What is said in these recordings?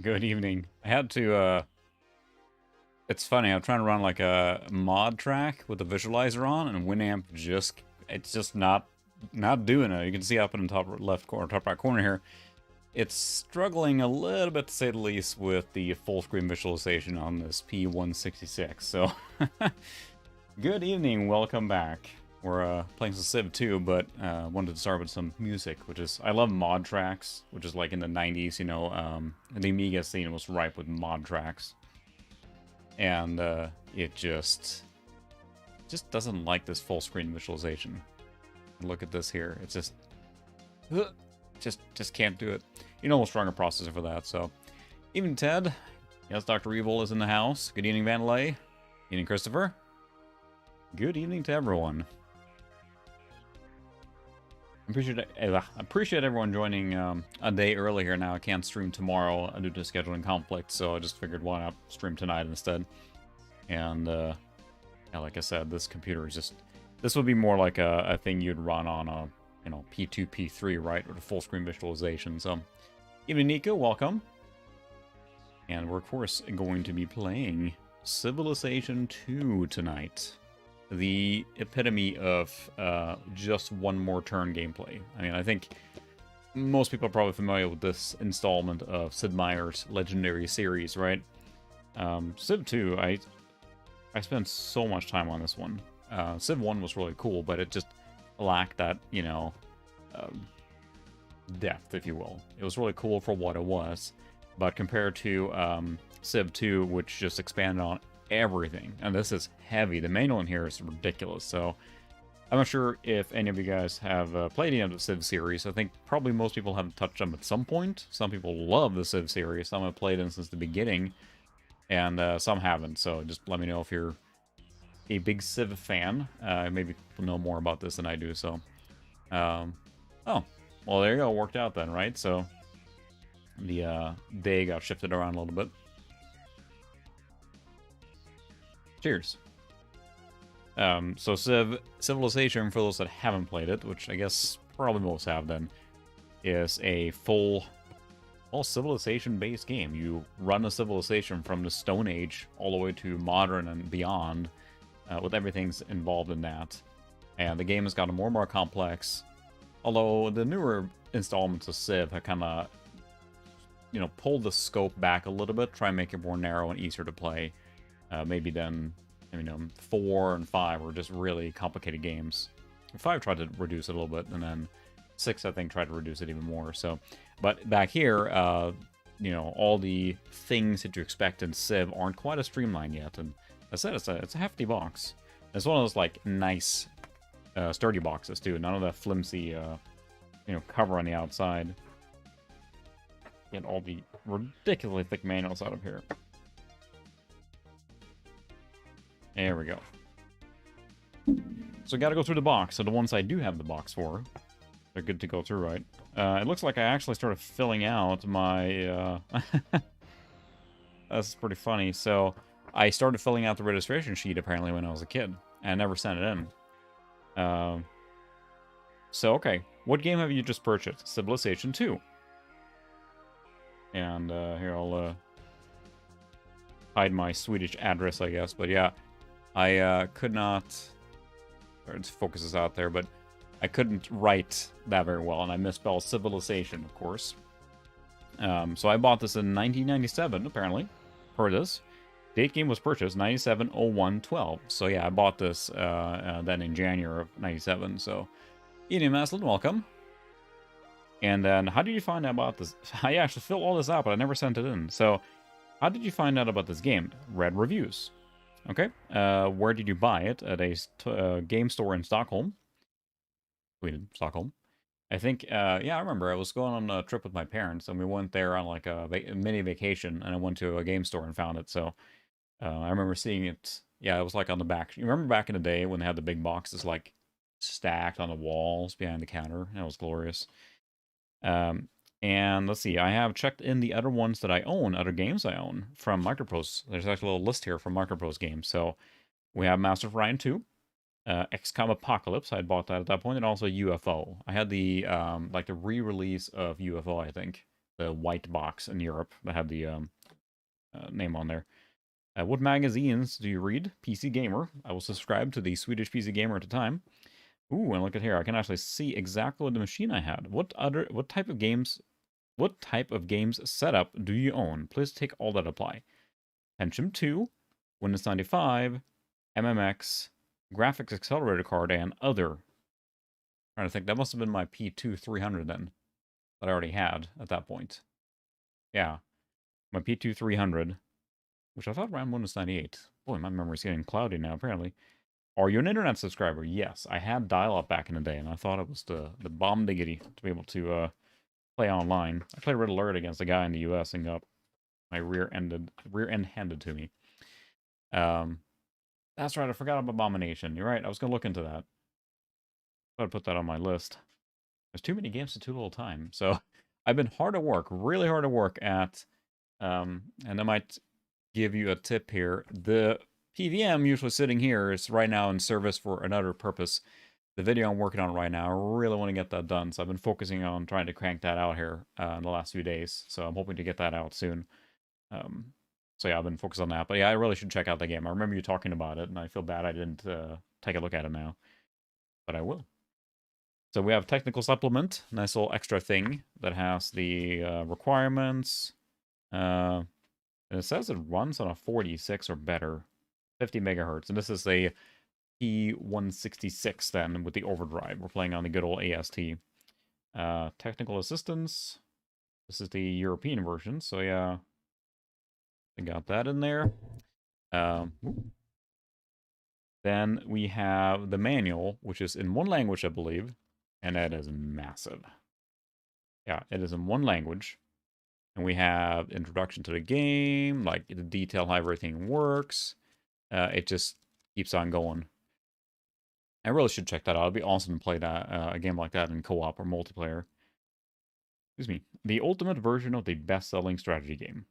Good evening. I had to, it's funny, I'm trying to run like a mod track with the visualizer on, and Winamp it's just not doing it. You can see up in the top left corner, top right corner here, it's struggling a little bit to say the least with the full screen visualization on this P166. So, good evening, welcome back. We're playing some Civ 2, but wanted to start with some music, which is, I love mod tracks, which is like in the 90s, the Amiga scene was ripe with mod tracks. And it just doesn't like this full screen visualization. Look at this here. It's just can't do it. You know, a stronger processor for that. So, evening, Ted. Yes, Dr. Evil is in the house. Good evening, Vandelay. Good evening, Christopher. Good evening to everyone. I appreciate everyone joining a day early here now. I can't stream tomorrow due to scheduling conflict, so I just figured why not stream tonight instead. And yeah, like I said, this computer is just, this would be more like a thing you'd run on a P2, P3, right, with a full screen visualization. So, even Nico, welcome. And we're of course going to be playing Civilization 2 tonight. The epitome of just one more turn gameplay. I mean, I think most people are probably familiar with this installment of Sid Meier's legendary series, right? Civ 2, I spent so much time on this one. Civ 1 was really cool, but it just lacked that, depth, if you will. It was really cool for what it was, but compared to Civ 2, which just expanded on everything, and this is heavy. The manual in here is ridiculous, so I'm not sure if any of you guys have played any of the Civ series. I think probably most people have touched them at some point. Some people love the Civ series. Some have played them since the beginning, and some haven't, so just let me know if you're a big Civ fan. Maybe people know more about this than I do, so... oh, well, there you go. Worked out then, right? So the day got shifted around a little bit. Cheers. So Civilization, for those that haven't played it, which I guess probably most have then, is a full civilization-based game. You run a civilization from the Stone Age all the way to modern and beyond, with everything's involved in that. And the game has gotten more and more complex, although the newer installments of Civ have kind of, pulled the scope back a little bit, try and make it more narrow and easier to play. Maybe then, 4 and 5 were just really complicated games. 5 tried to reduce it a little bit, and then 6, I think, tried to reduce it even more. So, but back here, all the things that you expect in Civ aren't quite as streamlined yet. And as I said, it's a hefty box. It's one of those, like, nice, sturdy boxes, too. None of that flimsy, cover on the outside. Get all the ridiculously thick manuals out of here. There we go. So gotta go through the box. So the ones I do have the box for, they're good to go through, right? It looks like I actually started filling out my... That's pretty funny. So I started filling out the registration sheet, apparently, when I was a kid. And I never sent it in. So, okay. What game have you just purchased? Civilization 2. And here, I'll hide my Swedish address, I guess. But yeah, I could not... Let's focus this out there, but I couldn't write that very well, and I misspelled civilization, of course. So I bought this in 1997, apparently, per this. Date game was purchased 97/01/12. So yeah, I bought this then in January of 97. So, Ian Maslin, welcome. And then, how did you find out about this? I actually filled all this out, but I never sent it in. So, how did you find out about this game? Read reviews. Okay. Where did you buy it? At a game store in Stockholm. Sweden, Stockholm. I think, yeah, I remember. I was going on a trip with my parents, and we went there on like a mini vacation, and I went to a game store and found it. So, I remember seeing it. Yeah, it was like on the back. You remember back in the day when they had the big boxes like stacked on the walls behind the counter? That was glorious. And let's see, I have checked in the other ones that I own, other games I own from Microprose. There's actually a little list here from Microprose games. So we have Master of Orion 2, XCOM Apocalypse. I had bought that at that point, and also UFO. I had the like the re-release of UFO, I think, the white box in Europe that had the name on there. What magazines do you read? PC Gamer. I was subscribed to the Swedish PC Gamer at the time. Ooh, and look at here. I can actually see exactly what the machine I had. What type of games setup do you own? Please take all that apply. Pentium 2, Windows 95, MMX, graphics accelerator card, and other. Trying to think, that must have been my P2 300 then, that I already had at that point. Yeah, my P2 300, which I thought ran Windows 98. Boy, my memory's getting cloudy now, apparently. Are you an internet subscriber? Yes, I had dial-up back in the day, and I thought it was the bomb diggity to be able to play online. I played Red Alert against a guy in the US and got my rear end handed to me. That's right, I forgot about Abomination. You're right, I was going to look into that. I'd put that on my list. There's too many games in too little time. So I've been hard at work, really hard at work at, and I might give you a tip here. The PVM usually sitting here is right now in service for another purpose. The video I'm working on right now, I really want to get that done. So I've been focusing on trying to crank that out here in the last few days. So I'm hoping to get that out soon. So yeah, I've been focused on that. But yeah, I really should check out the game. I remember you talking about it, and I feel bad I didn't take a look at it now. But I will. So we have technical supplement, nice little extra thing that has the requirements. And it says it runs on a 46 or better, 50 megahertz. And this is a P166 then with the overdrive. We're playing on the good old AST. Technical assistance. This is the European version. So yeah, I got that in there. Then we have the manual, which is in one language, I believe. And that is massive. Yeah, it is in one language. And we have introduction to the game, like the detail how everything works. It just keeps on going. I really should check that out. It'd be awesome to play that a game like that in co-op or multiplayer. Excuse me. The ultimate version of the best-selling strategy game.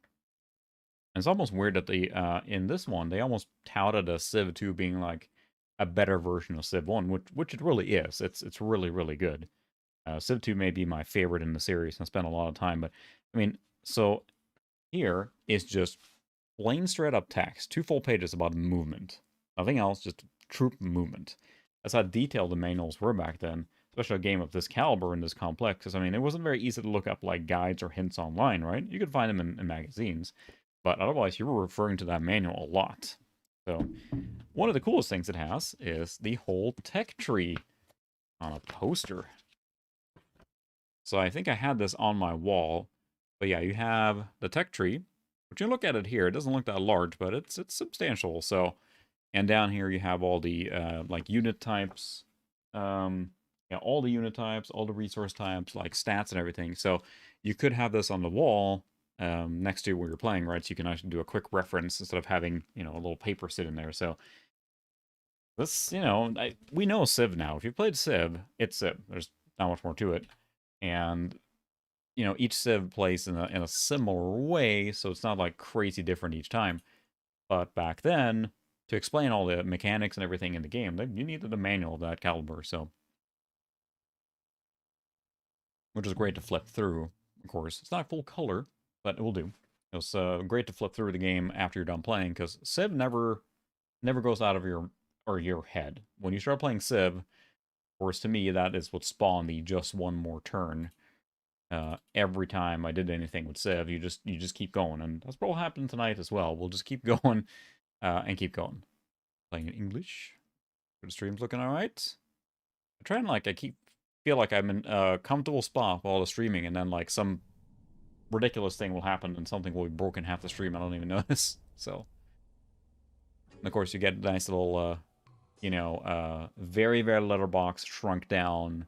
And it's almost weird that they, in this one, they almost touted a Civ 2 being like a better version of Civ 1, which it really is. It's really, really good. Civ 2 may be my favorite in the series. I spent a lot of time, but I mean, so here is just plain straight up text, 2 full pages about movement. Nothing else, just troop movement. That's how detailed the manuals were back then, especially a game of this caliber and this complex. Because I mean, it wasn't very easy to look up like guides or hints online, right? You could find them in magazines, but otherwise you were referring to that manual a lot. So one of the coolest things it has is the whole tech tree on a poster. So I think I had this on my wall. But yeah, you have the tech tree. But you look at it here, it doesn't look that large, but it's substantial. So, and down here you have all the like unit types. Yeah, all the unit types, all the resource types, like stats and everything. So you could have this on the wall next to where you're playing, right? So you can actually do a quick reference instead of having, you know, a little paper sitting there. So this, you know, we know Civ now. If you played Civ, it's Civ. There's not much more to it. And, you know, each Civ plays in a similar way, so it's not like crazy different each time. But back then, to explain all the mechanics and everything in the game, you needed a manual of that caliber, so. Which is great to flip through, of course. It's not full color, but it will do. It's great to flip through the game after you're done playing, because Civ never goes out of your head. When you start playing Civ, of course, to me, that is what spawned the just one more turn. Every time I did anything with Civ, you just keep going, and that's what will happen tonight as well. We'll just keep going and keep going. Playing in English. The stream's looking all right. I'm trying like feel like I'm in a comfortable spot while the streaming, and then like some ridiculous thing will happen, and something will be broken half the stream. I don't even notice. So, and of course, you get a nice little, you know, very very letterbox shrunk down.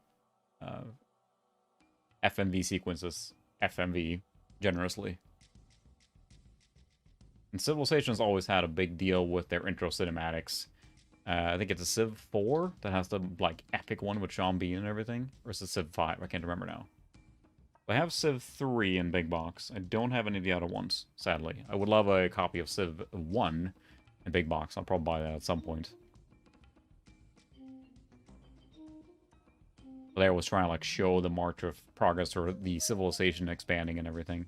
FMV sequences, FMV, generously. And Civilization's always had a big deal with their intro cinematics. I think it's a Civ 4 that has the, like, epic one with Sean Bean and everything. Or is it Civ 5? I can't remember now. I have Civ 3 in big box. I don't have any of the other ones, sadly. I would love a copy of Civ 1 in big box. I'll probably buy that at some point. They was trying to like show the march of progress or the civilization expanding and everything.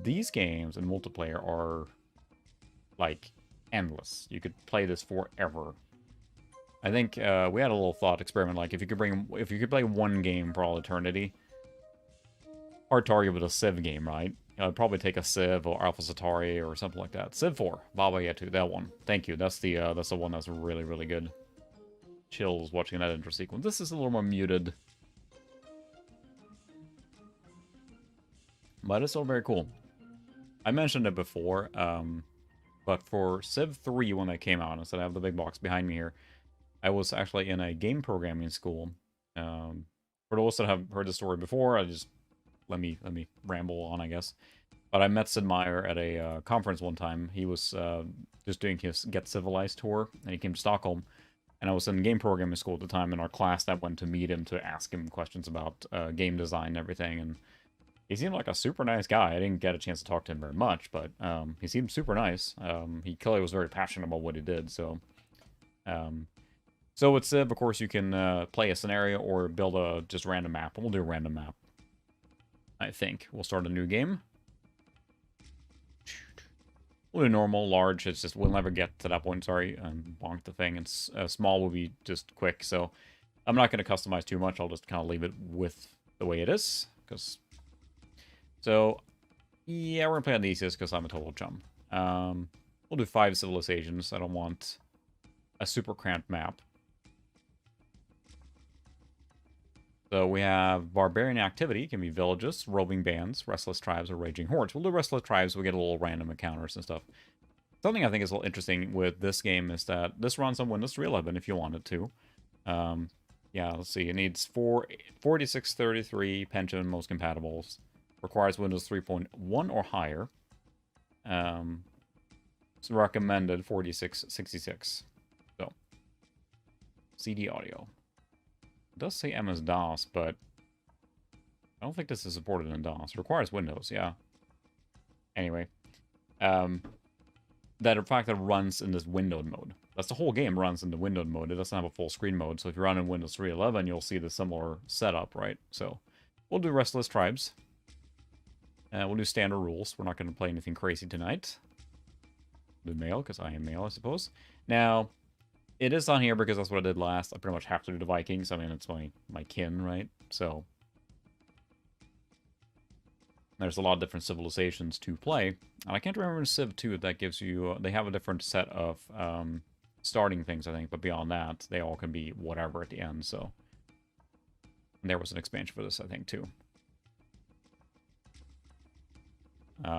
These games in multiplayer are like endless. You could play this forever. I think we had a little thought experiment, like if you could play one game for all eternity, hard to argue with a Civ game, right? I'd probably take a Civ or Alpha Centauri or something like that. Civ 4, Baba Yetu, that one. Thank you. That's the one that's really, really good. Chills watching that intro sequence. This is a little more muted, but it's still very cool. I mentioned it before, but for Civ 3 when that came out, instead I have the big box behind me here, I was actually in a game programming school. For those that have heard the story before, let me ramble on, I guess. But I met Sid Meier at a conference one time. He was just doing his Get Civilized tour, and he came to Stockholm. And I was in game programming school at the time in our class that went to meet him to ask him questions about game design and everything. And he seemed like a super nice guy. I didn't get a chance to talk to him very much, but he seemed super nice. He clearly was very passionate about what he did, so... So with Civ, of course, you can play a scenario or build a just random map. We'll do a random map, I think. We'll start a new game. We'll do normal, large. It's just we'll never get to that point. Sorry, bonk the thing. It's small will be just quick. So I'm not going to customize too much. I'll just kind of leave it with the way it is. So yeah, we're gonna play on the easiest because I'm a total chum. We'll do 5 civilizations. I don't want a super cramped map. So we have barbarian activity, can be villages, roving bands, restless tribes, or raging hordes. We'll do restless tribes, we get a little random encounters and stuff. Something I think is a little interesting with this game is that this runs on Windows 3.11 if you wanted to. Yeah, let's see, it needs 4633 Pentium most compatibles. Requires Windows 3.1 or higher. It's recommended 4666. So, CD audio. It does say MS-DOS, but I don't think this is supported in DOS. It requires Windows, yeah. Anyway, that in fact that runs in this windowed mode. That's the whole game runs in the windowed mode. It doesn't have a full screen mode, so if you're running Windows 3.11, you'll see the similar setup, right? So, we'll do Restless Tribes. We'll do standard rules. We're not going to play anything crazy tonight. We'll do male, because I am male, I suppose. Now... it is on here because that's what I did last. I pretty much have to do the Vikings. I mean, it's my kin, right? So, there's a lot of different civilizations to play. And I can't remember in Civ 2 if that gives you... they have a different set of starting things, I think. But beyond that, they all can be whatever at the end, so... and there was an expansion for this, I think, too.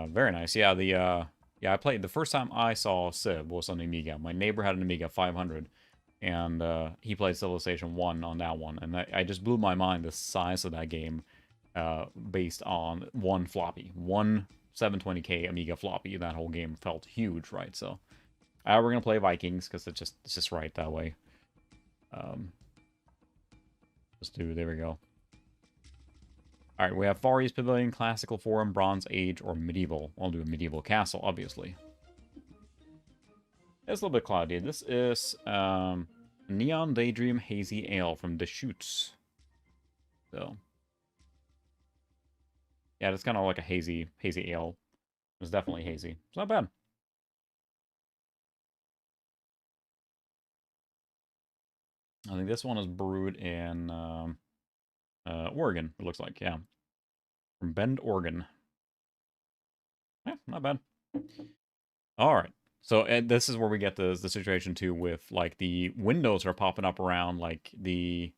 Very nice. Yeah, yeah, I played... the first time I saw Civ was on the Amiga. My neighbor had an Amiga 500, and he played Civilization 1 on that one. And I just blew my mind the size of that game based on one floppy. One 720K Amiga floppy. That whole game felt huge, right? So, we're going to play Vikings, because it's just right that way. Let's do... there we go. Alright, we have Far East Pavilion, Classical Forum, Bronze Age, or Medieval. I'll do a Medieval Castle, obviously. It's a little bit cloudy. This is Neon Daydream Hazy Ale from Deschutes. So, yeah, it's kind of like a hazy ale. It's definitely hazy. It's not bad. I think this one is brewed in... Oregon, it looks like, yeah. From Bend, Oregon. Yeah, not bad. Alright. So, this is where we get the situation, too, with, like, the windows are popping up around, like, the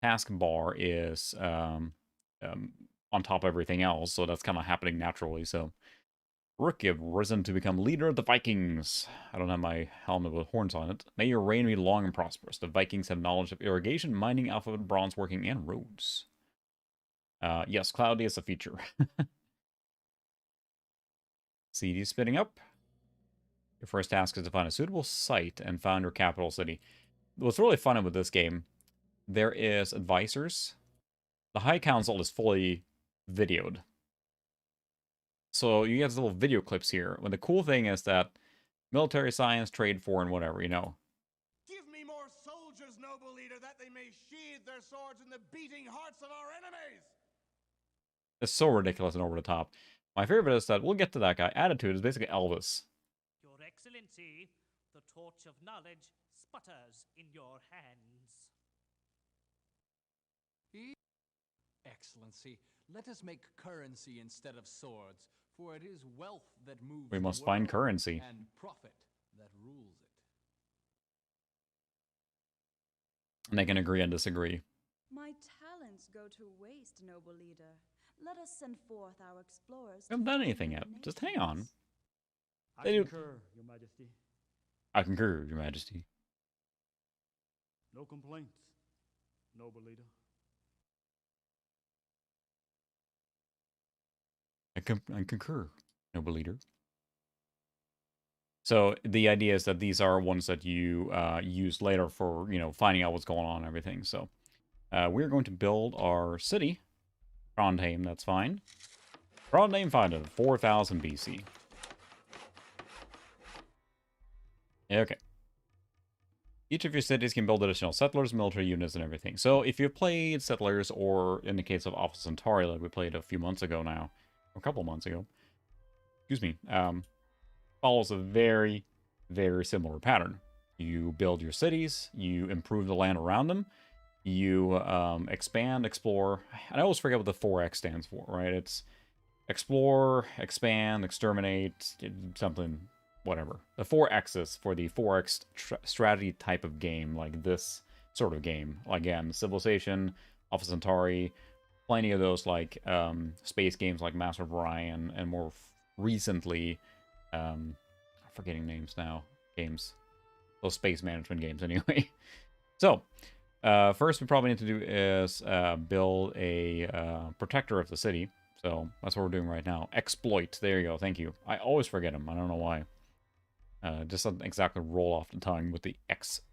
taskbar is on top of everything else, so that's kind of happening naturally, so... Rook, you've risen to become leader of the Vikings. I don't have my helmet with horns on it. May your reign be long and prosperous. The Vikings have knowledge of irrigation, mining, alphabet, bronze working, and roads. Yes, cloudy is a feature. CD spinning up. Your first task is to find a suitable site and found your capital city. What's really fun with this game, there is advisors. The High Council is fully videoed. So you get these little video clips here. When the cool thing is that military science, trade, foreign, whatever, you know. Give me more soldiers, noble leader, that they may sheathe their swords in the beating hearts of our enemies! It's so ridiculous and over the top. My favorite is that, we'll get to that guy. Attitude is basically Elvis. Your Excellency, the torch of knowledge sputters in your hands. Excellency, let us make currency instead of swords, for it is wealth that moves We the must find world, currency. and profit that rules it. And they can agree and disagree. My talents go to waste, noble leader. Let us send forth our explorers. We haven't done anything yet. Just hang on. I They do- concur, Your Majesty. I concur, Your Majesty. No complaints, noble leader. I concur, noble leader. So the idea is that these are ones that you use later for, finding out what's going on and everything. So we're going to build our city. Trondheim, that's fine. Trondheim founded 4000 BC. Okay. Each of your cities can build additional settlers, military units, and everything. So if you played Settlers, or in the case of Alpha Centauri, like we played a few months ago now, or a couple months ago, excuse me, follows a very, very similar pattern. You build your cities, you improve the land around them, you expand, explore, and I always forget what the 4X stands for, right? It's explore, expand, exterminate, something, whatever. The 4 X's for the 4X strategy type of game, like this sort of game. Again, Civilization, Alpha Centauri, plenty of those like space games like Master of Orion, and more recently, I'm forgetting names now, games. Those space management games anyway. So, first we probably need to do is build a protector of the city. So that's what we're doing right now. Exploit. There you go. Thank you. I always forget them. I don't know why. Just doesn't exactly roll off the tongue with the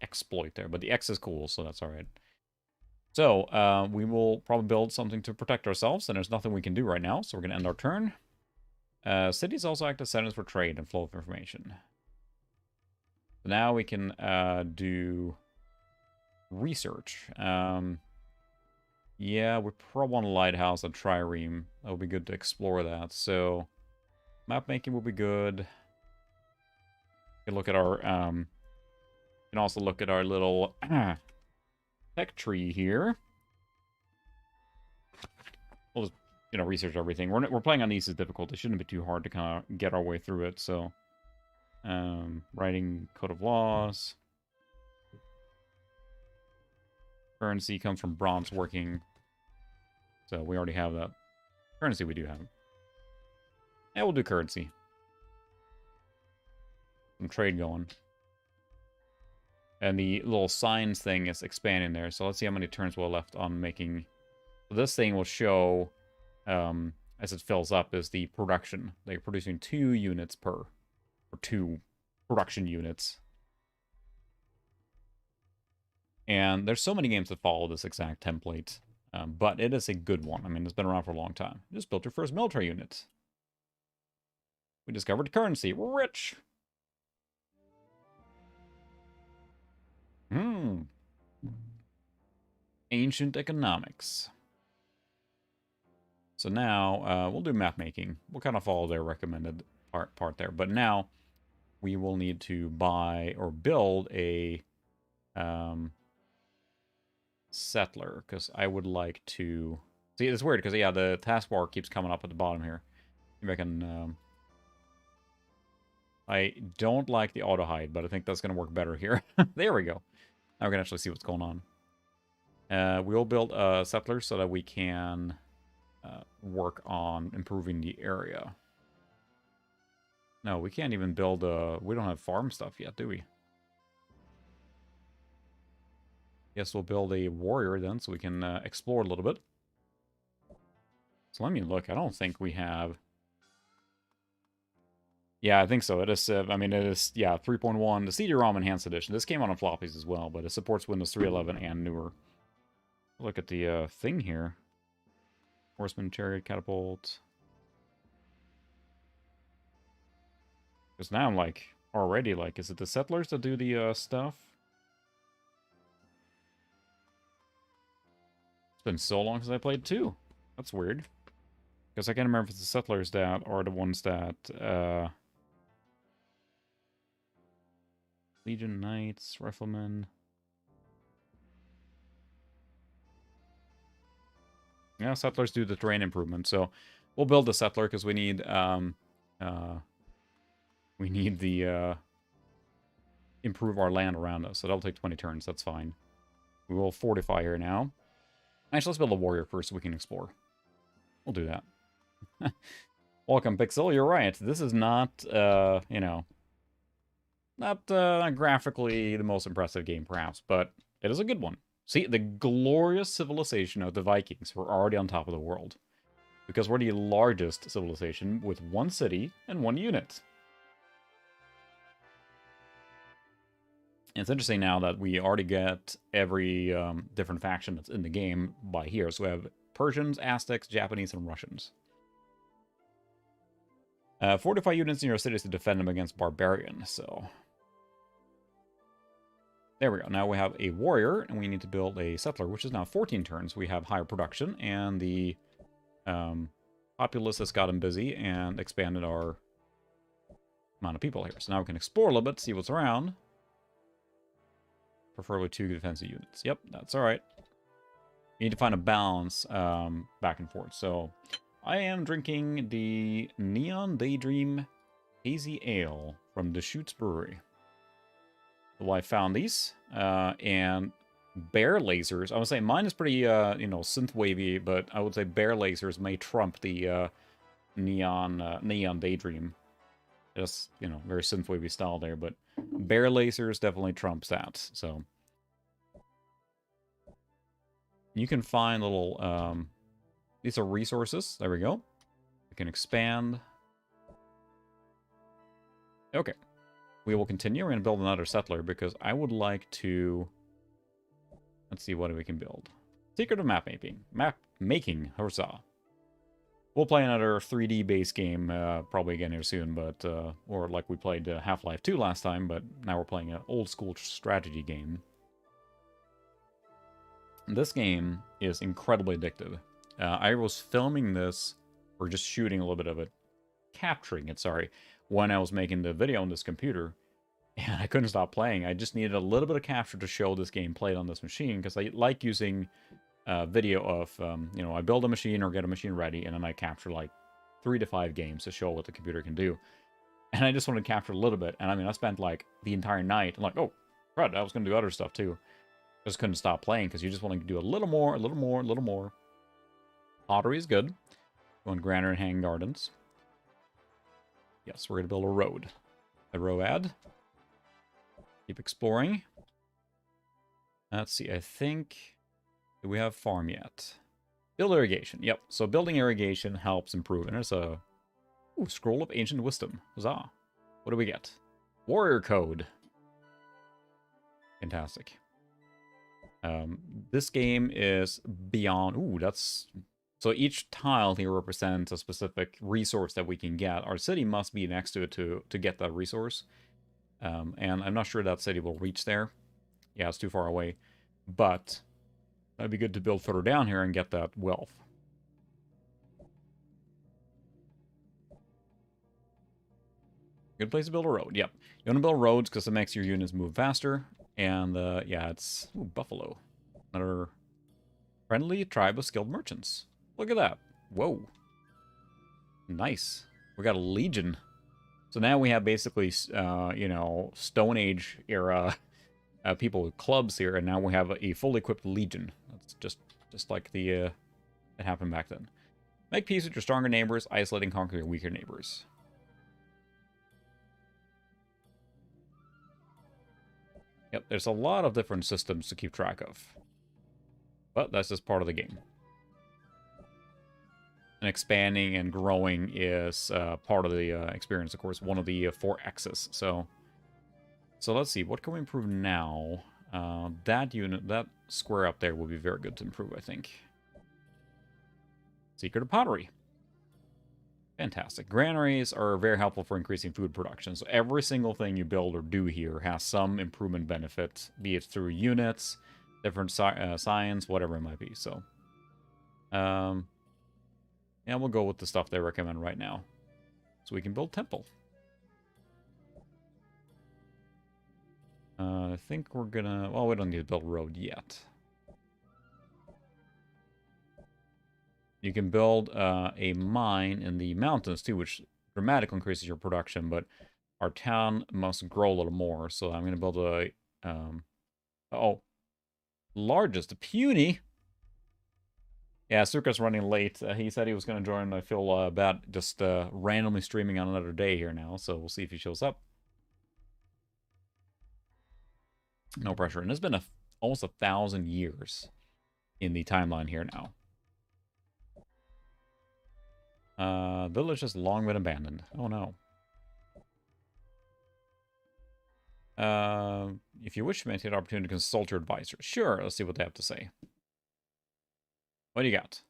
exploit there. But the X is cool, so that's all right. So we will probably build something to protect ourselves, and there's nothing we can do right now, so we're going to end our turn. Cities also act as centers for trade and flow of information. So now we can do research. Yeah, we probably want a lighthouse, a trireme. That would be good to explore that. So, map making will be good. You can look at our, you can also look at our little tech tree here. We'll just, research everything. We're playing on easy difficulty. It shouldn't be too hard to kind of get our way through it. So, writing code of laws. Currency comes from bronze working. So we already have that. Currency we do have. Yeah, we'll do currency. Some trade going. And the little signs thing is expanding there. So let's see how many turns we'll left on making. So this thing will show, as it fills up, is the production. They're producing 2 units per. Or 2 production units. And there's so many games that follow this exact template. But it is a good one. I mean, it's been around for a long time. You just built your first military unit. We discovered currency. We're rich. Ancient economics. So now, we'll do map making. We'll kind of follow their recommended part there. But now, we will need to buy or build a settler, because I would like to see. It's weird because yeah, the taskbar keeps coming up at the bottom here. Maybe I can I don't like the auto hide, but I think that's gonna work better here. There we go. Now we can actually see what's going on. We'll build a settler so that we can work on improving the area. No, we can't even build we don't have farm stuff yet, do we? Guess we'll build a warrior then, so we can explore a little bit. So let me look. I don't think we have... Yeah, I think so. It is, I mean, it is, yeah, 3.1. The CD-ROM Enhanced Edition. This came out on floppies as well, but it supports Windows 3.11 and newer. Look at the thing here. Horseman, chariot, catapult. Because now I'm like, already like, is it the settlers that do the stuff? been so long since I played 2. That's weird. Because I can't remember if it's the settlers that are the ones that... Legion Knights, Riflemen... Yeah, settlers do the terrain improvement, so we'll build a settler because we need the improve our land around us. So that'll take 20 turns. That's fine. We will fortify here now. Actually, let's build a warrior first so we can explore. We'll do that. Welcome, Pixel. You're right. This is not, you know, not graphically the most impressive game, perhaps, but it is a good one. See, the glorious civilization of the Vikings were already on top of the world. Because we're the largest civilization with 1 city and 1 unit. And it's interesting now that we already get every different faction that's in the game by here. So we have Persians, Aztecs, Japanese, and Russians. Fortify units in your cities to defend them against barbarians, so... There we go. Now we have a warrior, and we need to build a settler, which is now 14 turns. We have higher production, and the populace has gotten busy and expanded our amount of people here. So now we can explore a little bit, see what's around. Preferably 2 defensive units. Yep, that's all right. You need to find a balance back and forth. So I am drinking the Neon Daydream Hazy Ale from Deschutes Brewery. Well, I found these, and bear lasers. I would say mine is pretty, you know, synth-wavy, but I would say bear lasers may trump the Neon Daydream. Just, you know, very synth-wavy style there, but bear lasers definitely trumps that, so. You can find little, these are resources. There we go. We can expand. Okay. We will continue. We're going to build another settler because I would like to... Let's see what we can build. Secret of map making. Map making. Huzzah. We'll play another 3D base game probably again here soon, but or like we played Half-Life 2 last time, but now we're playing an old school strategy game. This game is incredibly addictive. I was filming this, or just shooting a little bit of it, capturing it, sorry, when I was making the video on this computer, and I couldn't stop playing. I just needed a little bit of capture to show this game played on this machine, because I like using video of, you know, I build a machine or get a machine ready, and then I capture like 3 to 5 games to show what the computer can do. And I just wanted to capture a little bit, and I mean, I spent like the entire night, I'm like, oh, crud, I was going to do other stuff too. Just couldn't stop playing, because you just want to do a little more, a little more, a little more. Pottery is good. Going Granite and Hanging Gardens. Yes, we're going to build a road. A road. Keep exploring. Let's see, I think... Do we have farm yet? Build irrigation. Yep, so building irrigation helps improve. And there's a... Ooh, Scroll of Ancient Wisdom. Huzzah. What do we get? Warrior Code. Fantastic. This game is beyond... Ooh, that's... So each tile here represents a specific resource that we can get. Our city must be next to it to get that resource. And I'm not sure that city will reach there. Yeah, it's too far away. But that'd be good to build further down here and get that wealth. Good place to build a road. Yep. You want to build roads because it makes your units move faster. And, yeah, it's... Ooh, Buffalo. Another friendly tribe of skilled merchants. Look at that. Whoa. Nice. We got a legion. So now we have basically, you know, Stone Age era people with clubs here, and now we have a fully equipped legion. That's just like the it happened back then. Make peace with your stronger neighbors, isolate and conquer your weaker neighbors. Yep, there's a lot of different systems to keep track of. But that's just part of the game. And expanding and growing is part of the experience, of course, one of the 4 X's. So let's see, what can we improve now? That unit, that square up there will be very good to improve, I think. Secret of Pottery. Fantastic. Granaries are very helpful for increasing food production. So every single thing you build or do here has some improvement benefit, be it through units, different science, whatever it might be. So Yeah, we'll go with the stuff they recommend right now. So we can build temple. I think we're gonna... Well, we don't need to build road yet. You can build a mine in the mountains too, which dramatically increases your production, but our town must grow a little more, so I'm going to build a... largest, puny... Yeah, Suka's running late. He said he was going to join. I feel bad just randomly streaming on another day here now, so we'll see if he shows up. No pressure. And it's been almost 1,000 years in the timeline here now. Village has long been abandoned. Oh no. If you wish to maintain the opportunity to consult your advisor. Sure, let's see what they have to say. What do you got?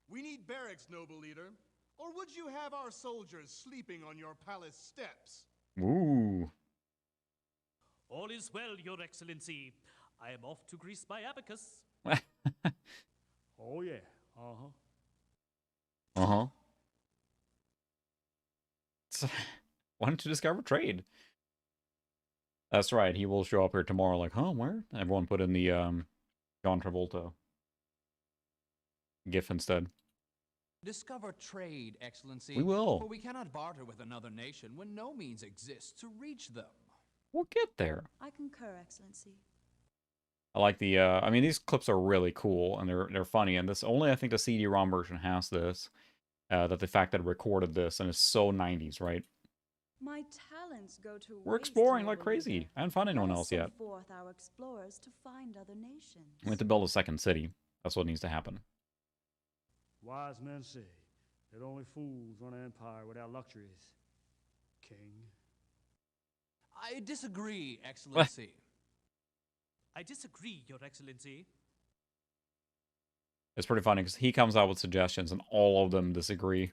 We need barracks, noble leader. Or would you have our soldiers sleeping on your palace steps? Ooh. All is well, Your Excellency. I am off to grease my abacus. Oh, yeah. Uh-huh. Uh-huh. Why don't you discover trade? That's right, he will show up here tomorrow like, huh, where? Everyone put in the John Travolta GIF instead. Discover trade, Excellency. We will. For we cannot barter with another nation when no means exists to reach them. We'll get there. I concur, Excellency. I like the, I mean, these clips are really cool, and they're funny, and this, only I think the CD-ROM version has this, that the fact that it recorded this, and it's so 90s, right? My talents go to We're waste, exploring like noble crazy. leader. I haven't found anyone Let us else send yet. forth our explorers to find other nations. We have to build a second city. That's what needs to happen. Wise men say that only fools run an empire without luxuries, King. I disagree, Excellency. I disagree, Your Excellency. It's pretty funny, because he comes out with suggestions, and all of them disagree.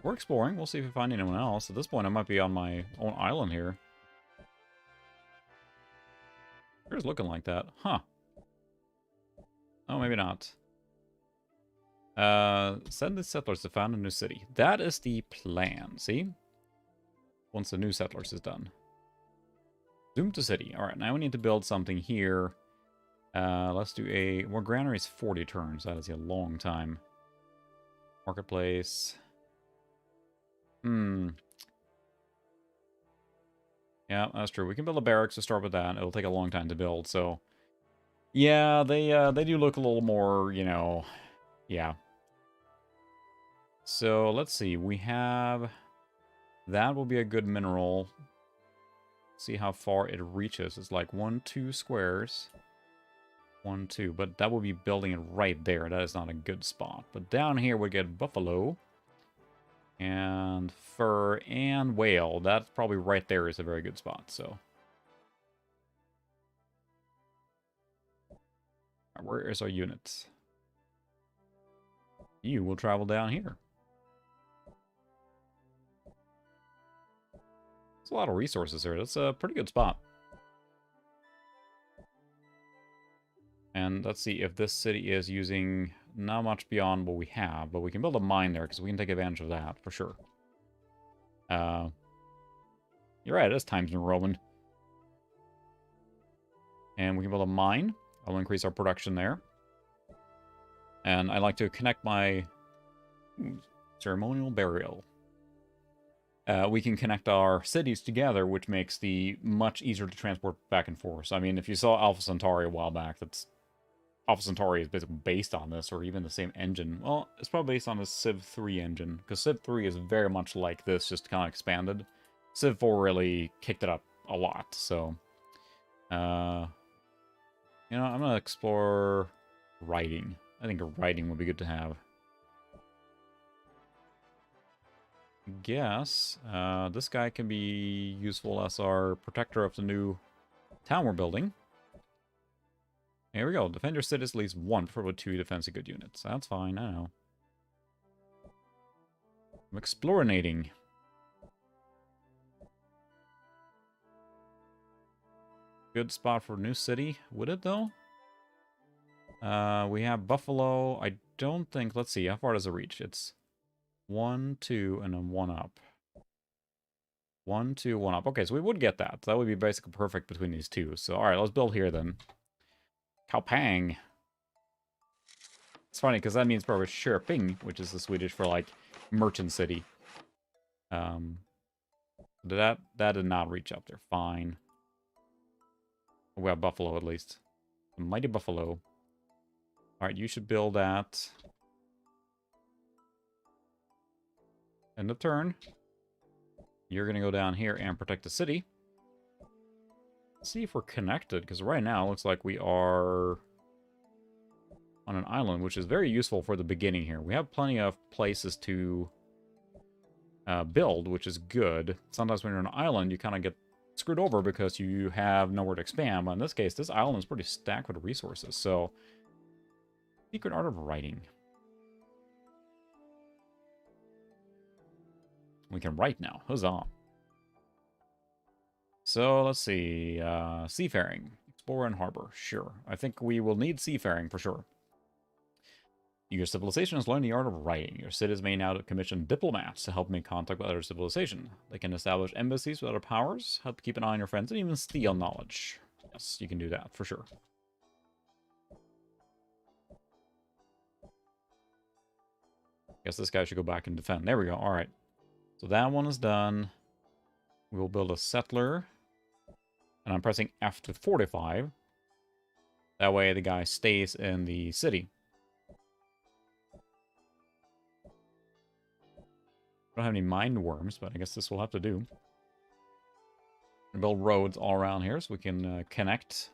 We're exploring. We'll see if we find anyone else. At this point, I might be on my own island here. It's looking like that. Huh. Oh, maybe not. Send the settlers to found a new city. That is the plan, see? Once the new settlers is done. Zoom to city. Alright, now we need to build something here. Let's do a... Well, granary is 40 turns. That is a long time. Marketplace. Yeah, that's true. We can build a barracks to start with that. It'll take a long time to build, so... Yeah, they do look a little more, you know... Yeah. So, let's see. We have... That will be a good mineral. See how far it reaches. It's like 1, 2 squares. 1, 2. But that will be building it right there. That is not a good spot. But down here we get buffalo. And fur and whale. That's probably right there is a very good spot, so. Where is our unit? You will travel down here. There's a lot of resources here. That's a pretty good spot. And let's see if this city is using not much beyond what we have, but we can build a mine there because we can take advantage of that for sure. You're right, it is Times New Roman. And we can build a mine. I'll increase our production there. And I like to connect my ceremonial burial. We can connect our cities together, which makes the much easier to transport back and forth. So, I mean, if you saw Alpha Centauri a while back, that's Alpha Centauri is basically based on this, or even the same engine. Well, it's probably based on the Civ 3 engine, because Civ 3 is very much like this, just kind of expanded. Civ 4 really kicked it up a lot, so... you know, I'm going to explore writing. I think writing would be good to have. Guess this guy can be useful as our protector of the new town we're building. Here we go. Defend your cities at least 1, preferably 2 defensive good units. That's fine, I know. I'm explorinating. Good spot for a new city. Would it, though? We have Buffalo. I don't think... Let's see. How far does it reach? It's 1, 2, and then 1 up. 1, 2, 1 up. Okay, so we would get that. That would be basically perfect between these two. So, alright, let's build here then. Kaupang. It's funny, because that means probably Köping, which is the Swedish for, like, merchant city. That did not reach up there. Fine. We have Buffalo, at least. A mighty Buffalo. Alright, you should build that. End of turn. You're going to go down here and protect the city. Let's see if we're connected, because right now it looks like we are on an island, which is very useful for the beginning here. We have plenty of places to build, which is good. Sometimes when you're on an island, you kind of get screwed over because you have nowhere to expand. But in this case, this island is pretty stacked with resources. So, secret art of writing. We can write now. Huzzah. So, let's see. Seafaring. Explore and harbor. Sure. I think we will need seafaring for sure. Your civilization has learned the art of writing. Your cities may now commission diplomats to help make contact with other civilization. They can establish embassies with other powers, help keep an eye on your friends, and even steal knowledge. Yes, you can do that, for sure. Guess this guy should go back and defend. There we go, alright. So that one is done. We will build a settler. And I'm pressing F to fortify. That way the guy stays in the city. I don't have any mind worms, but I guess this will have to do. Build roads all around here so we can connect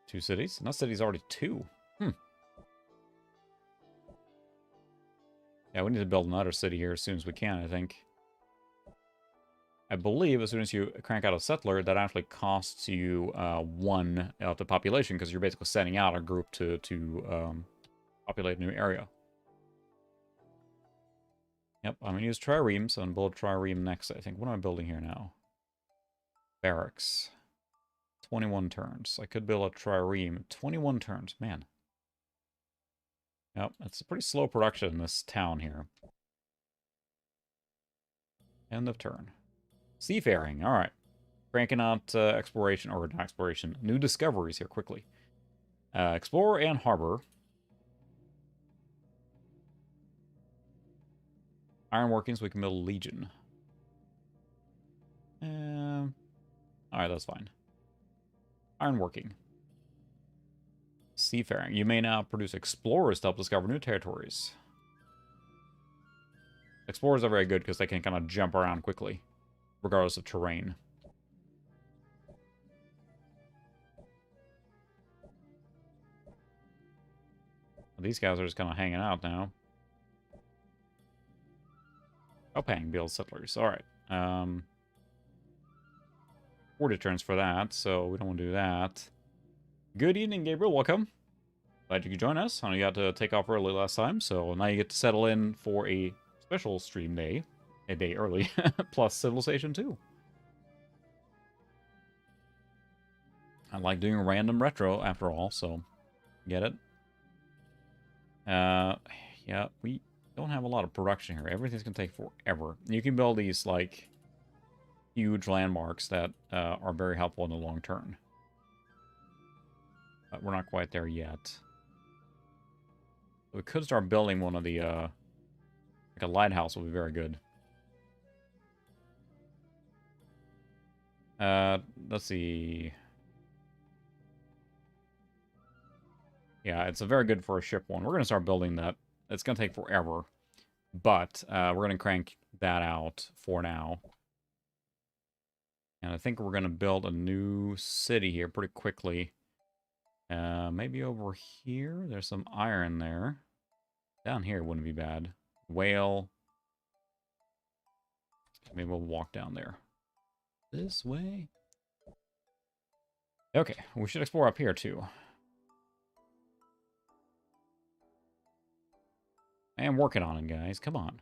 two cities. And that city's already 2. Yeah, we need to build another city here as soon as we can, I think. I believe as soon as you crank out a settler, that actually costs you 1 of the population, because you're basically sending out a group to populate a new area. Yep, I'm going to use Trireme, so I'm going to build Trireme next, I think. What am I building here now? Barracks. 21 turns. I could build a Trireme. 21 turns, man. Yep, it's a pretty slow production in this town here. End of turn. Seafaring, alright. Cranking out exploration, or not exploration, new discoveries here quickly. Explorer and harbor. Ironworkings, we can build a legion. Alright, that's fine. Ironworking. Seafaring. You may now produce explorers to help discover new territories. Explorers are very good because they can kind of jump around quickly, regardless of terrain. These guys are just kind of hanging out now. Kaupang builds settlers. Alright. 40 turns for that, so we don't want to do that. Good evening, Gabriel. Welcome. Glad you could join us. I know you got to take off early last time, so now you get to settle in for a special stream day. A day early. Plus Civilization 2. I like doing random retro, after all, so... Get it? Yeah, we don't have a lot of production here. Everything's gonna take forever. You can build these, like, huge landmarks that are very helpful in the long term. But we're not quite there yet. We could start building one of the, like a lighthouse would be very good. Let's see. Yeah, it's a very good for a ship one. We're going to start building that. It's going to take forever. But we're going to crank that out for now. And I think we're going to build a new city here pretty quickly. Maybe over here. There's some iron there. Down here wouldn't be bad. Whale. Maybe we'll walk down there. This way. Okay, we should explore up here too. I am working on it, guys. Come on.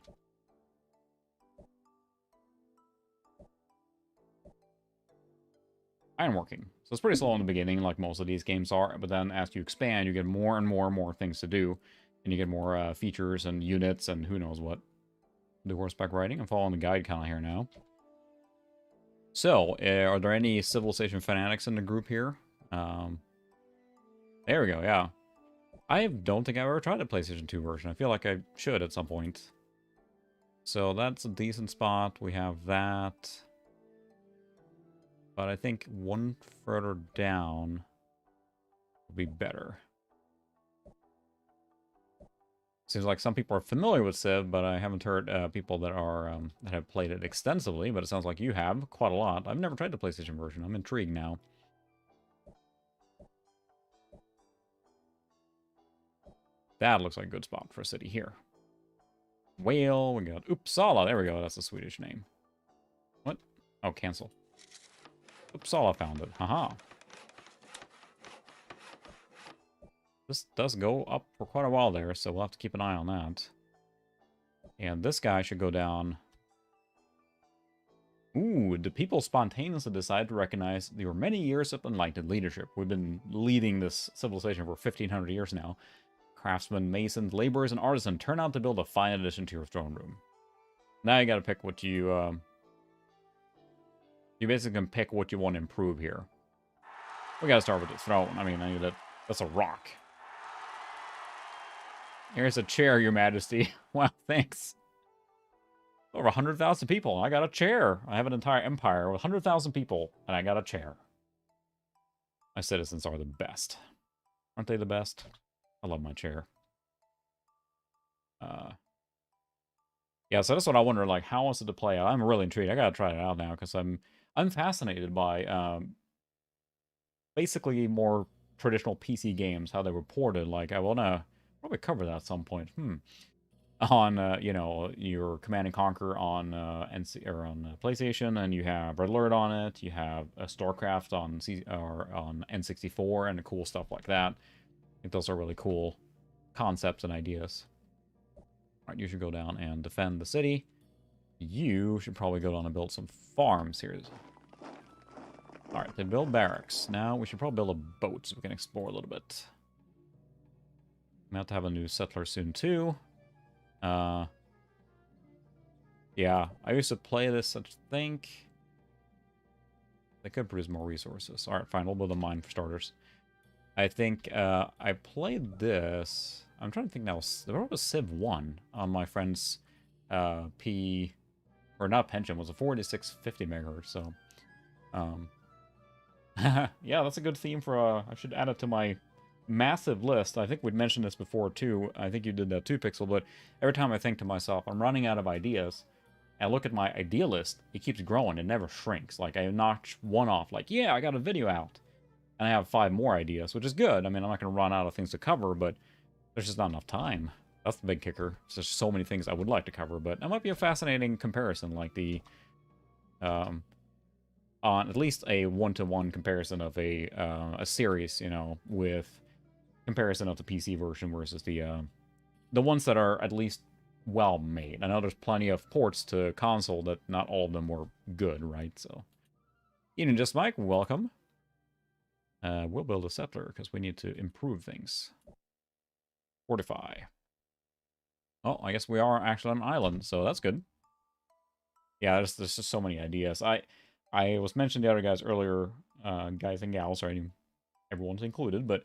ironworking. So it's pretty slow in the beginning, like most of these games are, but then as you expand, you get more and more and more things to do, and you get more features and units and who knows what. Do horseback riding. I'm following the guide kind of here now. So, are there any Civilization fanatics in the group here? There we go, yeah. I don't think I've ever tried the PlayStation 2 version. I feel like I should at some point. So that's a decent spot. We have that. But I think one further down would be better. Seems like some people are familiar with Civ, but I haven't heard people that are that have played it extensively. But it sounds like you have quite a lot. I've never tried the PlayStation version. I'm intrigued now. That looks like a good spot for a city here. Whale, we got Uppsala. There we go. That's a Swedish name. What? Oh, cancel. Uppsala found it. Haha. This does go up for quite a while there, so we'll have to keep an eye on that. And this guy should go down. Ooh, the people spontaneously decide to recognize your many years of enlightened leadership. We've been leading this civilization for 1,500 years now. Craftsmen, masons, laborers, and artisans turn out to build a fine addition to your throne room. Now you gotta pick what you, you basically can pick what you want to improve here. We gotta start with the throne. I mean, that's a rock. Here's a chair, Your Majesty. Wow, thanks. Over 100,000 people. I got a chair. I have an entire empire with 100,000 people, and I got a chair. My citizens are the best. Aren't they the best? I love my chair. Yeah, so that's what I wonder, like, how is it to play out? I'm really intrigued. I gotta try it out now, because I'm fascinated by, basically more traditional PC games, how they were ported. Like, I wanna probably cover that at some point. On, you know, your Command and Conquer on on PlayStation, and you have Red Alert on it. You have StarCraft on on N64 and cool stuff like that. I think those are really cool concepts and ideas. All right, you should go down and defend the city. You should probably go down and build some farms here. All right, they build barracks. Now we should probably build a boat so we can explore a little bit. We have to have a new settler soon too. Yeah, I used to play this, I think. They could produce more resources. Alright, fine, we'll build a mine for starters. I think, I played this... I'm trying to think now, there was Civ 1 on my friend's, or not pension, was a 4650 megahertz, so... yeah, that's a good theme for, I should add it to my massive list. I think we'd mentioned this before too. I think you did that too, Pixel, but every time I think to myself, I'm running out of ideas, and I look at my idea list, it keeps growing, it never shrinks. Like, I knocked one off, like, yeah, I got a video out, and I have 5 more ideas, which is good. I mean, I'm not going to run out of things to cover, but there's just not enough time. That's the big kicker. There's so many things I would like to cover, but that might be a fascinating comparison, like the, on at least a one-to-one comparison of a series, you know, with comparison of the PC version versus the ones that are at least well made. I know there's plenty of ports to console that not all of them were good, right? So, Eden Just Mike, welcome. We'll build a settler because we need to improve things. Fortify. Oh, I guess we are actually on an island, so that's good. Yeah, there's just so many ideas. I was mentioning the other guys earlier, guys and gals, right? Everyone's included, but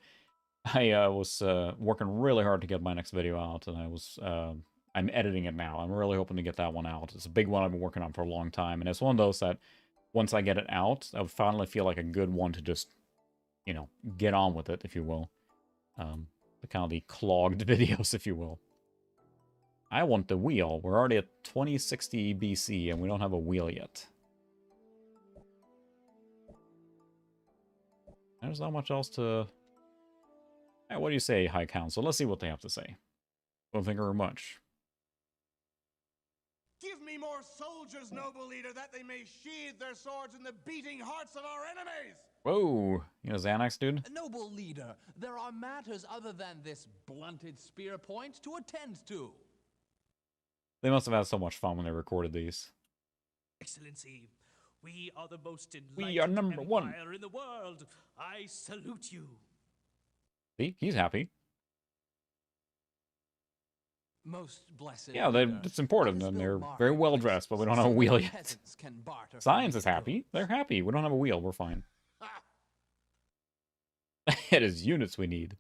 I was working really hard to get my next video out, and I'm editing it now. I'm really hoping to get that one out. It's a big one I've been working on for a long time, and it's one of those that once I get it out, I would finally feel like a good one to just, you know, get on with it, if you will. The kind of the clogged videos, if you will. I want the wheel. We're already at 2060 BC, and we don't have a wheel yet. There's not much else to... Hey, what do you say, High Council? Let's see what they have to say. Don't think very much. Give me more soldiers, noble leader, that they may sheathe their swords in the beating hearts of our enemies! Whoa! You know Xanax, dude? Noble leader, there are matters other than this blunted spear point to attend to. They must have had so much fun when they recorded these. Excellency, We are the most We are enlightened number one. empire in the world. I salute you. See, he's happy. Most blessed Yeah, leader, it's important, let us and build they're markets very well dressed, but we don't have a so wheel that yet. peasants can barter for Science these is happy. goods. They're happy. We don't have a wheel. We're fine. It is units we need.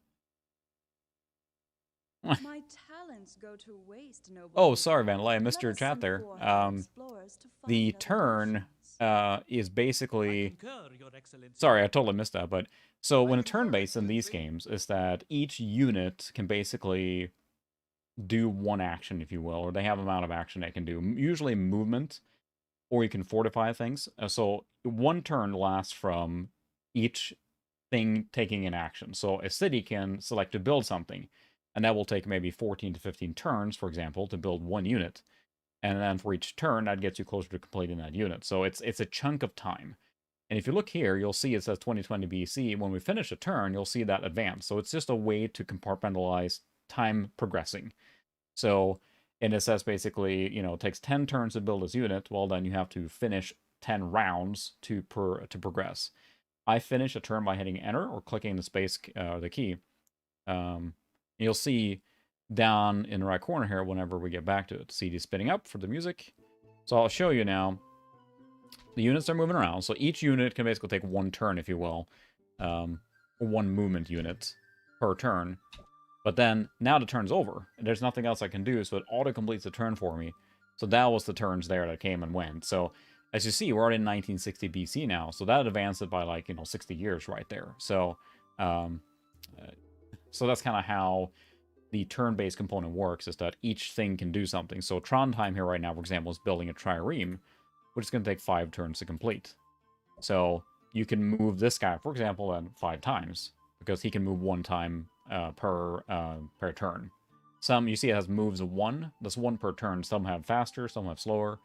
My talents go to waste, noble Oh, leader. sorry, Vanilla. I missed Let your us chat send there. forth our explorers to The find other turn nations. is basically... I concur, Your Excellency. Sorry, I totally missed that, but... So, when a turn-based in these games is that each unit can basically do one action, if you will, or they have an amount of action they can do. Usually movement, or you can fortify things. So, one turn lasts from each thing taking an action. So, a city can select to build something, and that will take maybe 14 to 15 turns, for example, to build one unit. And then for each turn, that gets you closer to completing that unit. So it's a chunk of time. And if you look here, you'll see it says 2020 BC. When we finish a turn, you'll see that advance. So it's just a way to compartmentalize time progressing. So, and it says basically, you know, it takes 10 turns to build this unit. Well, then you have to finish 10 rounds to progress. I finish a turn by hitting enter or clicking the space, the key. You'll see down in the right corner here whenever we get back to it. CD spinning up for the music. So I'll show you now. The units are moving around, so each unit can basically take one turn, if you will. One movement unit per turn. But then, now the turn's over. There's nothing else I can do, so it auto-completes the turn for me. So that was the turns there that came and went. So, as you see, we're already in 1960 BC now, so that advanced it by, like, 60 years right there. So, so that's kind of how the turn-based component works, is that each thing can do something. So Trondheim here right now, for example, is building a trireme, which is going to take 5 turns to complete. So you can move this guy, for example, then 5 times, because he can move 1 time per turn. Some, you see it has moves of 1. That's 1 per turn. Some have faster, some have slower.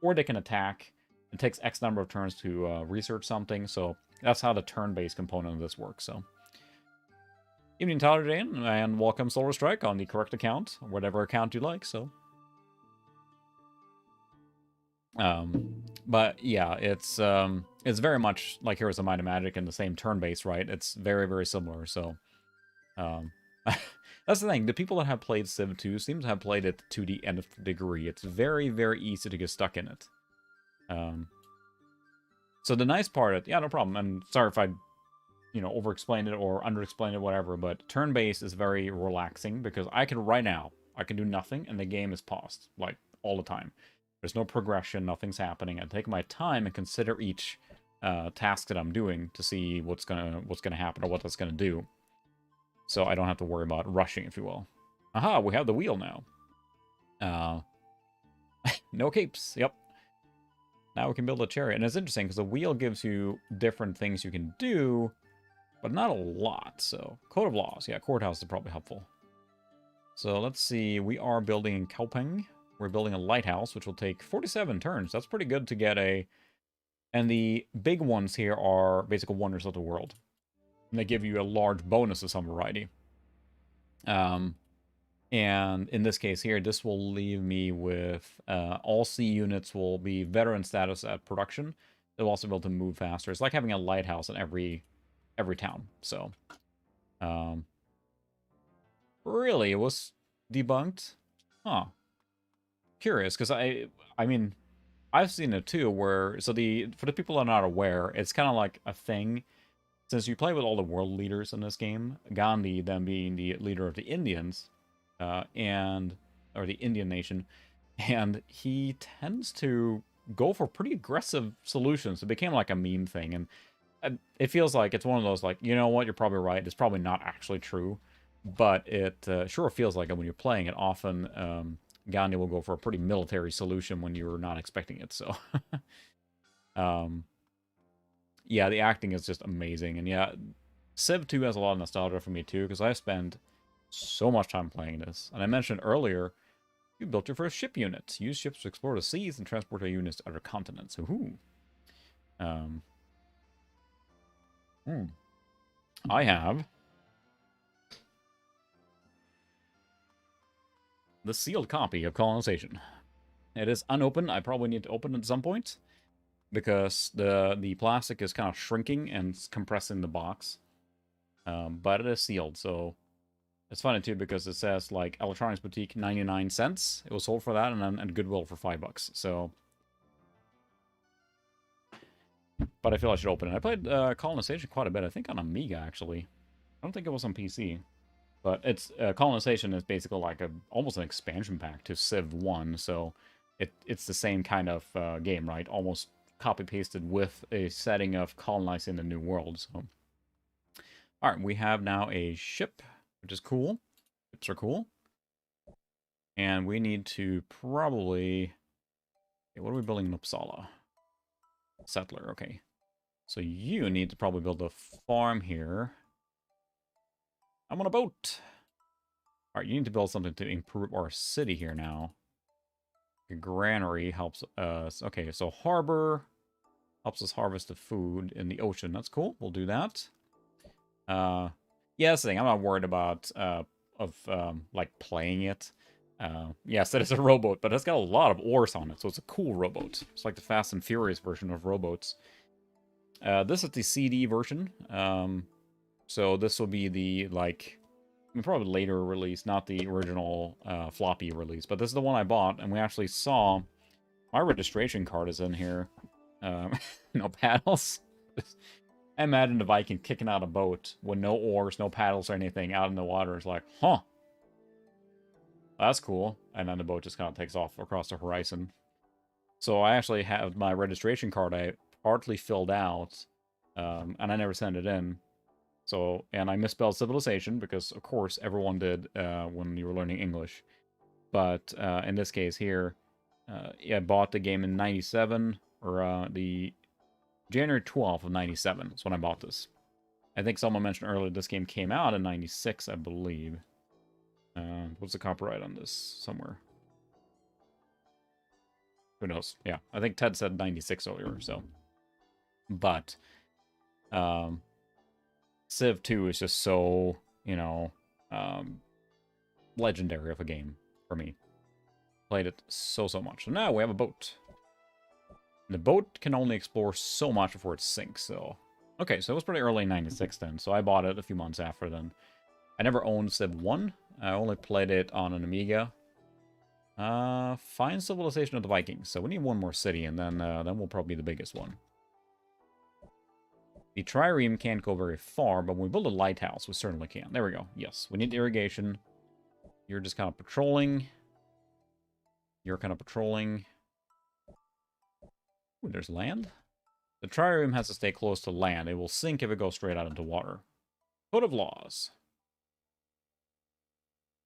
Or they can attack. It takes X number of turns to research something. So that's how the turn-based component of this works. So, evening, Tyler Jane, and welcome Solar Strike on the correct account, whatever account you like. So, but yeah, it's very much like Heroes of Might and Magic and the same turn-based, right? It's very, very similar. So, that's the thing. The people that have played Civ 2 seem to have played it to the nth degree. It's very, very easy to get stuck in it. So the nice part, yeah, no problem. And sorry if I, over-explained it or under-explained it, whatever. But turn-based is very relaxing because I can right now, I can do nothing and the game is paused, like all the time. There's no progression, nothing's happening. I take my time and consider each task that I'm doing to see what's gonna happen or what that's gonna do. So I don't have to worry about rushing, if you will. Aha, we have the wheel now. No capes, yep. Now we can build a chariot. And it's interesting because the wheel gives you different things you can do, but not a lot. So, Code of Laws. Yeah, Courthouse is probably helpful. So let's see. We are building in Kaupeng. We're building a lighthouse, which will take 47 turns. That's pretty good to get a... And the big ones here are Basic Wonders of the World. And they give you a large bonus of some variety. And in this case here, this will leave me with all C units will be veteran status at production. They'll also be able to move faster. It's like having a lighthouse in every town. So, really, it was debunked? Huh. Curious, because I mean, I've seen it too, where, so for the people that are not aware, it's kind of like a thing. Since you play with all the world leaders in this game, Gandhi then being the leader of the Indians, or the Indian nation, and he tends to go for pretty aggressive solutions. It became like a meme thing, and it feels like it's one of those, like, you know what, you're probably right, it's probably not actually true, but it sure feels like it when you're playing it. Often, Gandhi will go for a pretty military solution when you're not expecting it, so... yeah, the acting is just amazing, and yeah, Civ 2 has a lot of nostalgia for me too, because I spent so much time playing this. And I mentioned earlier, you built your first ship unit. Use ships to explore the seas and transport your units to other continents. Ooh. I have the sealed copy of Colonization. It is unopened. I probably need to open it at some point. because the plastic is kind of shrinking and compressing the box. But it is sealed, so it's funny too because it says like Electronics Boutique 99 cents. It was sold for that, and then at Goodwill for $5. So, but I feel I should open it. I played Colonization quite a bit. I think on Amiga actually. I don't think it was on PC. But it's Colonization is basically like almost an expansion pack to Civ 1, so it's the same kind of game, right? Almost copy-pasted with a setting of colonizing the new world. So, all right, we have now a ship, which is cool. Ships are cool. And we need to probably... Okay, what are we building in Uppsala? Settler, okay. So you need to probably build a farm here. I'm on a boat. All right, you need to build something to improve our city here now. A granary helps us. Okay, so harbor helps us harvest the food in the ocean. That's cool. We'll do that. Yeah, that's the thing. I'm not worried about like playing it. Yes, it is a rowboat, but it's got a lot of oars on it, so it's a cool rowboat. It's like the Fast and Furious version of rowboats. This is the CD version. So this will be the, like, I mean, probably later release, not the original floppy release. But this is the one I bought, and we actually saw my registration card is in here. No paddles. I imagine the Viking kicking out a boat with no oars, no paddles or anything out in the water. It's like, huh. That's cool. And then the boat just kind of takes off across the horizon. So I actually have my registration card I partly filled out, and I never sent it in. So, and I misspelled civilization because, of course, everyone did when you were learning English. But in this case here, yeah, I bought the game in 97, or the January 12th of 97 is when I bought this. I think someone mentioned earlier this game came out in 96, I believe. What's the copyright on this? Somewhere. Who knows? Yeah, I think Ted said 96 earlier, so. But, Civ 2 is just so, you know, legendary of a game for me. Played it so much. So now we have a boat. The boat can only explore so much before it sinks, so... Okay, so it was pretty early in 96 then, so I bought it a few months after then. I never owned Civ 1. I only played it on an Amiga. Find Civilization of the Vikings. So we need one more city, and then we'll probably be the biggest one. The trireme can't go very far, but when we build a lighthouse, we certainly can. There we go. Yes, we need irrigation. You're just kind of patrolling. You're kind of patrolling. Ooh, there's land. The trireme has to stay close to land. It will sink if it goes straight out into water. Code of laws.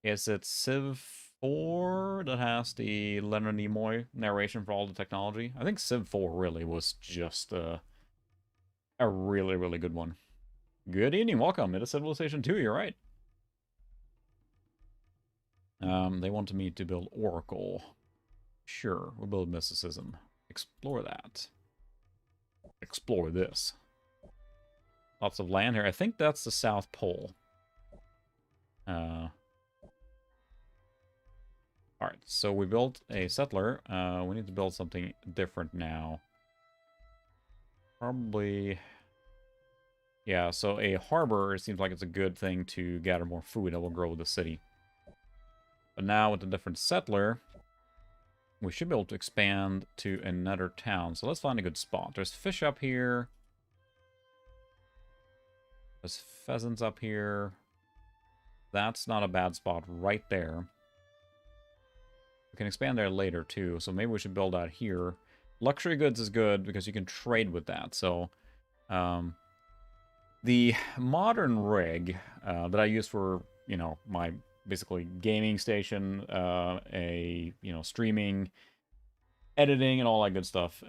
Is it Civ 4 that has the Leonard Nimoy narration for all the technology? I think Civ 4 really was just a really, really good one. Good evening, welcome. It is Civilization 2, you're right. They wanted me to build Oracle. Sure, we'll build Mysticism. Explore that. Explore this. Lots of land here. I think that's the South Pole. Alright, so we built a settler. We need to build something different now. Probably... Yeah, so a harbor, it seems like it's a good thing to gather more food that will grow the city. But now with a different settler, we should be able to expand to another town. So let's find a good spot. There's fish up here. There's pheasants up here. That's not a bad spot right there. We can expand there later too, so maybe we should build out here. Luxury goods is good because you can trade with that. So the modern rig that I use for, you know, my basically gaming station, streaming, editing, and all that good stuff.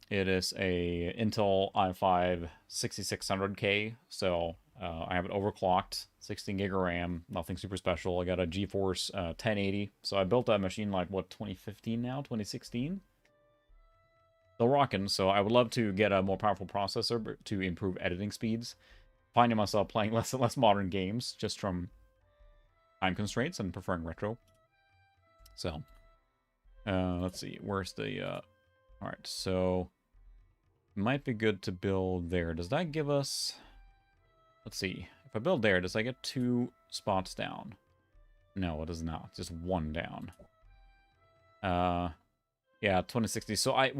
It is a Intel i5 6600K, so I have it overclocked, 16 gig of RAM, nothing super special. I got a GeForce 1080, so I built that machine like, what, 2015 now? 2016? Still rocking, so I would love to get a more powerful processor to improve editing speeds. Finding myself playing less and less modern games, just from time constraints and preferring retro. So, let's see, where's the, alright, so, Might be good to build there. Does that give us... Let's see. If I build there, does I get 2 spots down? No, it does not. Just 1 down. Yeah, 2060. So I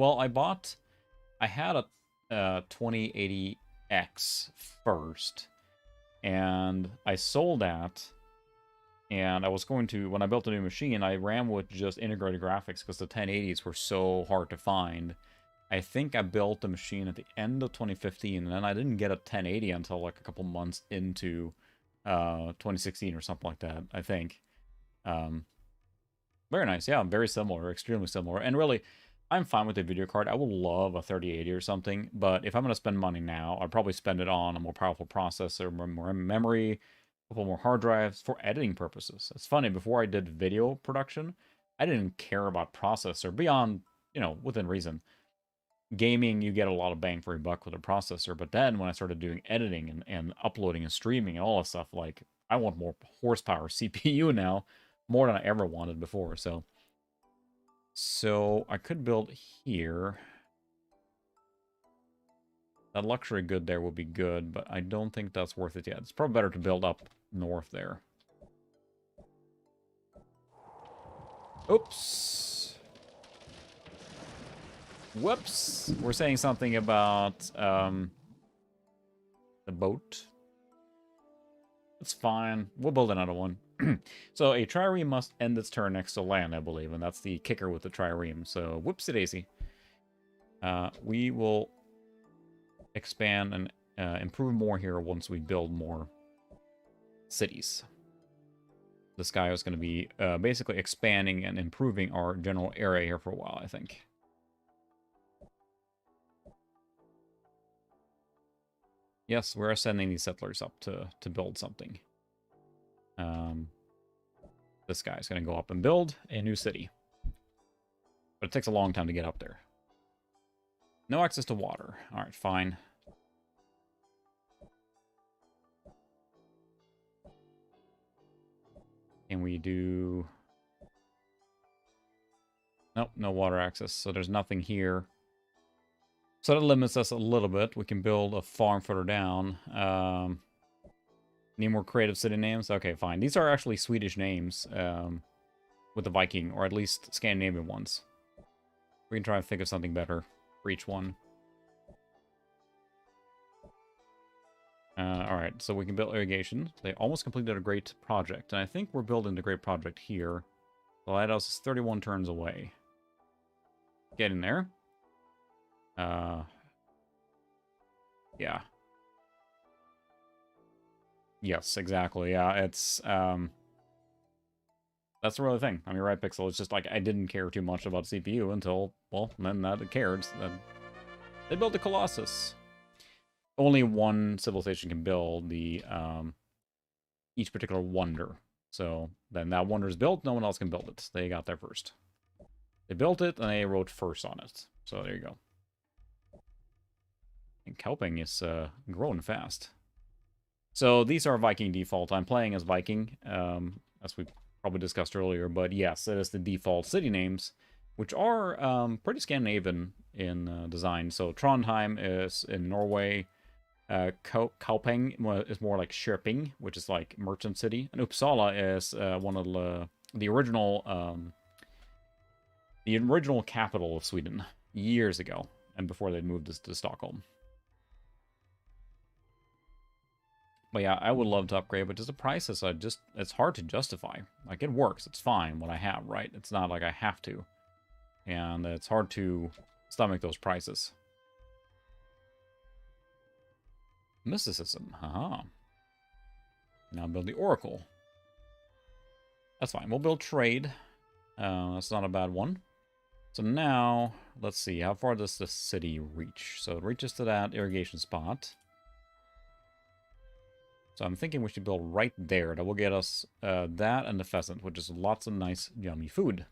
had a 2080X first, and I sold that, and I was going to, when I built a new machine, I ran with just integrated graphics because the 1080s were so hard to find. I think I built the machine at the end of 2015, and then I didn't get a 1080 until like a couple months into 2016 or something like that, I think. Very nice, yeah, very similar, extremely similar. And really, I'm fine with the video card. I would love a 3080 or something, but if I'm going to spend money now, I'd probably spend it on a more powerful processor, more memory, a couple more hard drives for editing purposes. It's funny, before I did video production, I didn't care about processor beyond, you know, within reason. Gaming, you get a lot of bang for your buck with a processor, but then when I started doing editing and uploading and streaming and all that stuff, like, I want more horsepower CPU now, more than I ever wanted before, so I could build here. That luxury good there would be good, but I don't think that's worth it yet. It's probably better to build up north there. Oops. Whoops. We're saying something about the boat. It's fine. We'll build another one. So a trireme must end its turn next to land, I believe, and that's the kicker with the trireme. So whoopsie-daisy. We will expand and improve more here once we build more cities. This guy is going to be basically expanding and improving our general area here for a while, I think. Yes, we're sending these settlers up to build something. This guy's going to go up and build a new city. But it takes a long time to get up there. No access to water. Alright, fine. Can we do... Nope, no water access, so there's nothing here. So that limits us a little bit. We can build a farm further down. Need more creative city names? Okay, fine. These are actually Swedish names with the Viking, or at least Scandinavian ones. We can try and think of something better for each one. Alright, so we can build irrigation. They almost completed a great project, and I think we're building the great project here. The lighthouse is 31 turns away. Getting there. Yeah. Yes, exactly. Yeah, it's, that's the real thing. I mean, right, Pixel, it's just like, I didn't care too much about CPU until, well, then that it cared. Then they built the Colossus. Only one civilization can build the, each particular wonder. So, then that wonder is built, no one else can build it. They got there first. They built it, and they wrote first on it. So, there you go. And Kelping is growing fast. So these are Viking default. I'm playing as Viking, as we probably discussed earlier. But yes, it is the default city names, which are pretty Scandinavian in design. So Trondheim is in Norway. Kaupang is more like Köping, which is like merchant city. And Uppsala is one of the original capital of Sweden years ago, and before they moved this to Stockholm. But yeah, I would love to upgrade, but just the prices are just, it's hard to justify. Like, it works, it's fine what I have, right? It's not like I have to. And it's hard to stomach those prices. Mysticism, haha. Now build the Oracle. That's fine, we'll build trade. That's not a bad one. So now, let's see, how far does the city reach? So it reaches to that irrigation spot. So I'm thinking we should build right there. That will get us that and the pheasant, which is lots of nice, yummy food.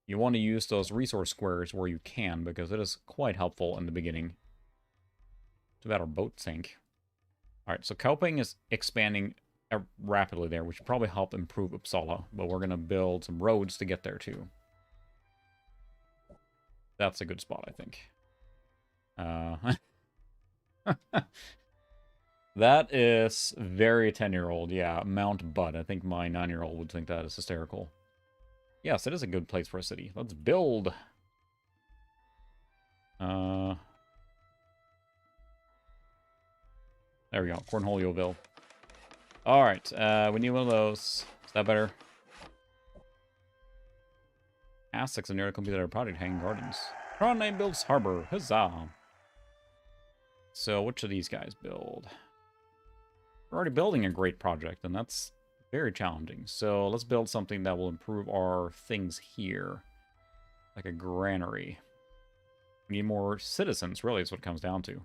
You want to use those resource squares where you can, because it is quite helpful in the beginning. Too bad our boat sank. Alright, so Kaupang is expanding rapidly there, which will probably help improve Uppsala, but we're going to build some roads to get there too. That's a good spot, I think. That is very 10-year-old. Yeah, Mount Bud. I think my 9-year-old would think that is hysterical. Yes, it is a good place for a city. Let's build. There we go. Cornholio'ville. Alright, we need one of those. Is that better? Aztecs have nearly completed our project, Hanging Gardens. Trondheim builds harbor. Huzzah! So, what should these guys build? We're already building a great project, and that's very challenging. So, let's build something that will improve our things here. Like a granary. We need more citizens, really, is what it comes down to.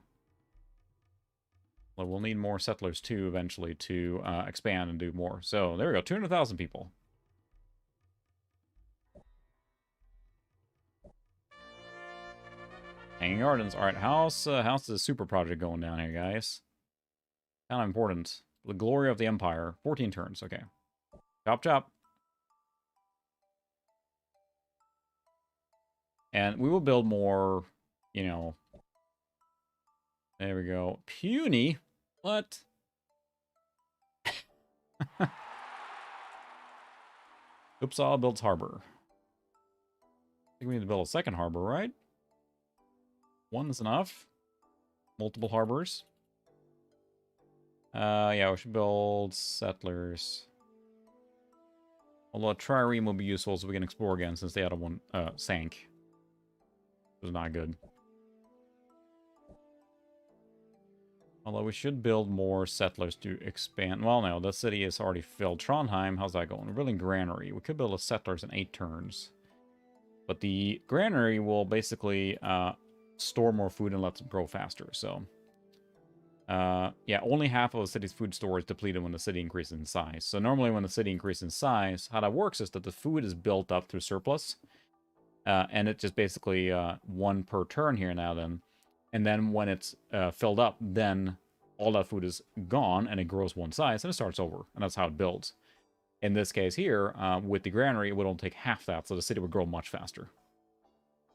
Well, we'll need more settlers, too, eventually, to expand and do more. So, there we go. 200,000 people. Hanging Gardens. Alright, how's the super project going down here, guys? Kind of important. The glory of the Empire. 14 turns, okay. Chop, chop. And we will build more, you know... There we go. Puny? What? Uppsala builds harbor. I think we need to build a second harbor, right? One is enough. Multiple harbors. Yeah, we should build settlers. Although a trireme will be useful so we can explore again since the other one sank. It was not good. Although we should build more settlers to expand. Well, no, the city is already filled. Trondheim, how's that going? We're building granary. We could build a settlers in 8 turns. But the granary will basically store more food and let them grow faster. So, yeah, only half of the city's food store is depleted when the city increases in size. So normally when the city increases in size, how that works is that the food is built up through surplus. And it's just basically 1 per turn here now then. And then when it's filled up, then all that food is gone and it grows 1 size and it starts over. And that's how it builds. In this case here, with the granary, it would only take half that, so the city would grow much faster.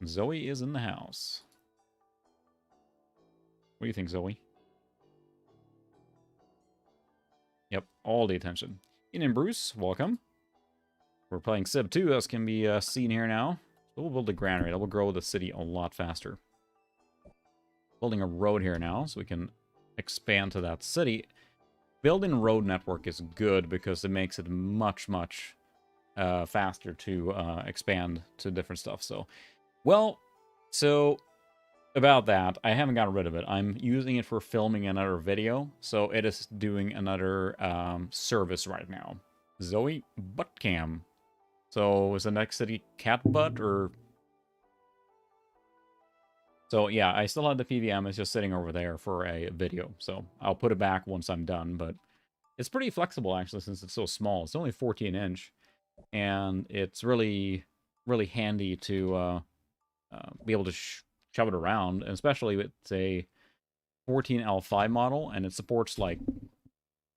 Zoe is in the house. What do you think, Zoe? Yep, all the attention. Ian and Bruce, welcome. We're playing Civ 2, as can be seen here now. So we'll build a granary. That will grow the city a lot faster. Building a road here now, so we can expand to that city. Building a road network is good because it makes it much, much faster to expand to different stuff. So, well, so about that, I haven't gotten rid of it. I'm using it for filming another video, so it is doing another service right now. Zoe Buttcam. So is the next city Cat Butt or... So yeah, I still have the PVM. It's just sitting over there for a video. So I'll put it back once I'm done. But it's pretty flexible, actually, since it's so small. It's only 14-inch. And it's really, really handy to be able to shove it around. And especially with, say, 14L5 model. And it supports, like...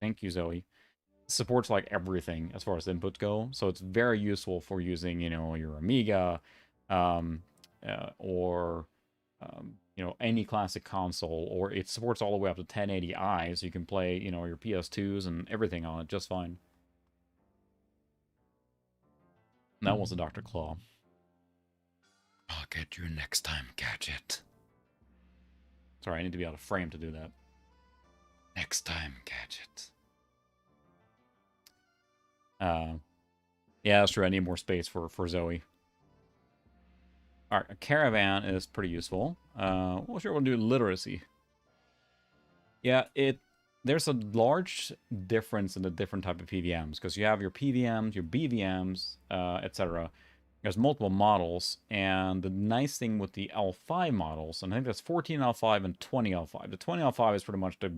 Thank you, Zoe. It supports, like, everything as far as inputs go. So it's very useful for using, you know, your Amiga or... you know, any classic console, or it supports all the way up to 1080i, so you can play, you know, your PS2s and everything on it just fine. And that was a Dr. Claw. I'll get you next time, Gadget. Sorry, I need to be out of frame to do that. Next time, Gadget. Yeah, that's true. I need more space for Zoe. Alright, a caravan is pretty useful. Well, sure, we'll do literacy. Yeah, there's a large difference in the different type of PVMs, because you have your PVMs, your BVMs, etc. There's multiple models, and the nice thing with the L5 models, and I think that's 14L5 and 20L5. The 20L5 is pretty much the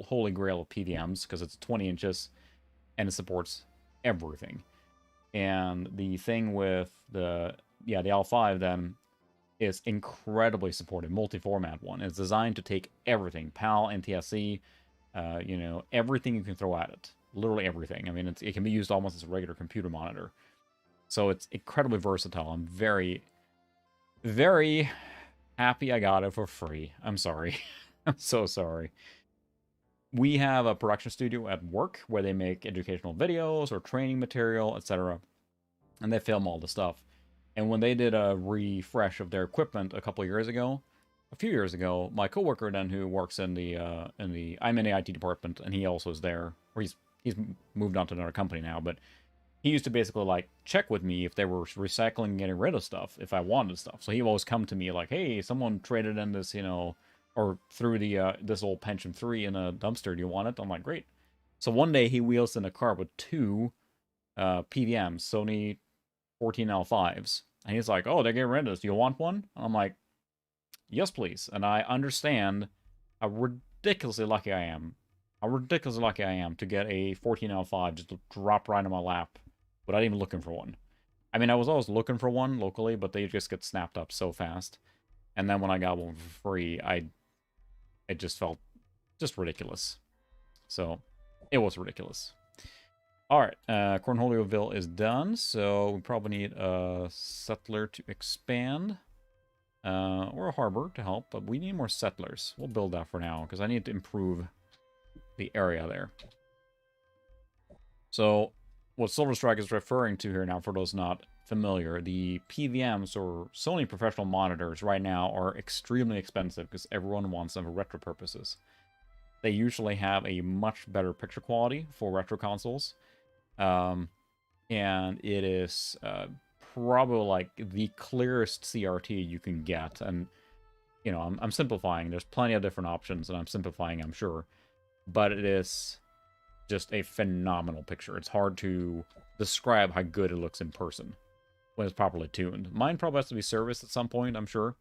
holy grail of PVMs, because it's 20 inches, and it supports everything. And the thing with the L5 then is incredibly supported, multi-format one. It's designed to take everything, PAL, NTSC, you know, everything you can throw at it. Literally everything. I mean, it can be used almost as a regular computer monitor. So it's incredibly versatile. I'm very, very happy I got it for free. I'm sorry. I'm so sorry. We have a production studio at work where they make educational videos or training material, etc. And they film all the stuff. And when they did a refresh of their equipment a few years ago, my coworker then, who works in the I'm in the IT department, and he also is there, or he's moved on to another company now, but he used to basically like check with me if they were recycling and getting rid of stuff, if I wanted stuff. So he would always come to me like, hey, someone traded in this, or threw the this old Pentium 3 in a dumpster. Do you want it? I'm like, great. So one day he wheels in a car with two PVMs, Sony 14L5s. And he's like, oh, they're getting rid of this. Do you want one? And I'm like, yes, please. And I understand how ridiculously lucky I am. How ridiculously lucky I am to get a 14L5 just to drop right in my lap without even looking for one. I mean, I was always looking for one locally, but they just get snapped up so fast. And then when I got one for free, it just felt just ridiculous. So, it was ridiculous. Alright, Cornholio'ville is done, so we probably need a settler to expand. Or a harbor to help, but we need more settlers. We'll build that for now, because I need to improve the area there. So, what Silver Strike is referring to here now, for those not familiar, the PVMs, or Sony professional monitors, right now are extremely expensive, because everyone wants them for retro purposes. They usually have a much better picture quality for retro consoles. And it is probably like the clearest CRT you can get. And, I'm simplifying. There's plenty of different options, and I'm simplifying, I'm sure. But it is just a phenomenal picture. It's hard to describe how good it looks in person when it's properly tuned. Mine probably has to be serviced at some point, I'm sure.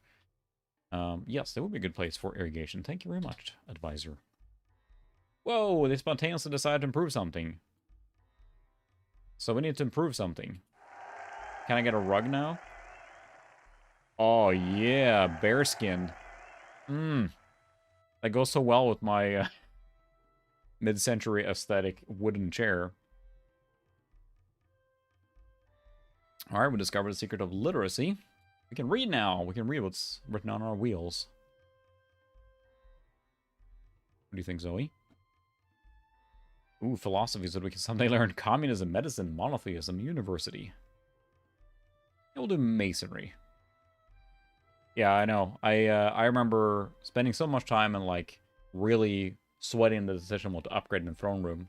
Yes, that would be a good place for irrigation. Thank you very much, advisor. Whoa, they spontaneously decided to improve something. So we need to improve something. Can I get a rug now? Oh, yeah, bearskin. That goes so well with my mid-century aesthetic wooden chair. Alright, we discovered the secret of literacy. We can read now. We can read what's written on our wheels. What do you think, Zoe? Ooh, philosophies that we can someday learn. Communism, medicine, monotheism, university. We'll do masonry. Yeah, I know. I remember spending so much time and, like, really sweating the decision what to upgrade in the throne room.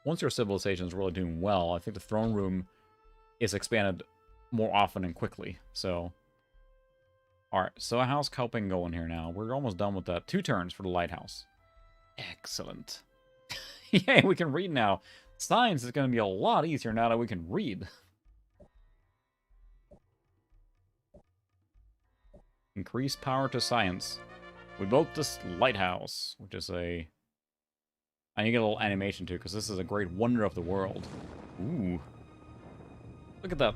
Once your civilization is really doing well, I think the throne room is expanded more often and quickly, so... Alright, so how's coping going here now? We're almost done with that. 2 turns for the lighthouse. Excellent. Yay, we can read now. Science is going to be a lot easier now that we can read. Increase power to science. We built this lighthouse, which is a... I need to get a little animation too, because this is a great wonder of the world. Ooh. Look at that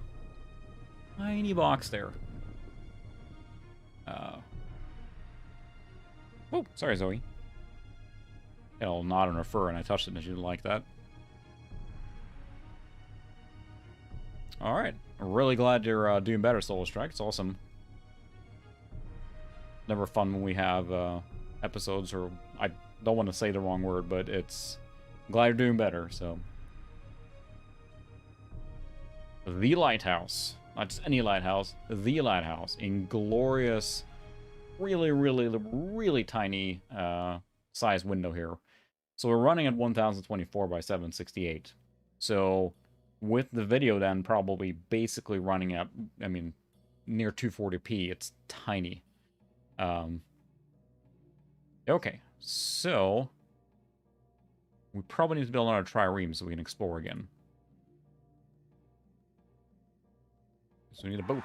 tiny box there. Oh, sorry, Zoe. Got a little knot on her fur, and I touched it, and she didn't like that. Alright. I'm really glad you're doing better, Solar Strike. It's awesome. Never fun when we have episodes, or I don't want to say the wrong word, but it's... I'm glad you're doing better, so... The Lighthouse. Not just any lighthouse. The Lighthouse. In glorious, really, really, really tiny size window here. So we're running at 1024 by 768. So with the video then probably basically running at, I mean, near 240p. It's tiny. Okay, so we probably need to build another trireme so we can explore again. So we need a boat.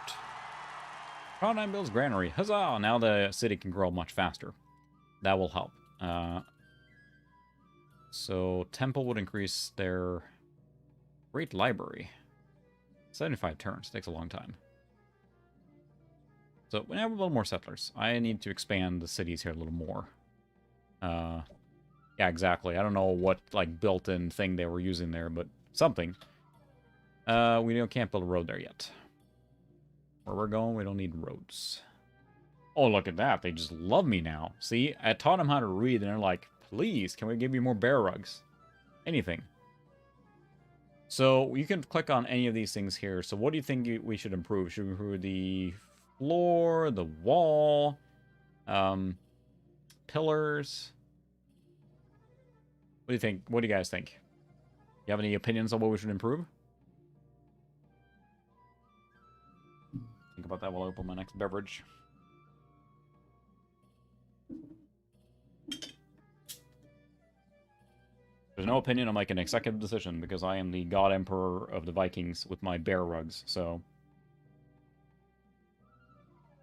Cloud9 builds granary. Huzzah! Now the city can grow much faster. That will help. So temple would increase their great library. 75 turns. Takes a long time. So we have a little more settlers. I need to expand the cities here a little more. Yeah, exactly. I don't know what like built-in thing they were using there, but something. We can't build a road there yet. Where we're going, we don't need roads. Oh, look at that. They just love me now. See, I taught them how to read, and they're like, please, can we give you more bear rugs? Anything. So you can click on any of these things here. So what do you think we should improve? Should we improve the floor, the wall, pillars? What do you think? What do you guys think? You have any opinions on what we should improve? Think about that while I open my next beverage. There's no opinion. I'm like an executive decision because I am the God Emperor of the Vikings with my bear rugs. So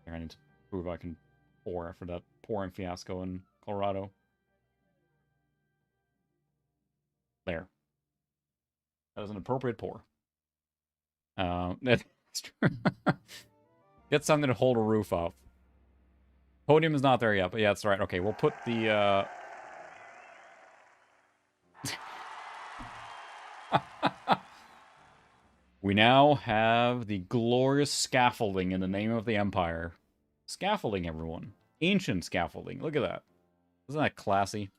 I need to prove I can pour after that pouring fiasco in Colorado. There. That is an appropriate pour. That's true. Get something to hold a roof up. Podium is not there yet, but yeah, that's right. Okay, we'll put the we now have the glorious scaffolding in the name of the Empire. Scaffolding, everyone. Ancient scaffolding. Look at that. Isn't that classy?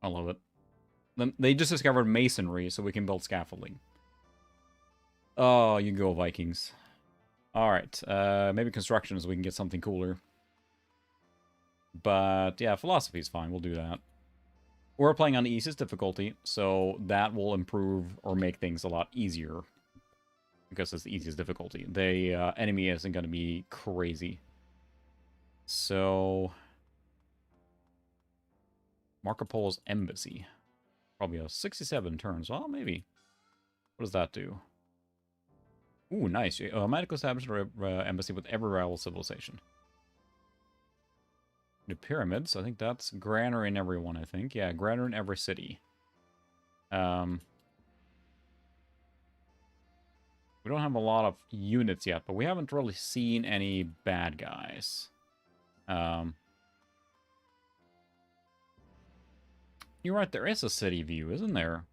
I love it. They just discovered masonry, so we can build scaffolding. Oh, you go, Vikings. Alright, maybe construction so we can get something cooler. But, yeah, philosophy is fine. We'll do that. We're playing on the easiest difficulty, so that will improve or make things a lot easier. Because it's the easiest difficulty. The enemy isn't going to be crazy. So... Marco Polo's embassy. Probably a 67 turns. Well, maybe. What does that do? Ooh, nice. Medical establishment embassy with every rival civilization. The pyramids, I think that's granary in every one, I think. Yeah, granary in every city. We don't have a lot of units yet, but we haven't really seen any bad guys. You're right, there is a city view, isn't there?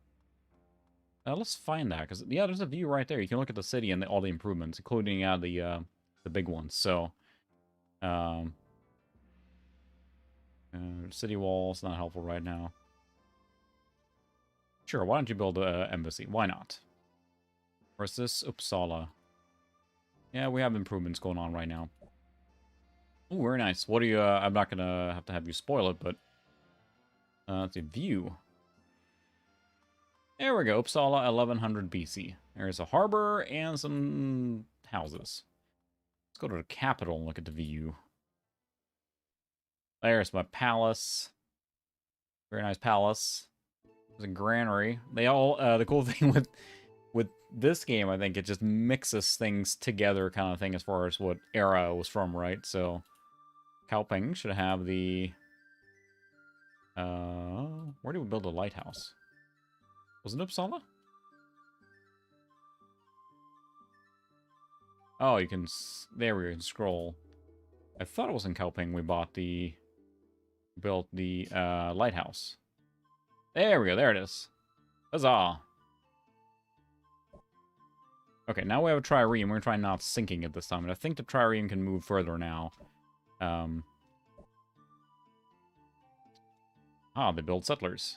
Let's find that, because, yeah, there's a view right there. You can look at the city and all the improvements, including the big ones. So, city walls, not helpful right now. Sure, why don't you build an embassy? Why not? Where's this? Uppsala. Yeah, we have improvements going on right now. Ooh, very nice. What do you, I'm not gonna have to have you spoil it, but... let's see, view. There we go, Uppsala, 1100 BC. There's a harbor and some houses. Let's go to the capital and look at the view. There's my palace. Very nice palace. There's a granary. They all, the cool thing with this game, I think it just mixes things together kind of thing as far as what era it was from, right? So, Kaupeng should have the... where do we build a lighthouse? Was it Uppsala? Oh, you can... There we go, you can scroll. I thought it was in Kaupeng we built the lighthouse. There we go, there it is. Huzzah! Okay, now we have a trireme. We're going to try not sinking it this time. And I think the trireme can move further now. They build settlers.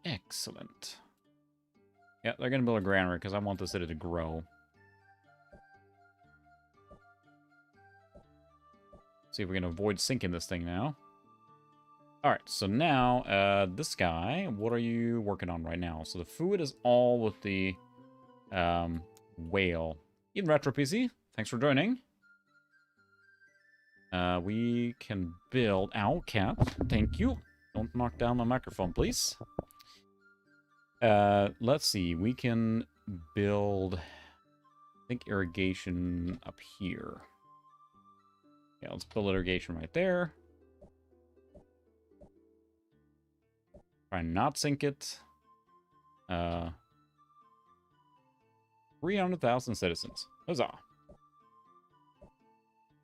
Excellent. Yeah, they're going to build a granary because I want the city to grow. See if we can avoid sinking this thing now. Alright, so now, this guy, what are you working on right now? So the food is all with the whale. Even Retro PC, thanks for joining. We can build... Ow, cat. Thank you. Don't knock down my microphone, please. Let's see. We can build... I think irrigation up here. Yeah, let's build irrigation right there. Try and not sink it. 300,000 citizens. Huzzah.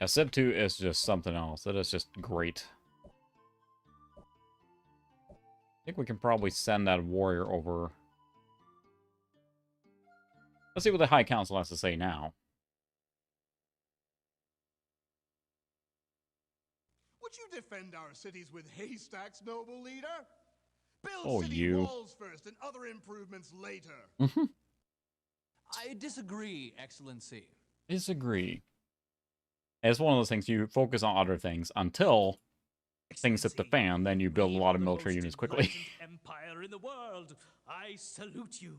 Yeah, Civ 2 is just something else. That is just great. I think we can probably send that warrior over. Let's see what the High Council has to say now. you defend our cities with haystacks, noble leader? Build Oh, city you. walls first and other improvements later. I disagree, Excellency. Disagree. It's one of those things you focus on other things until things hit the Excellency, fan, then you build a we lot are of the military most units quickly. enlightened empire in the world. I salute you.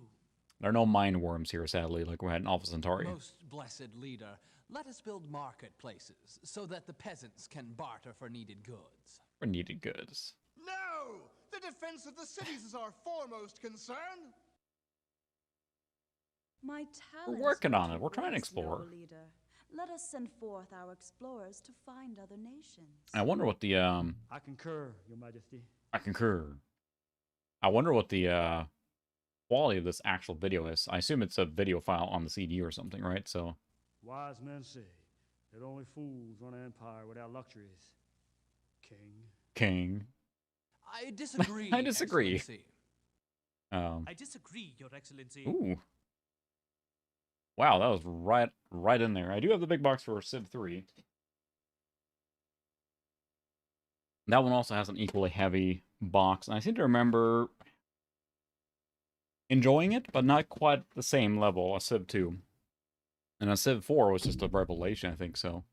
There are no mine worms here, sadly, like we had in Alpha Centauri. Most blessed leader, let us build marketplaces so that the peasants can barter for needed goods. For needed goods. No! The defense of the cities is our foremost concern. My talents working go on it. We're trying to waste, explore. noble leader. Let us send forth our explorers to find other nations. I wonder what the I concur, Your Majesty. I concur. I wonder what the quality of this actual video is. I assume it's a video file on the CD or something, right? So Wise men say that only fools run an empire without luxuries. King. I disagree. I disagree. Excellency. I disagree, Your Excellency. Ooh. Wow, that was right in there. I do have the big box for Civ 3. That one also has an equally heavy box, and I seem to remember enjoying it, but not quite the same level as Civ 2. And a Civ 4 was just a revelation, I think so.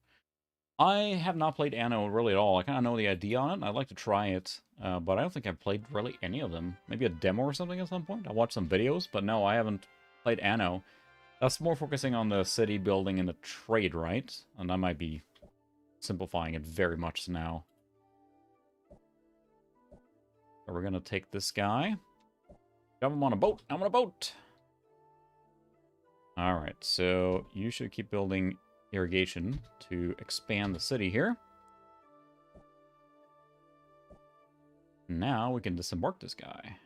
I have not played Anno really at all. I kind of know the idea on it, and I'd like to try it, but I don't think I've played really any of them. Maybe a demo or something at some point? I watched some videos, but no, I haven't played Anno. That's more focusing on the city building and the trade, right? And I might be simplifying it very much now. So we're going to take this guy. Shove him on a boat. I'm on a boat. Alright, so you should keep building irrigation to expand the city here. Now we can disembark this guy.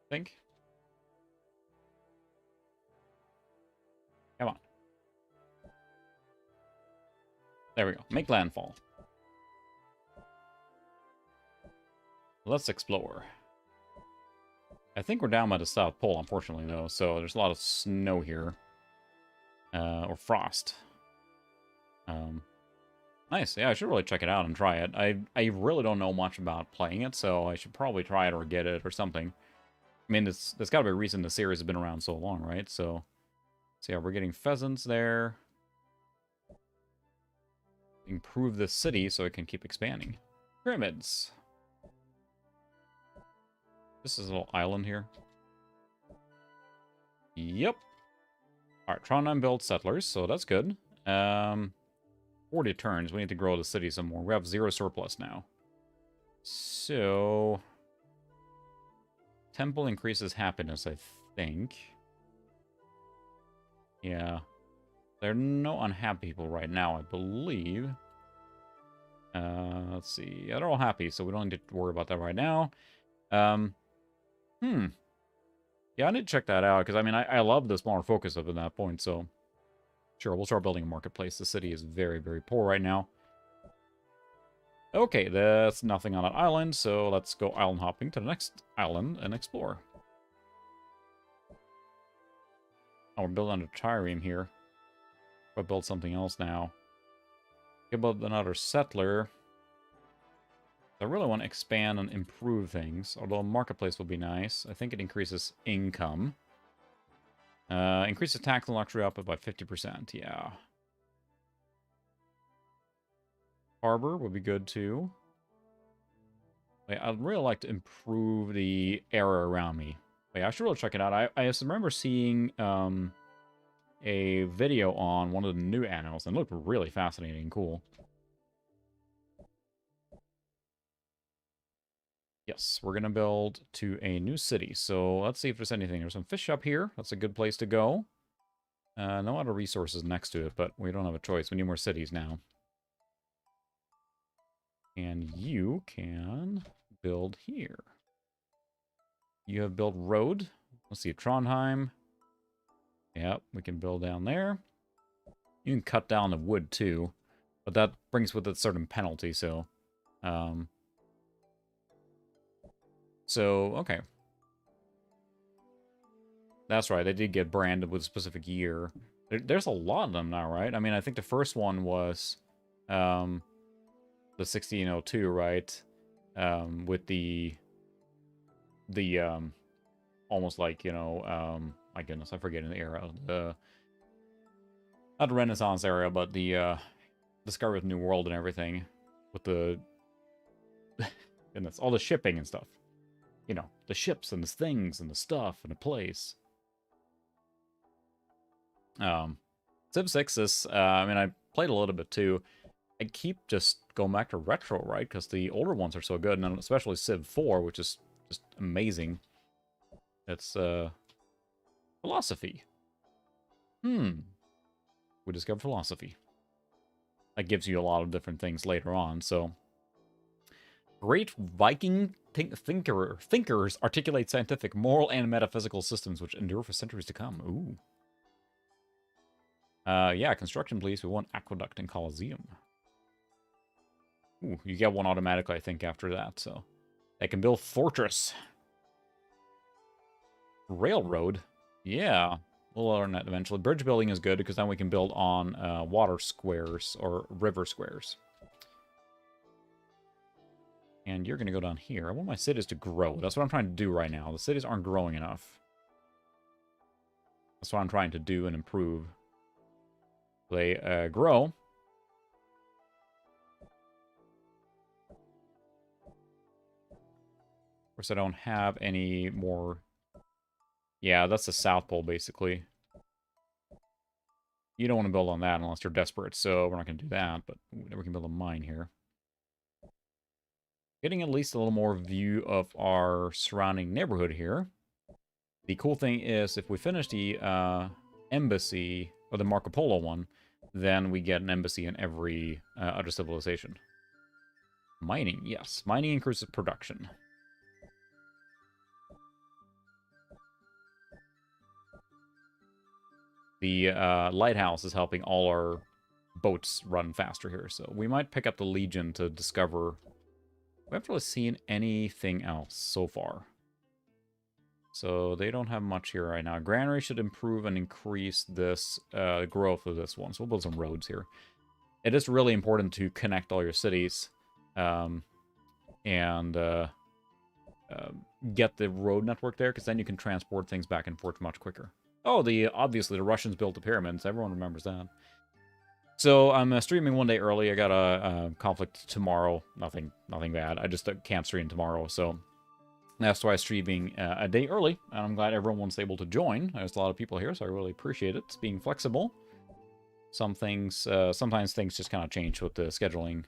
Think. Come on. There we go. Make landfall. Let's explore. I think we're down by the South Pole, unfortunately, though, so there's a lot of snow here. Or frost. Nice. Yeah, I should really check it out and try it. I really don't know much about playing it, so I should probably try it or get it or something. I mean, there's got to be a reason the series has been around so long, right? So yeah, we're getting pheasants there. Improve the city so it can keep expanding. Pyramids. This is a little island here. Yep. Alright, Trondheim built settlers, so that's good. 40 turns. We need to grow the city some more. We have 0 surplus now. So temple increases happiness, I think. Yeah. There are no unhappy people right now, I believe. Let's see. Yeah, they're all happy, so we don't need to worry about that right now. Yeah, I need to check that out, because, I mean, I love the smaller focus of it at that point, so... Sure, we'll start building a marketplace. The city is very, very poor right now. Okay, that's nothing on that island, so let's go island hopping to the next island and explore. Oh, we're building a trireme here. I'll build something else now. Give up another settler. I really want to expand and improve things, although a marketplace will be nice. I think it increases income. Increases tax and luxury output by 50%, yeah. Harbor would be good, too. I'd really like to improve the area around me. I should really check it out. I just remember seeing a video on one of the new animals, and it looked really fascinating and cool. Yes, we're going to build to a new city. So let's see if there's anything. There's some fish up here. That's a good place to go. No other resources next to it, but we don't have a choice. We need more cities now. And you can build here. You have built road. Let's see, Trondheim. Yep, we can build down there. You can cut down the wood too, but that brings with it a certain penalty, so... okay. That's right, they did get branded with a specific year. There's a lot of them now, right? I mean, I think the first one was the 1602, right? With the almost like, you know, my goodness, I forget the era. Not the Renaissance era, but the Discovery of the New World and everything. With the... goodness, all the shipping and stuff. You know, the ships and the things and the stuff and the place. Civ 6 is, I mean, I played a little bit too. I keep just going back to retro, right? Because the older ones are so good, and especially Civ 4, which is just amazing. It's, philosophy. We discovered philosophy. That gives you a lot of different things later on, so... Great Viking thinkers articulate scientific, moral, and metaphysical systems which endure for centuries to come. Ooh. Yeah, construction, please. We want aqueduct and Colosseum. Ooh, you get one automatically, I think, after that, so... They can build fortress. Railroad? Yeah. We'll learn that eventually. Bridge building is good, because then we can build on water squares, or river squares. And you're going to go down here. I want my cities to grow. That's what I'm trying to do right now. The cities aren't growing enough. That's what I'm trying to do and improve. They grow. Of course, I don't have any more... Yeah, that's the South Pole, basically. You don't want to build on that unless you're desperate, so we're not going to do that, but we can build a mine here. Getting at least a little more view of our surrounding neighborhood here. The cool thing is, if we finish the embassy, or the Marco Polo one, then we get an embassy in every other civilization. Mining, yes. Mining increases production. The Lighthouse is helping all our boats run faster here, so we might pick up the Legion to discover... We haven't really seen anything else so far. So they don't have much here right now. Granary should improve and increase this growth of this one. So we'll build some roads here. It is really important to connect all your cities and get the road network there, because then you can transport things back and forth much quicker. Oh, obviously the Russians built the pyramids. Everyone remembers that. So I'm streaming one day early. I got a conflict tomorrow. Nothing bad. I just can't stream tomorrow, so that's why I'm streaming a day early. And I'm glad everyone's able to join. There's a lot of people here, so I really appreciate it. It's being flexible. Some things, sometimes things just kind of change with the scheduling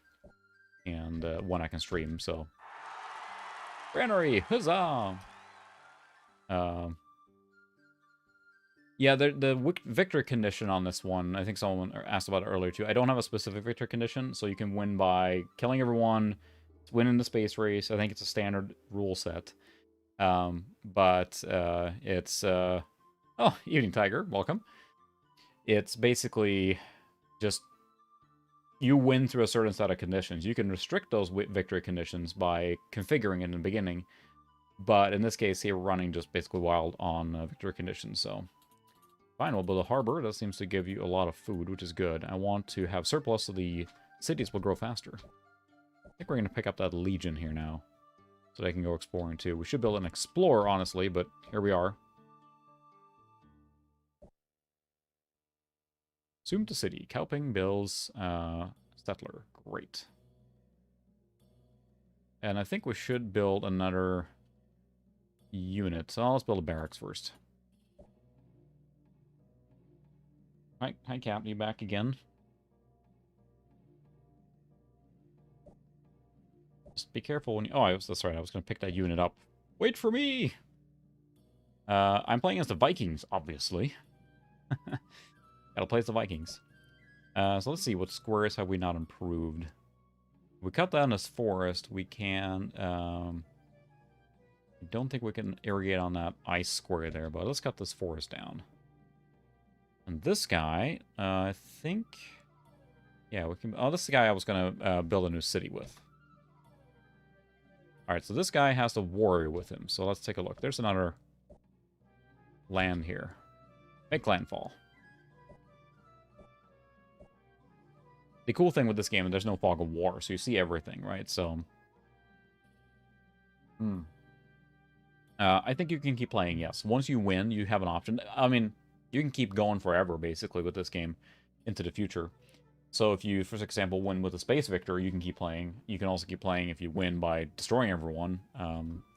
and when I can stream. So, Granary, huzzah! Yeah, the victory condition on this one, I think someone asked about it earlier too. I don't have a specific victory condition, so you can win by killing everyone, win in the space race. I think it's a standard rule set. But it's... Oh, Evening Tiger, welcome. It's basically just... You win through a certain set of conditions. You can restrict those victory conditions by configuring it in the beginning. But in this case, here we're running just basically wild on victory conditions, so... Fine, we'll build a harbor. That seems to give you a lot of food, which is good. I want to have surplus so the cities will grow faster. I think we're going to pick up that Legion here now, so they can go exploring too. We should build an Explorer, honestly, but here we are. Zoom to city. Kauping builds settler. Great. And I think we should build another unit. So let's build a barracks first. Hi, Cap. You back again? Just be careful when you... Oh, that's right. I was going to pick that unit up. Wait for me! I'm playing as the Vikings, obviously. Gotta play as the Vikings. So let's see. What squares have we not improved? If we cut down this forest, we can... I don't think we can irrigate on that ice square there, but let's cut this forest down. And this guy, I think... Yeah, we can... Oh, this is the guy I was going to build a new city with. Alright, so this guy has the warrior with him. So let's take a look. There's another land here. Make landfall. The cool thing with this game is there's no fog of war, so you see everything, right? So, I think you can keep playing, yes. Once you win, you have an option. I mean, you can keep going forever, basically, with this game into the future. So if you, for example, win with a Space Victor, you can keep playing. You can also keep playing if you win by destroying everyone.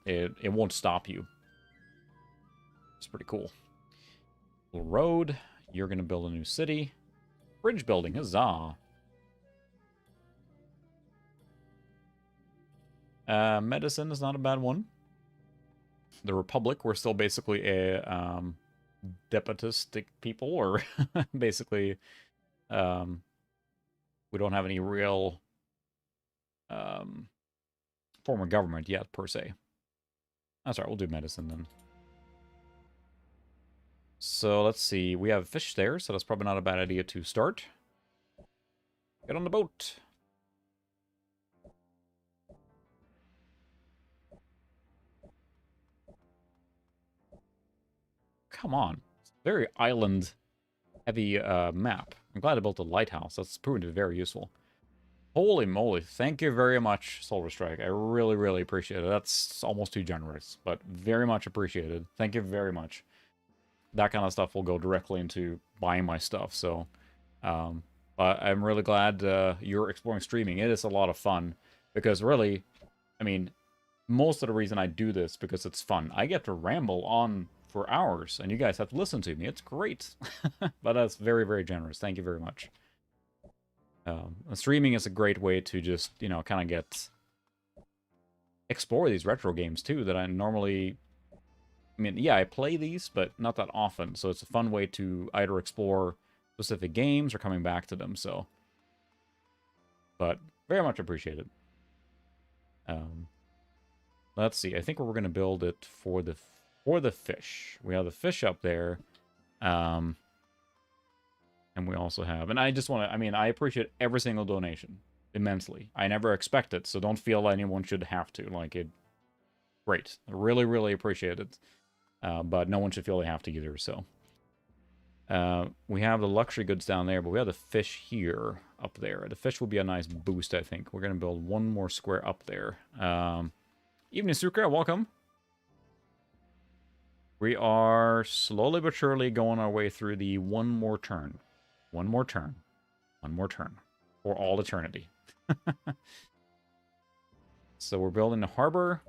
It won't stop you. It's pretty cool. Little road. You're going to build a new city. Bridge building, huzzah. Medicine is not a bad one. The Republic, we're still basically a despotistic people, or basically we don't have any real form of government yet, per se. That's right, we'll do medicine then. So let's see, we have fish there, so that's probably not a bad idea to start. Get on the boat. Come on. It's a very island-heavy map. I'm glad I built a lighthouse. That's proven to be very useful. Holy moly. Thank you very much, Solar Strike. I really, really appreciate it. That's almost too generous, but very much appreciated. Thank you very much. That kind of stuff will go directly into buying my stuff, so... but I'm really glad you're exploring streaming. It is a lot of fun, because really, I mean, most of the reason I do this because it's fun. I get to ramble on for hours, and you guys have to listen to me. It's great. But that's very, very generous. Thank you very much. Streaming is a great way to just, you know, kind of explore these retro games, too, that I normally... I mean, yeah, I play these, but not that often, so it's a fun way to either explore specific games or coming back to them, so... But, very much appreciated. Let's see, I think we're going to build it for the fish. We have the fish up there. And we also have... And I just want to... I mean, I appreciate every single donation. Immensely. I never expect it, so don't feel anyone should have to. Like, it... Great. I really, really appreciate it. But no one should feel they have to either, so... we have the luxury goods down there, but we have the fish here, up there. The fish will be a nice boost, I think. We're going to build one more square up there. Evening, Sucre. Welcome. We are slowly but surely going our way through the one more turn. One more turn. One more turn. For all eternity. So we're building the harbor.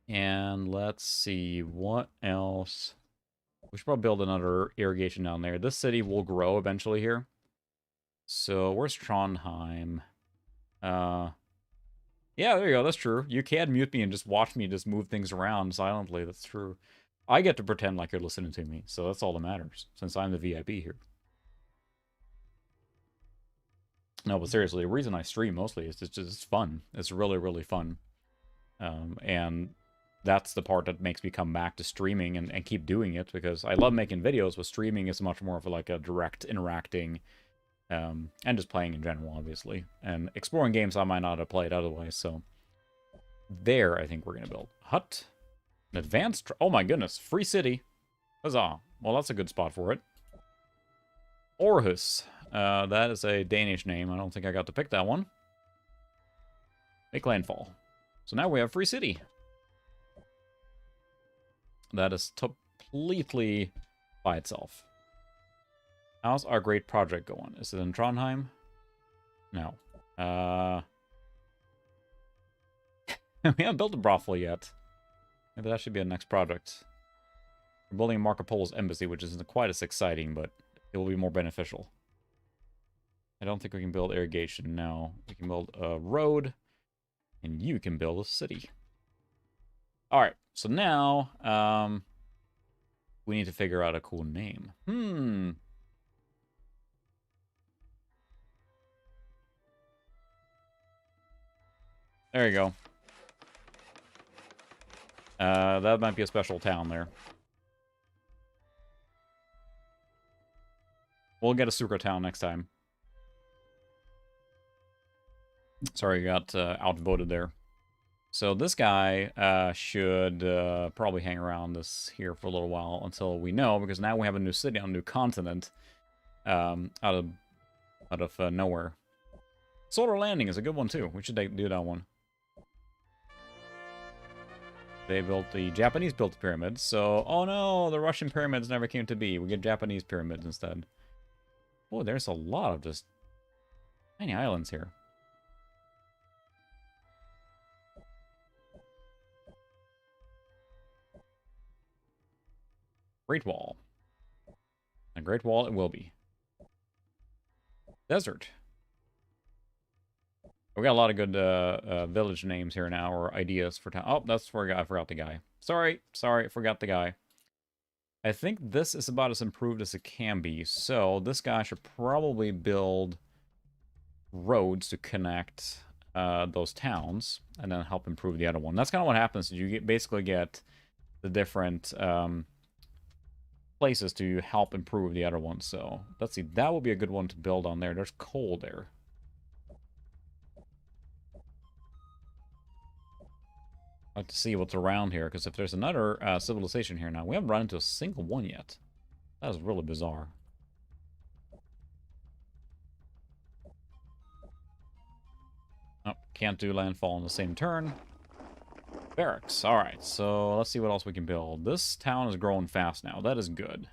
And let's see, what else? We should probably build another irrigation down there. This city will grow eventually here. So where's Trondheim? Yeah, there you go. That's true. You can mute me and just watch me just move things around silently. That's true. I get to pretend like you're listening to me, so that's all that matters, since I'm the VIP here. No, but seriously, the reason I stream mostly is it's fun. It's really, really fun. And that's the part that makes me come back to streaming and keep doing it, because I love making videos, but streaming is much more of like a direct interacting, and just playing in general, obviously. And exploring games I might not have played otherwise, so... There, I think we're going to build a hut. An advanced... Oh my goodness, free city. Huzzah. Well, that's a good spot for it. Aarhus. That is a Danish name. I don't think I got to pick that one. Make landfall. So now we have free city. That is completely by itself. How's our great project going? Is it in Trondheim? No. We haven't built a brothel yet. Maybe that should be a next project. We're building Marco Polo's embassy, which isn't quite as exciting, but it will be more beneficial. I don't think we can build irrigation. No. We can build a road, and you can build a city. Alright, so now, we need to figure out a cool name. There you go. That might be a special town there. We'll get a Sucre town next time. Sorry, you got outvoted there. So this guy should probably hang around this here for a little while until we know, because now we have a new city on a new continent out of nowhere. Solar Landing is a good one, too. We should do that one. The Japanese built the pyramids, so... Oh no, the Russian pyramids never came to be. We get Japanese pyramids instead. Oh, there's a lot of just tiny islands here. Great Wall. A Great Wall it will be. Desert. We got a lot of good village names here now, or ideas for town. Oh, I forgot the guy. Sorry, forgot the guy. I think this is about as improved as it can be, so this guy should probably build roads to connect those towns, and then help improve the other one. That's kind of what happens. You basically get the different places to help improve the other one. So let's see, that will be a good one to build on there. There's coal there. I'd like to see what's around here, because if there's another civilization here now, we haven't run into a single one yet. That is really bizarre. Oh, can't do landfall in the same turn. Barracks. Alright, so let's see what else we can build. This town is growing fast now. That is good.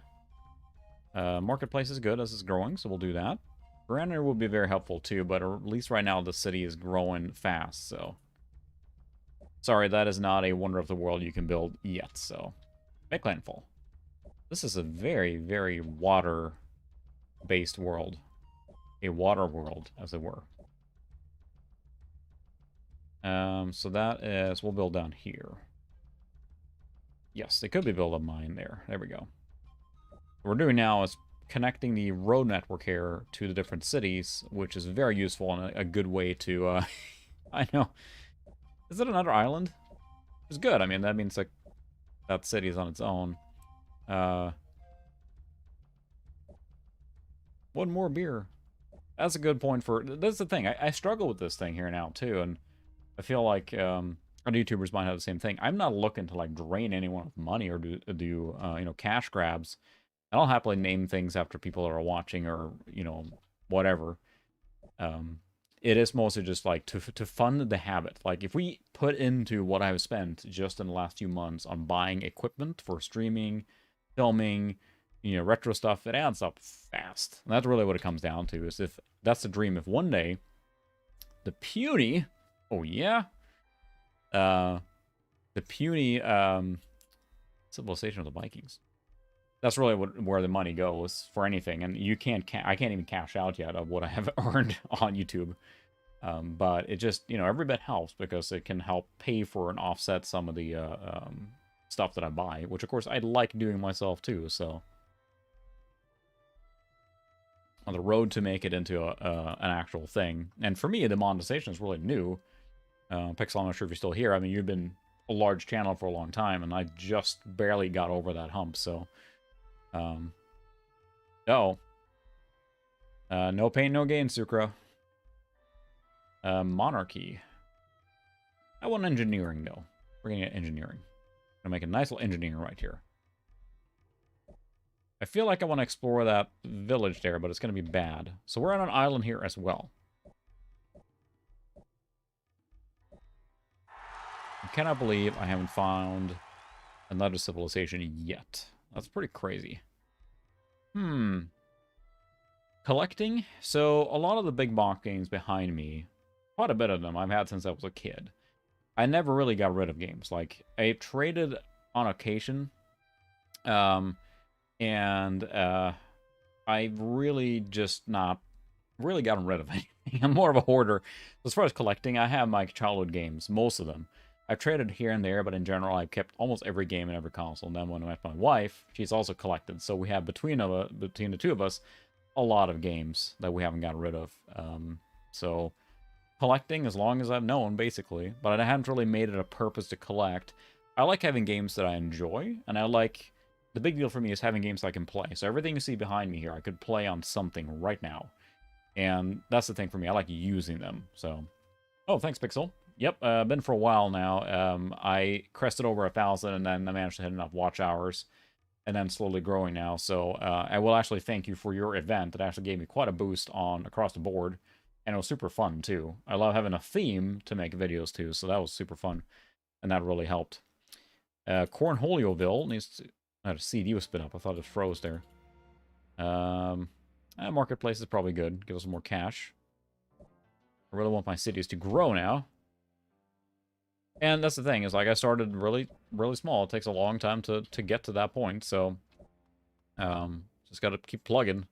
Marketplace is good as it's growing, so we'll do that. Granite will be very helpful too, but at least right now the city is growing fast, so... Sorry, that is not a wonder of the world you can build yet, so... Make landfall. This is a very, very water-based world. A water world, as it were. So that is... We'll build down here. Yes, it could be built a mine there. There we go. What we're doing now is connecting the road network here to the different cities, which is very useful and a good way to... I know... Is it another island? It's good. I mean, that means like that city is on its own. One more beer. That's a good point for... That's the thing. I struggle with this thing here now, too. And I feel like other YouTubers might have the same thing. I'm not looking to, like, drain anyone with money or do you know, cash grabs. I'll happily name things after people that are watching or, you know, whatever. It is mostly just, like, to fund the habit. Like, if we put into what I've spent just in the last few months on buying equipment for streaming, filming, you know, retro stuff, it adds up fast. And that's really what it comes down to, is if that's the dream. If one day, the puny, oh yeah, the puny civilization of the Vikings. That's really where the money goes for anything, and you I can't even cash out yet of what I have earned on YouTube. But it just, you know, every bit helps because it can help pay for and offset some of the stuff that I buy, which of course I like doing myself too. So on the road to make it into an actual thing, and for me the monetization is really new. Pixel, I'm not sure if you're still here. I mean, you've been a large channel for a long time, and I just barely got over that hump. So. No pain, no gain, Sucra. Monarchy. I want engineering, though. We're gonna get engineering. I'm gonna make a nice little engineering right here. I feel like I want to explore that village there, but it's gonna be bad. So we're on an island here as well. I cannot believe I haven't found another civilization yet. That's pretty crazy. Collecting? So, a lot of the big box games behind me, quite a bit of them I've had since I was a kid. I never really got rid of games. Like, I traded on occasion, and I've really just not really gotten rid of anything. I'm more of a hoarder. As far as collecting, I have my childhood games, most of them. I've traded here and there, but in general, I've kept almost every game and every console. And then when I met my wife, she's also collected. So we have, between the two of us, a lot of games that we haven't gotten rid of. So collecting as long as I've known, basically. But I haven't really made it a purpose to collect. I like having games that I enjoy. And I like... The big deal for me is having games I can play. So everything you see behind me here, I could play on something right now. And that's the thing for me. I like using them. So... Oh, thanks, Pixel. Yep, been for a while now. I crested over 1,000, and then I managed to hit enough watch hours, and then slowly growing now. So I will actually thank you for your event. It actually gave me quite a boost on across the board, And it was super fun, too. I love having a theme to make videos, too, so that was super fun. And that really helped. Cornholioville needs to... I had a CD was spin up. I thought it froze there. Marketplace is probably good. Give us some more cash. I really want my cities to grow now. And that's the thing, is like I started really, really small. It takes a long time to get to that point, so... just gotta keep plugging.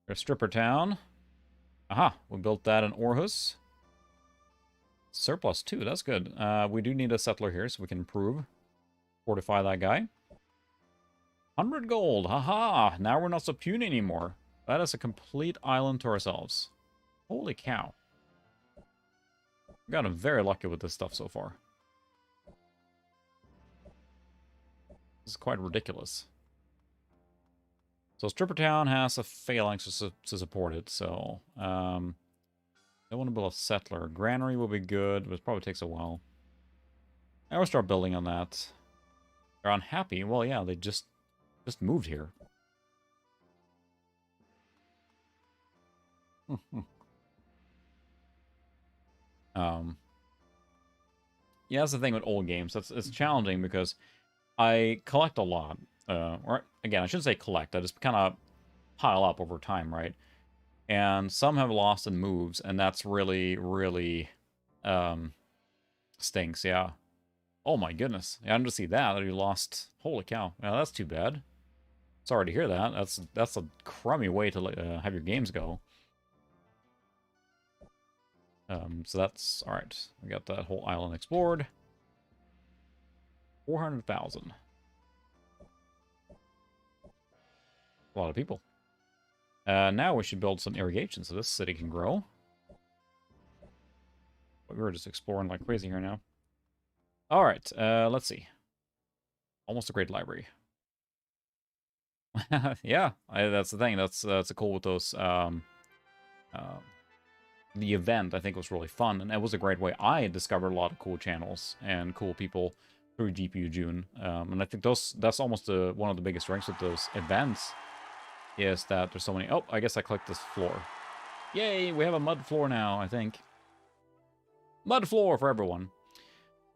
There's Stripper Town. Aha, we built that in Aarhus. Surplus 2, that's good. We do need a settler here, so we can improve. Fortify that guy. 100 gold, haha! Now we're not so puny anymore. That is a complete island to ourselves. Holy cow. We've gotten very lucky with this stuff so far. This is quite ridiculous. So Stripper Town has a phalanx to support it, so... I want to build a settler. Granary will be good, but it probably takes a while. I will start building on that. They're unhappy? Well, yeah, they just moved here. Yeah, that's the thing with old games. It's challenging because I collect a lot. Or, again, I shouldn't say collect. I just kind of pile up over time, right? And some have lost in moves, and that's really, really stinks, yeah. Oh my goodness. I didn't see that. You lost. Holy cow. Yeah, that's too bad. Sorry to hear that. That's a crummy way to have your games go. So that's... Alright. We got that whole island explored. 400,000. A lot of people. Now we should build some irrigation so this city can grow. But we're just exploring like crazy here now. Alright, let's see. Almost a great library. Yeah, that's the thing. That's cool with those. The event, I think, was really fun, and it was a great way. I discovered a lot of cool channels and cool people through GPU June. And I think that's almost one of the biggest strengths of those events. Is that there's so many... Oh, I guess I clicked this floor. Yay, we have a mud floor now, I think. Mud floor for everyone.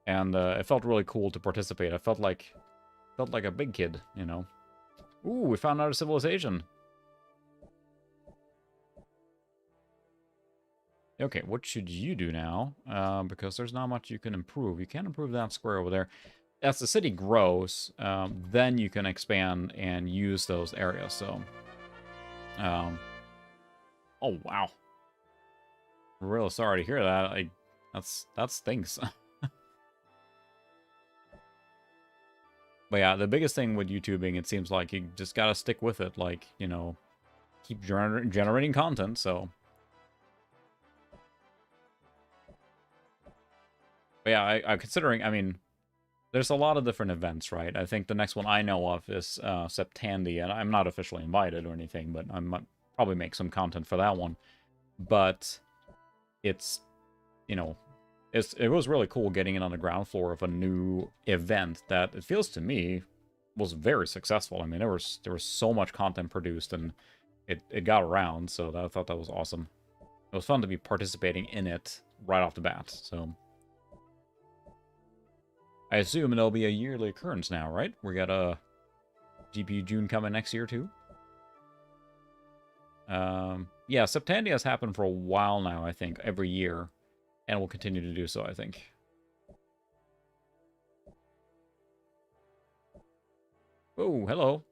And it felt really cool to participate. I felt like a big kid, you know. Ooh, we found out a civilization. Okay, what should you do now? Because there's not much you can improve. You can't improve that square over there. As the city grows, then you can expand and use those areas, so... oh, wow. Real sorry to hear that. That stinks. But yeah, the biggest thing with YouTubing, it seems like you just gotta stick with it. Like, you know, keep generating content, so... But yeah, I'm considering, I mean... There's a lot of different events, right? I think the next one I know of is Septandy, and I'm not officially invited or anything, but I might probably make some content for that one. But it's, you know, it was really cool getting in on the ground floor of a new event that it feels to me was very successful. I mean, there was so much content produced, and it got around, so I thought that was awesome. It was fun to be participating in it right off the bat, so... I assume it'll be a yearly occurrence now, right? We got a GPU June coming next year, too. Yeah, Septandy has happened for a while now, I think, every year. And will continue to do so, I think. Oh, hello.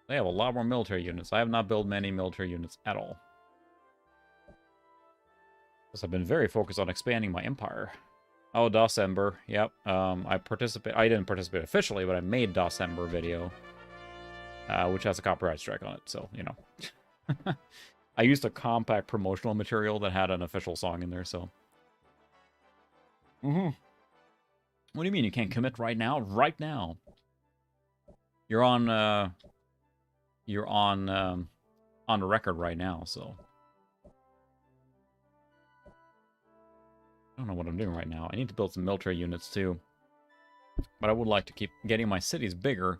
They have a lot more military units. I have not built many military units at all. Because I've been very focused on expanding my empire. Oh, December. Yep. I didn't participate officially, but I made December video, which has a copyright strike on it. So, you know, I used a compact promotional material that had an official song in there. So, what do you mean you can't commit right now? Right now, you're on the record right now. So. I don't know what I'm doing right now. I need to build some military units too. But I would like to keep getting my cities bigger.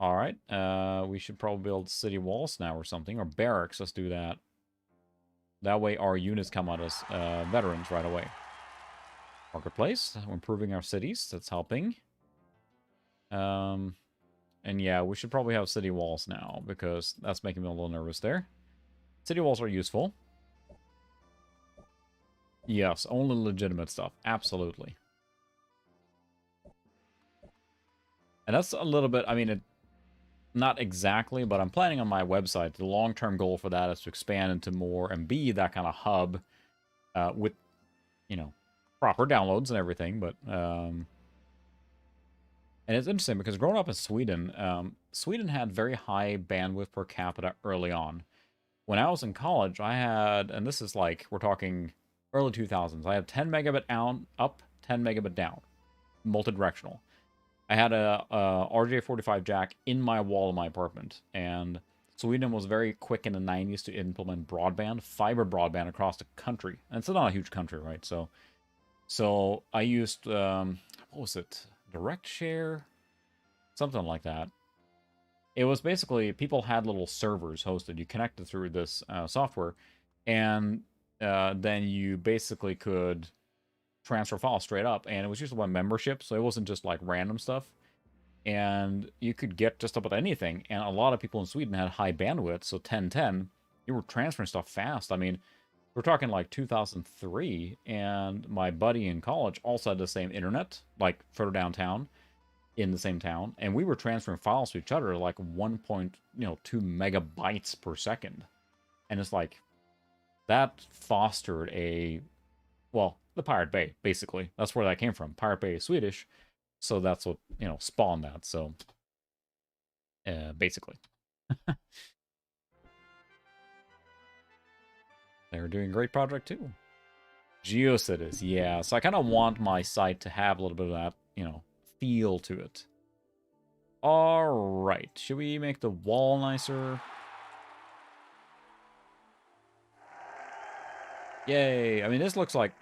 Alright, we should probably build city walls now or something, or barracks, let's do that. That way our units come out as veterans right away. Marketplace, we're improving our cities, that's helping. And yeah, we should probably have city walls now, because that's making me a little nervous there. City walls are useful. Yes, only legitimate stuff, absolutely. And that's a little bit, I mean, not exactly, but I'm planning on my website. The long-term goal for that is to expand into more and be that kind of hub with, you know, proper downloads and everything. But and it's interesting because growing up in Sweden, Sweden had very high bandwidth per capita early on. When I was in college, I had, and this is like, we're talking early 2000s, I had 10 megabit up, 10 megabit down, multi-directional. I had a RJ45 jack in my wall in my apartment, and Sweden was very quick in the 90s to implement broadband, fiber broadband across the country. And it's not a huge country, right? So I used, what was it? Direct Share? Something like that. It was basically, people had little servers hosted. You connected through this software, and then you basically could transfer files straight up, and it was usually by membership, so it wasn't just like random stuff, and you could get just about anything. And a lot of people in Sweden had high bandwidth, so 1010, you were transferring stuff fast. I mean, we're talking like 2003, and my buddy in college also had the same internet, like further downtown in the same town, and we were transferring files to each other like 1.2 megabytes per second. And it's like, that fostered a, well, the Pirate Bay, basically. That's where that came from. Pirate Bay is Swedish, so that's what, spawned that, so, basically. They're doing a great project, too. GeoCities, yeah, so I kind of want my site to have a little bit of that, feel to it. Alright, should we make the wall nicer? Yay! I mean, this looks like,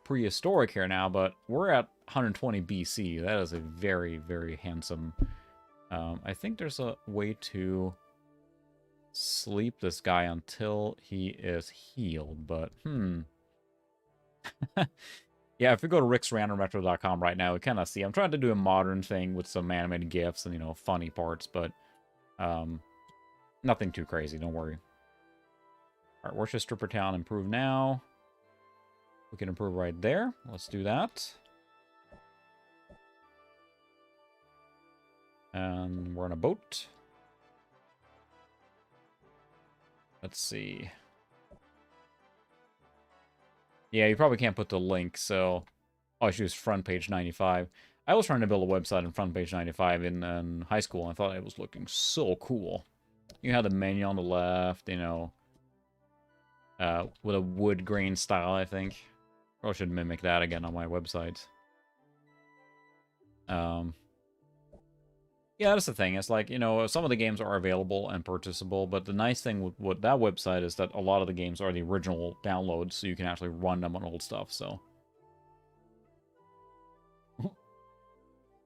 prehistoric here now, but we're at 120 BC. That is a very, very handsome... I think there's a way to sleep this guy until he is healed, but, Yeah, if we go to ricksrandomretro.com right now, we kind of see... I'm trying to do a modern thing with some animated GIFs and, funny parts, but nothing too crazy, don't worry. Alright, Worcester Stripper Town improve now. We can improve right there. Let's do that. And we're on a boat. Let's see. Yeah, you probably can't put the link, so... Oh, I should use front page 95. I was trying to build a website in front page 95 in high school, and I thought it was looking so cool. You had the menu on the left, with a wood grain style, I think. Probably should mimic that again on my website. Yeah, that's the thing. It's like, some of the games are available and purchasable, but the nice thing with that website is that a lot of the games are the original downloads, so you can actually run them on old stuff, so.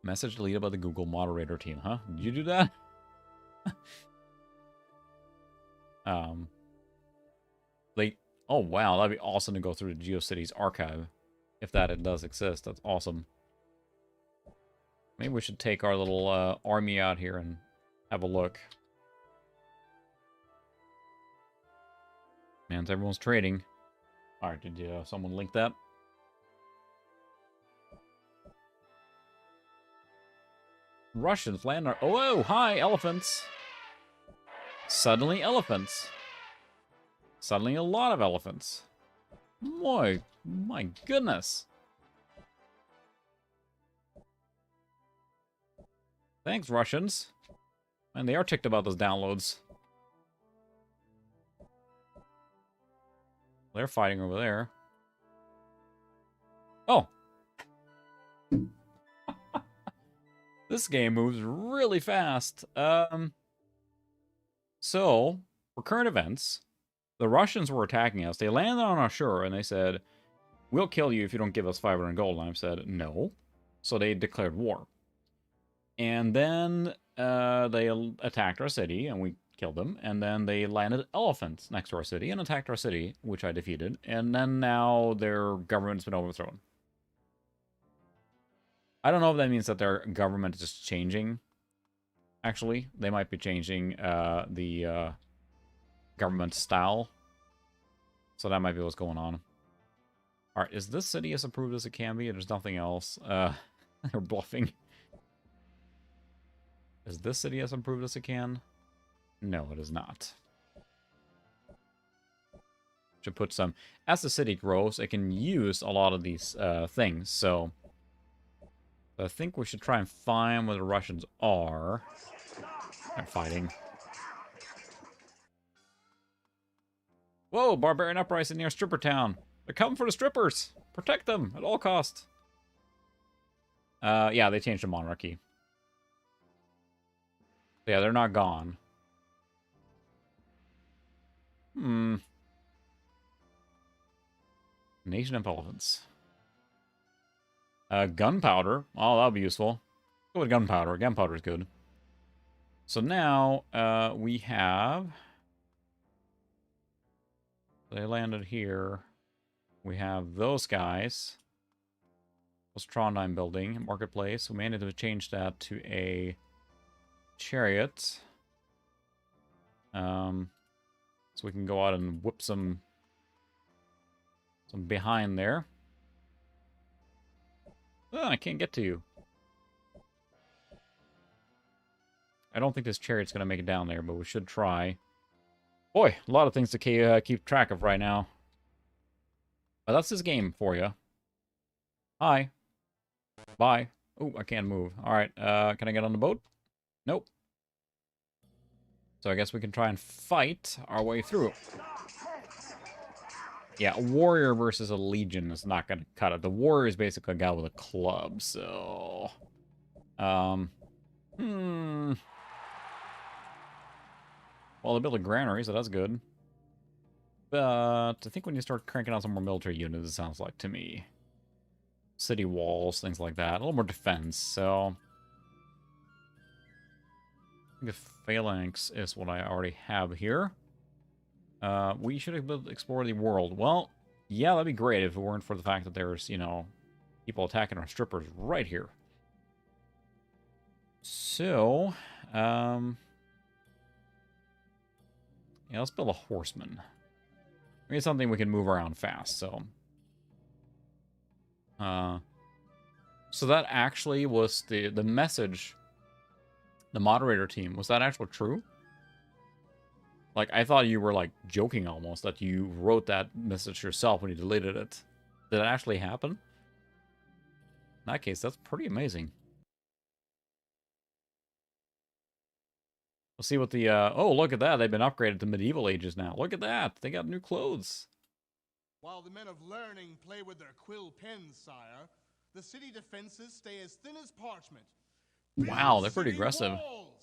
Message deleted by the Google moderator team, huh? Did you do that? Oh wow, that'd be awesome to go through the GeoCities archive. If it does exist, that's awesome. Maybe we should take our little army out here and have a look. Man, everyone's trading. Alright, did someone link that? Russians land our... Oh, hi, elephants! Suddenly elephants. Suddenly a lot of elephants. My goodness. Thanks, Russians. And they are ticked about those downloads. They're fighting over there. Oh. This game moves really fast. So, for current events, the Russians were attacking us. They landed on our shore, and they said, "We'll kill you if you don't give us 500 gold." And I said, "No." So they declared war. And then they attacked our city, and we killed them. And then they landed elephants next to our city and attacked our city, which I defeated. And then now their government's been overthrown. I don't know if that means that their government is just changing. Actually, they might be changing the government style. So that might be what's going on. Alright, is this city as approved as it can be? There's nothing else. They're bluffing. Is this city as improved as it can? No, it is not. Should put some... As the city grows, it can use a lot of these things, so... I think we should try and find where the Russians are. They're fighting. Whoa, barbarian uprising near Stripper Town. They're coming for the strippers. Protect them at all cost. Yeah, they changed the monarchy. Yeah, they're not gone. Nation of elephants. Gunpowder. Oh, that'll be useful. Go with gunpowder. Gunpowder's good. So now, we have... They landed here. We have those guys. Trondheim building, marketplace. We may need to change that to a chariot. So we can go out and whip some behind there. Oh, I can't get to you. I don't think this chariot's going to make it down there, but we should try. Boy, a lot of things to keep track of right now. But that's this game for you. Hi. Bye. Oh, I can't move. Alright, can I get on the boat? Nope. So I guess we can try and fight our way through. Yeah, a warrior versus a legion is not going to cut it. The warrior is basically a guy with a club, so... Well, they built a granary, so that's good. But I think when you start cranking out some more military units, it sounds like to me. City walls, things like that. A little more defense, so... I think a phalanx is what I already have here. We should explore the world. Well, yeah, that'd be great if it weren't for the fact that there's, you know, people attacking our strippers right here. So, yeah, let's build a horseman. We need something we can move around fast, so... So that actually was the message, the moderator team, was that actually true? Like, I thought you were, like, joking almost, that you wrote that message yourself when you deleted it. Did it actually happen? In that case, that's pretty amazing. We'll see what the, oh, look at that, they've been upgraded to medieval ages now. Look at that, they got new clothes. While the men of learning play with their quill pens, sire, the city defenses stay as thin as parchment. Wow, they're pretty aggressive. Walls.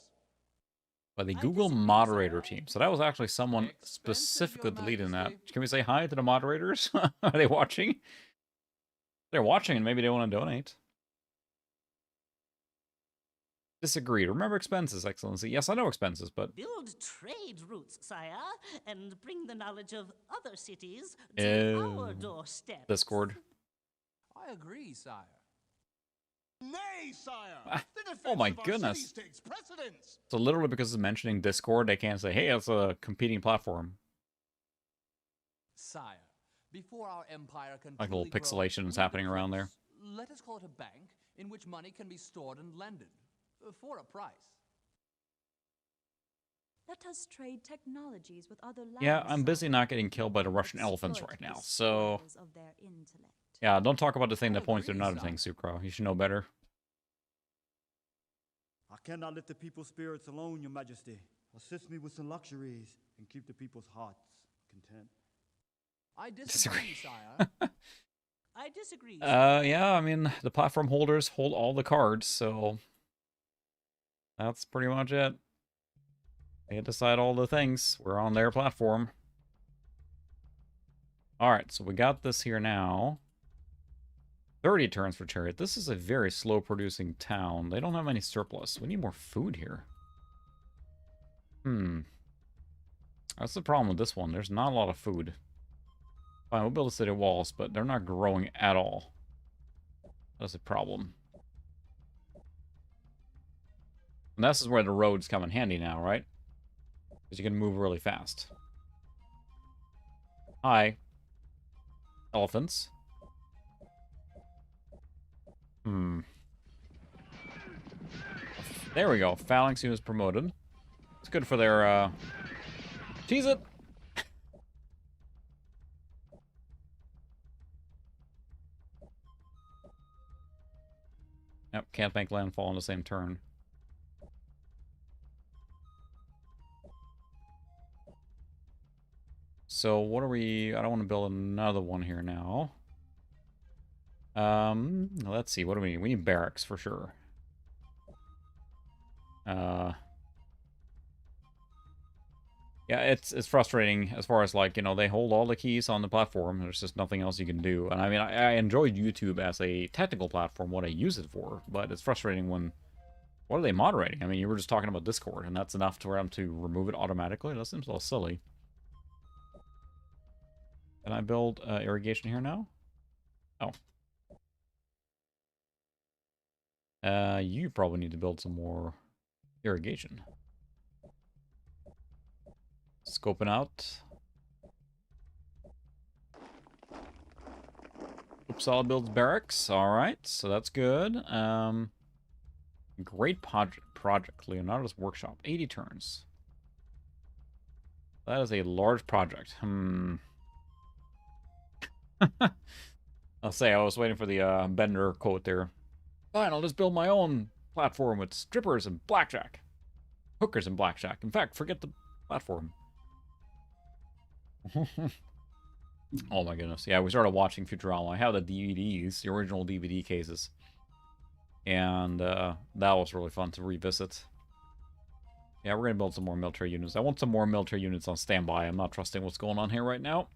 By the Google moderator team. So that was actually someone specifically deleting that. Can we say hi to the moderators? Are they watching? They're watching and maybe they want to donate. Disagreed. Remember expenses, Excellency. Yes, I know expenses, but... Build trade routes, sire, and bring the knowledge of other cities to our doorstep. Discord. I agree, sire. Nay, sire! The defense Oh my of our goodness. cities takes precedence. So literally because of mentioning Discord, they can't say, hey, it's a competing platform. Sire, before our empire can Like a little truly grow, pixelation is we happening around there. let us call it a bank in which money can be stored and lended for a price. Let us trade technologies with other lands. Yeah, I'm busy not getting killed by the Russian elephants right now, so... Of their intellect. Yeah, don't talk about the thing I that points to agree, another son. thing, Sucro. You should know better. I cannot let the people's spirits alone, Your Majesty. Assist me with some luxuries and keep the people's hearts content. I disagree, sire. I disagree. Yeah, I mean, the platform holders hold all the cards, so... That's pretty much it. They decide all the things. We're on their platform. Alright, so we got this here now. 30 turns for Chariot. This is a very slow producing town. They don't have any surplus. We need more food here. That's the problem with this one. There's not a lot of food. Fine, we'll build a city walls, but they're not growing at all. That's a problem. And this is where the roads come in handy now, right? Because you can move really fast. Hi. Elephants. There we go. Phalanx units promoted. It's good for their, Cheese it! Yep, can't make landfall on the same turn. So what are we... I don't want to build another one here now. Let's see, what do we need? We need barracks for sure. Yeah, it's frustrating as far as, like, you know, they hold all the keys on the platform. There's just nothing else you can do. And I mean, I enjoy YouTube as a technical platform, what I use it for, but it's frustrating when... What are they moderating? I mean, you were just talking about Discord, and that's enough for them to remove it automatically? That seems a little silly. Can I build irrigation here now? Oh. You probably need to build some more irrigation. Scoping out. Uppsala builds barracks. Alright, so that's good. Great project. Leonardo's workshop. 80 turns. That is a large project. I'll say I was waiting for the Bender quote there. Fine, I'll just build my own platform with strippers and blackjack. Hookers and blackjack. In fact, forget the platform. Oh my goodness. Yeah, we started watching Futurama. I have the DVDs, the original DVD cases. And that was really fun to revisit. Yeah, we're going to build some more military units. I want some more military units on standby. I'm not trusting what's going on here right now.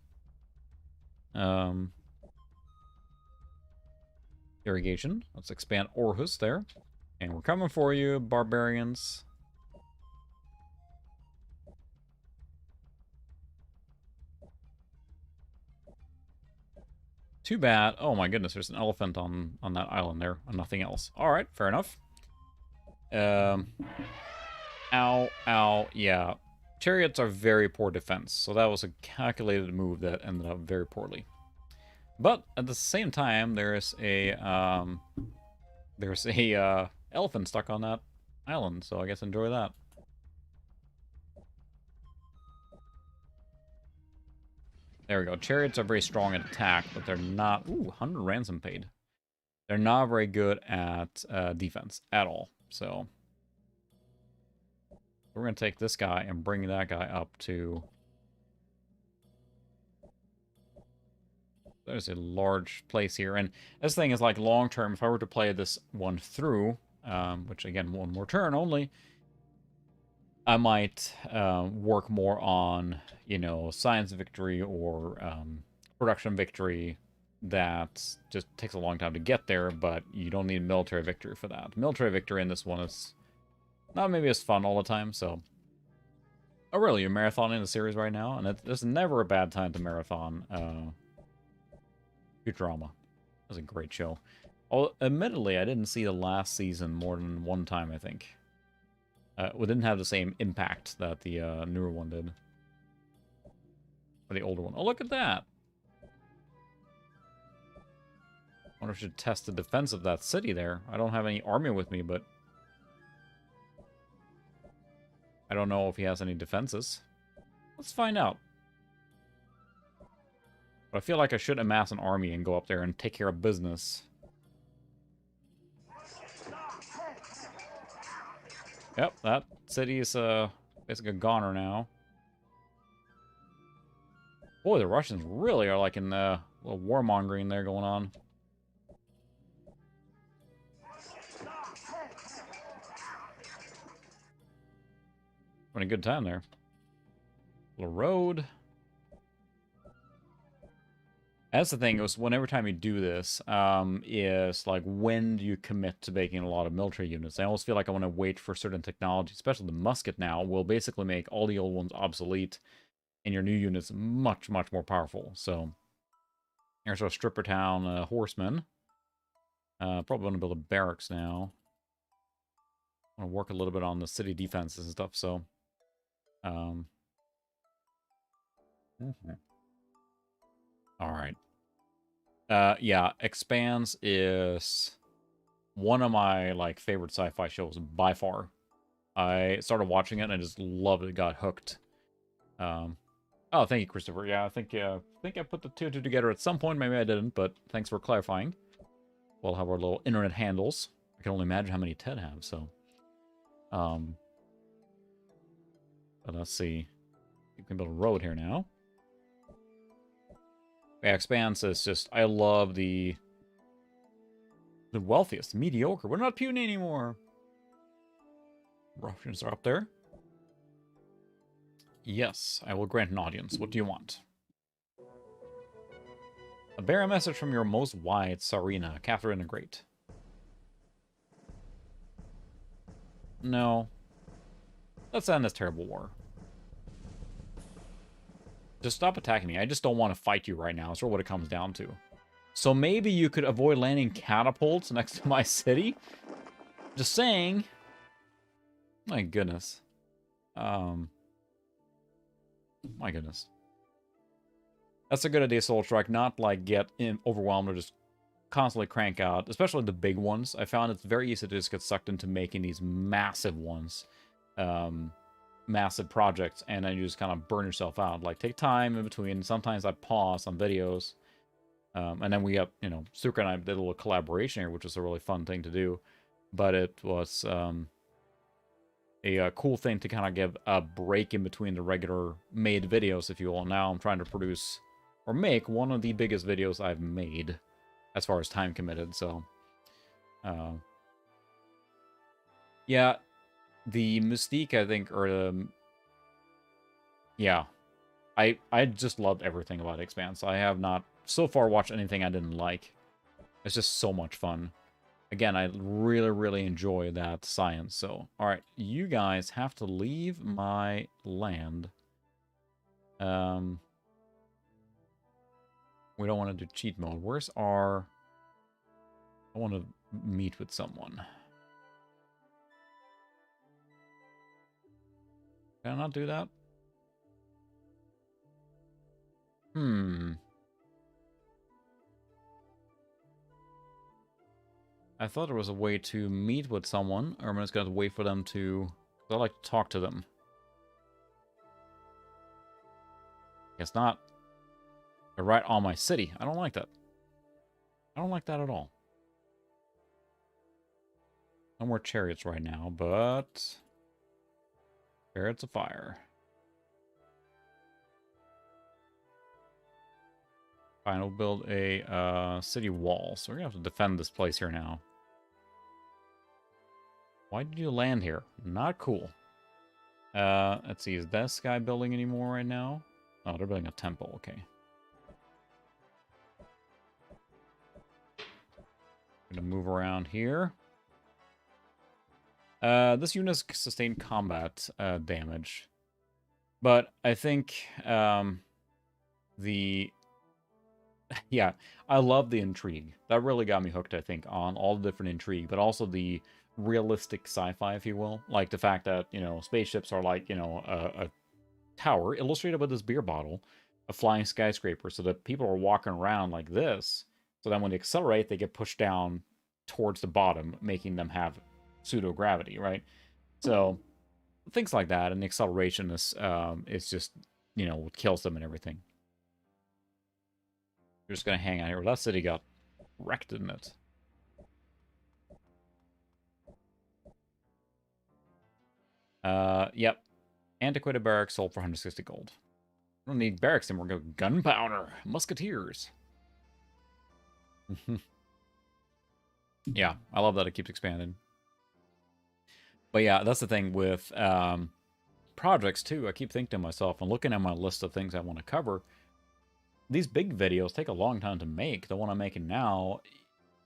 Irrigation. Let's expand Aarhus there. And we're coming for you, barbarians. Too bad. Oh my goodness, there's an elephant on that island there, and nothing else. Alright, fair enough. Ow, ow, yeah. Chariots are very poor defense, so that was a calculated move that ended up very poorly. But at the same time, there's a elephant stuck on that island, so I guess enjoy that. There we go. Chariots are very strong at attack, but they're not... Ooh, 100 ransom paid. They're not very good at defense at all, so... We're going to take this guy and bring that guy up to... There's a large place here, and this thing is like long-term. If I were to play this one through, which again, one more turn only, I might work more on, you know, science victory or production victory. That just takes a long time to get there, but you don't need military victory for that. Military victory in this one is not maybe as fun all the time, so... Oh, really? You're marathoning the series right now? And there's never a bad time to marathon Futurama. That was a great show. Oh, admittedly, I didn't see the last season more than one time, I think. We didn't have the same impact that the newer one did. Or the older one. Oh, look at that! I wonder if I should test the defense of that city there. I don't have any army with me, but... I don't know if he has any defenses. Let's find out. But I feel like I should amass an army and go up there and take care of business. Yep, that city is basically a goner now. Boy, the Russians really are like in a little warmongering there going on. Having a good time there. Little road. That's the thing, is whenever time you do this, is like, when do you commit to making a lot of military units? I always feel like I want to wait for certain technology, especially the musket now, will basically make all the old ones obsolete, and your new units much, much more powerful. So, here's our Stripper Town horsemen. Probably want to build a barracks now. I want to work a little bit on the city defenses and stuff, so... Alright. Yeah, Expanse is one of my, like, favorite sci-fi shows by far. I started watching it and I just loved it, got hooked. Oh, thank you, Christopher. Yeah, I think I put the two and two together at some point. Maybe I didn't, but thanks for clarifying. We'll have our little internet handles. I can only imagine how many Ted have, so... But let's see. You can build a road here now. Yeah, Expanse is just... I love the wealthiest. Mediocre. We're not puny anymore. Russians are up there. Yes, I will grant an audience. What do you want? Bear a message from your most wise Tsarina, Catherine the Great. No. Let's end this terrible war. Just stop attacking me. I just don't want to fight you right now. That's what it comes down to. So maybe you could avoid landing catapults next to my city? Just saying. My goodness. My goodness. That's a good idea, Soul Strike. Not, like, get overwhelmed or just constantly crank out. Especially the big ones. I found it's very easy to just get sucked into making these massive ones. Massive projects. And then you just kind of burn yourself out. Like, take time in between. Sometimes I pause on videos. And then we have, you know, Suka and I did a little collaboration here, which was a really fun thing to do. But it was... a cool thing to kind of give a break in between the regular made videos, if you will. Now I'm trying to produce or make one of the biggest videos I've made as far as time committed. So, yeah, the mystique, I think, or yeah, I just loved everything about Expanse. I have not so far watched anything I didn't like. It's just so much fun. Again, I really, really enjoy that science. So, alright, you guys have to leave my land. We don't want to do cheat mode. Where's our... I want to meet with someone. Can I not do that? I thought there was a way to meet with someone, or I'm just going to wait for them to... I like to talk to them. Guess not. They're right on my city. I don't like that. I don't like that at all. No more chariots right now, but... Chariots of fire. Fine, we'll build a city wall. So we're going to have to defend this place here now. Why did you land here? Not cool. Let's see, is this guy building any more right now? Oh, they're building a temple, okay. Gonna move around here. This unit sustained combat damage. But I think yeah, I love the intrigue. That really got me hooked, I think, on all the different intrigue, but also the realistic sci-fi, if you will. Like the fact that, you know, spaceships are like, you know, a tower illustrated with this beer bottle, a flying skyscraper, so that people are walking around like this. So then when they accelerate, they get pushed down towards the bottom, making them have pseudo-gravity, right? So things like that, and the acceleration is just, you know, what kills them and everything. We're just gonna hang out here. Well, that city got wrecked, didn't it? Yep. Antiquated barracks sold for 160 gold. We don't need barracks anymore. Go gunpowder. Musketeers. Yeah, I love that it keeps expanding. But yeah, that's the thing with projects, too. I keep thinking to myself, and looking at my list of things I want to cover, these big videos take a long time to make. The one I'm making now,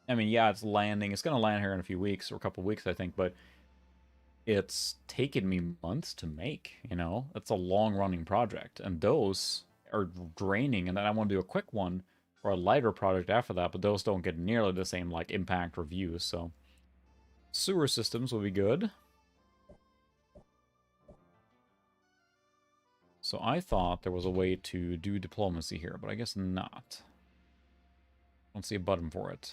I mean, yeah, it's landing. It's going to land here in a few weeks, or a couple weeks, I think, but it's taken me months to make, you know? It's a long-running project, and those are draining, and then I want to do a quick one or a lighter project after that, but those don't get nearly the same, like, impact reviews, so... Sewer systems will be good. So I thought there was a way to do diplomacy here, but I guess not. Don't see a button for it.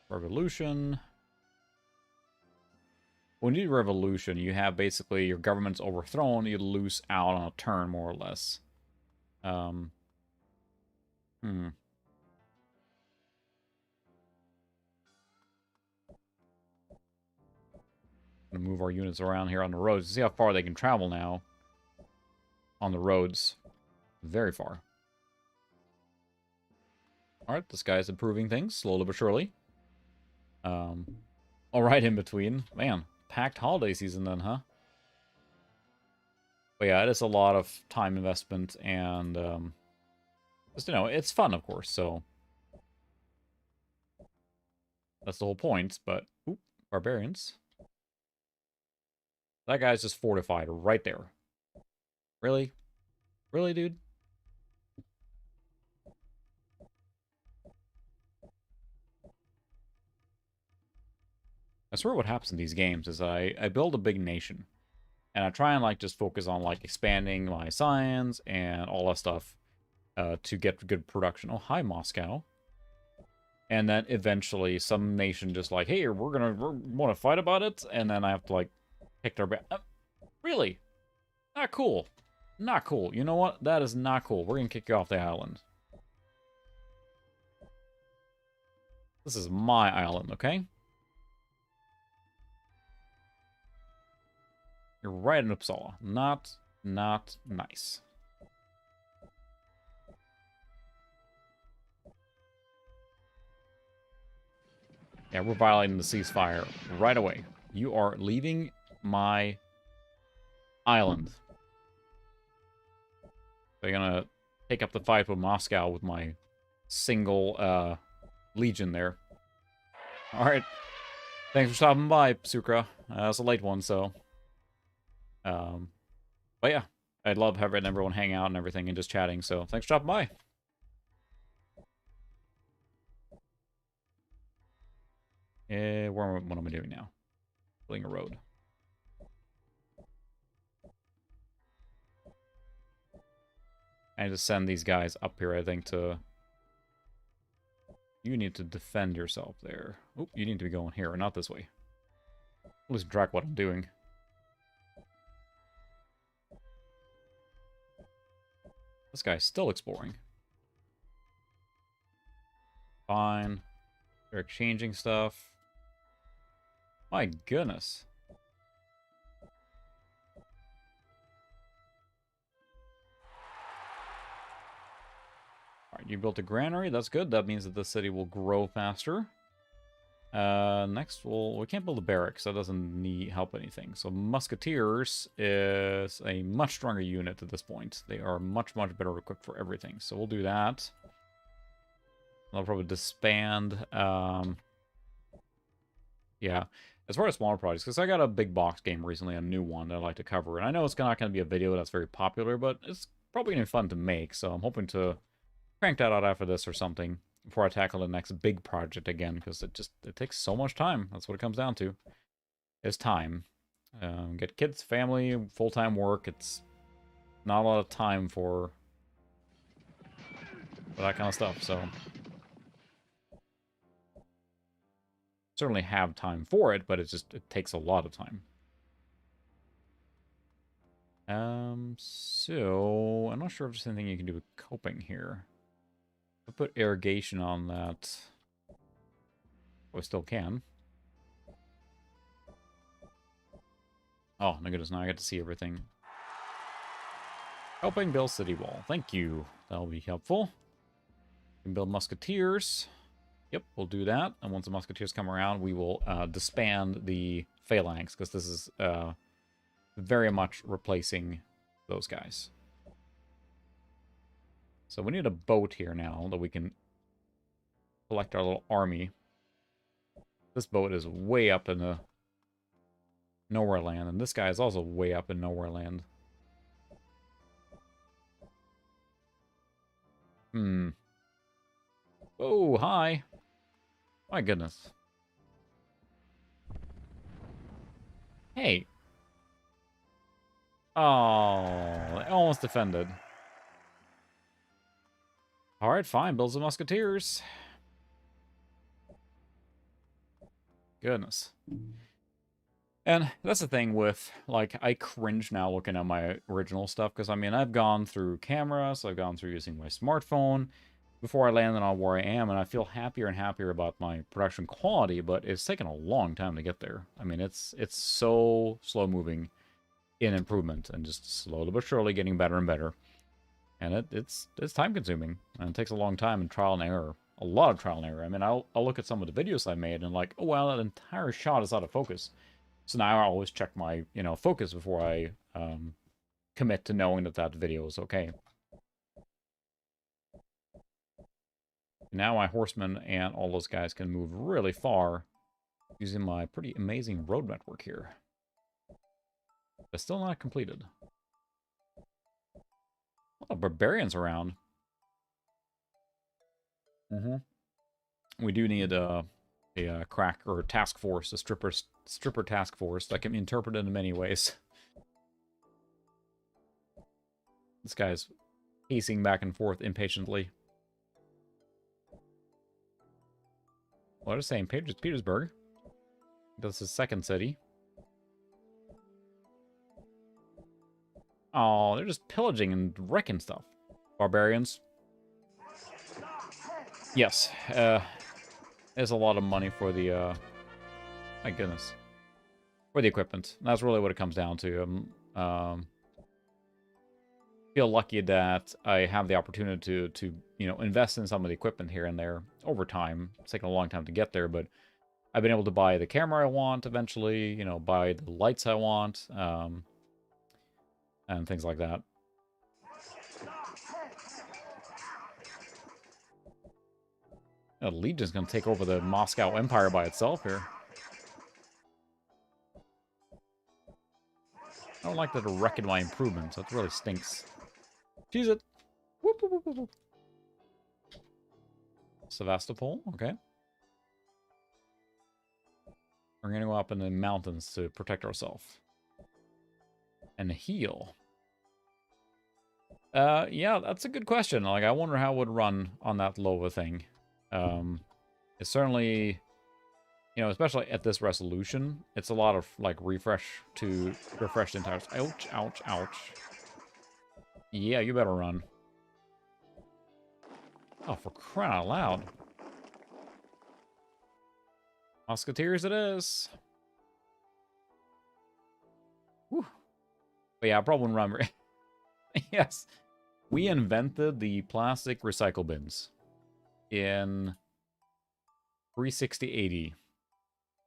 Revolution. When you do revolution, you have basically your government's overthrown, you lose out on a turn, more or less. Gonna move our units around here on the roads. See how far they can travel now. On the roads. Very far. Alright, this guy's improving things, slowly but surely. Alright, in between. Man, packed holiday season then, huh? But yeah, it is a lot of time investment and, just, you know, it's fun, of course, so... That's the whole point, but... Oop, barbarians. That guy's just fortified right there. Really? Really, dude? I swear what happens in these games is I build a big nation. And I try and, like, just focus on, like, expanding my science and all that stuff to get good production. Oh, hi, Moscow. And then eventually some nation just like, hey, we're want to fight about it? And then I have to, like, pick their back. Really? Not cool. Not cool. You know what? That is not cool. We're going to kick you off the island. This is my island, okay? You're right in Uppsala. Not nice. Yeah, we're violating the ceasefire right away. You are leaving my island. They're gonna take up the fight with Moscow with my single legion there. Alright. Thanks for stopping by, Sukra. It's a late one, so... But yeah, I'd love having everyone hang out and everything and just chatting, so thanks for stopping by. What am I doing now? Building a road. I need to send these guys up here, I think, to... You need to defend yourself there. Oop, you need to be going here, not this way. Lose track what I'm doing. This guy's still exploring. Fine. They're exchanging stuff. My goodness. Alright, you built a granary. That's good. That means that the city will grow faster. Next, we can't build a barracks. That doesn't need help anything. So Musketeers is a much stronger unit at this point. They are much better equipped for everything. So we'll do that. I'll probably disband. Yeah. As far as smaller projects, because I got a big box game recently, a new one that I'd like to cover. And I know it's not going to be a video that's very popular, but it's probably going to be fun to make. So I'm hoping to crank that out after this or something before I tackle the next big project again, because it takes so much time. That's what it comes down to. It's time. Get kids, family, full-time work. It's not a lot of time for that kind of stuff, so... Certainly have time for it, but it takes a lot of time. So I'm not sure if there's anything you can do with coping here. I'll put irrigation on that. Oh, I still can. Oh, my goodness, now I get to see everything. Helping build city wall. Thank you. That'll be helpful. We can build musketeers. Yep, we'll do that. And once the musketeers come around, we will disband the phalanx, because this is very much replacing those guys. So we need a boat here now that we can collect our little army. This boat is way up in the nowhere land, and this guy is also way up in nowhere land. Oh, hi. My goodness. Hey. Oh, I almost defended. Alright, fine. Build some musketeers. Goodness. And that's the thing with, like, I cringe now looking at my original stuff, because, I mean, I've gone through cameras, I've gone through using my smartphone before I landed on where I am, and I feel happier and happier about my production quality, but it's taken a long time to get there. I mean, it's so slow-moving in improvement, and just slowly but surely getting better and better. And it's time-consuming, and it takes a long time and trial and error. A lot of trial and error. I mean, I'll look at some of the videos I made, and like, oh, well, that entire shot is out of focus. So now I always check my, focus before I commit to knowing that that video is okay. Now my horsemen and all those guys can move really far using my pretty amazing road network here. But still not completed. A lot of barbarians around. We do need a crack or a task force, a stripper task force that can be interpreted in many ways. This guy's pacing back and forth impatiently. What is saying? Petersburg. That's his second city. Oh, they're just pillaging and wrecking stuff. Barbarians. Yes. There's a lot of money for the, my goodness. For the equipment. That's really what it comes down to. Feel lucky that I have the opportunity to invest in some of the equipment here and there over time. It's taken a long time to get there, but I've been able to buy the camera I want eventually, buy the lights I want, and things like that. Legion's gonna take over the Moscow Empire by itself here. I don't like that they're wrecking my improvements. That really stinks. Cheese it. Whoop, whoop, whoop, whoop. Sevastopol, okay. We're gonna go up in the mountains to protect ourselves. And heal. Yeah, that's a good question. Like, I wonder how it would run on that low of a thing. It's certainly, especially at this resolution, it's a lot of, like, refresh to refresh the entire... Ouch, ouch, ouch. Yeah, you better run. Oh, for crying out loud. Musketeers it is. Whew. But yeah, I probably wouldn't run. Yes. We invented the plastic recycle bins in 360 AD.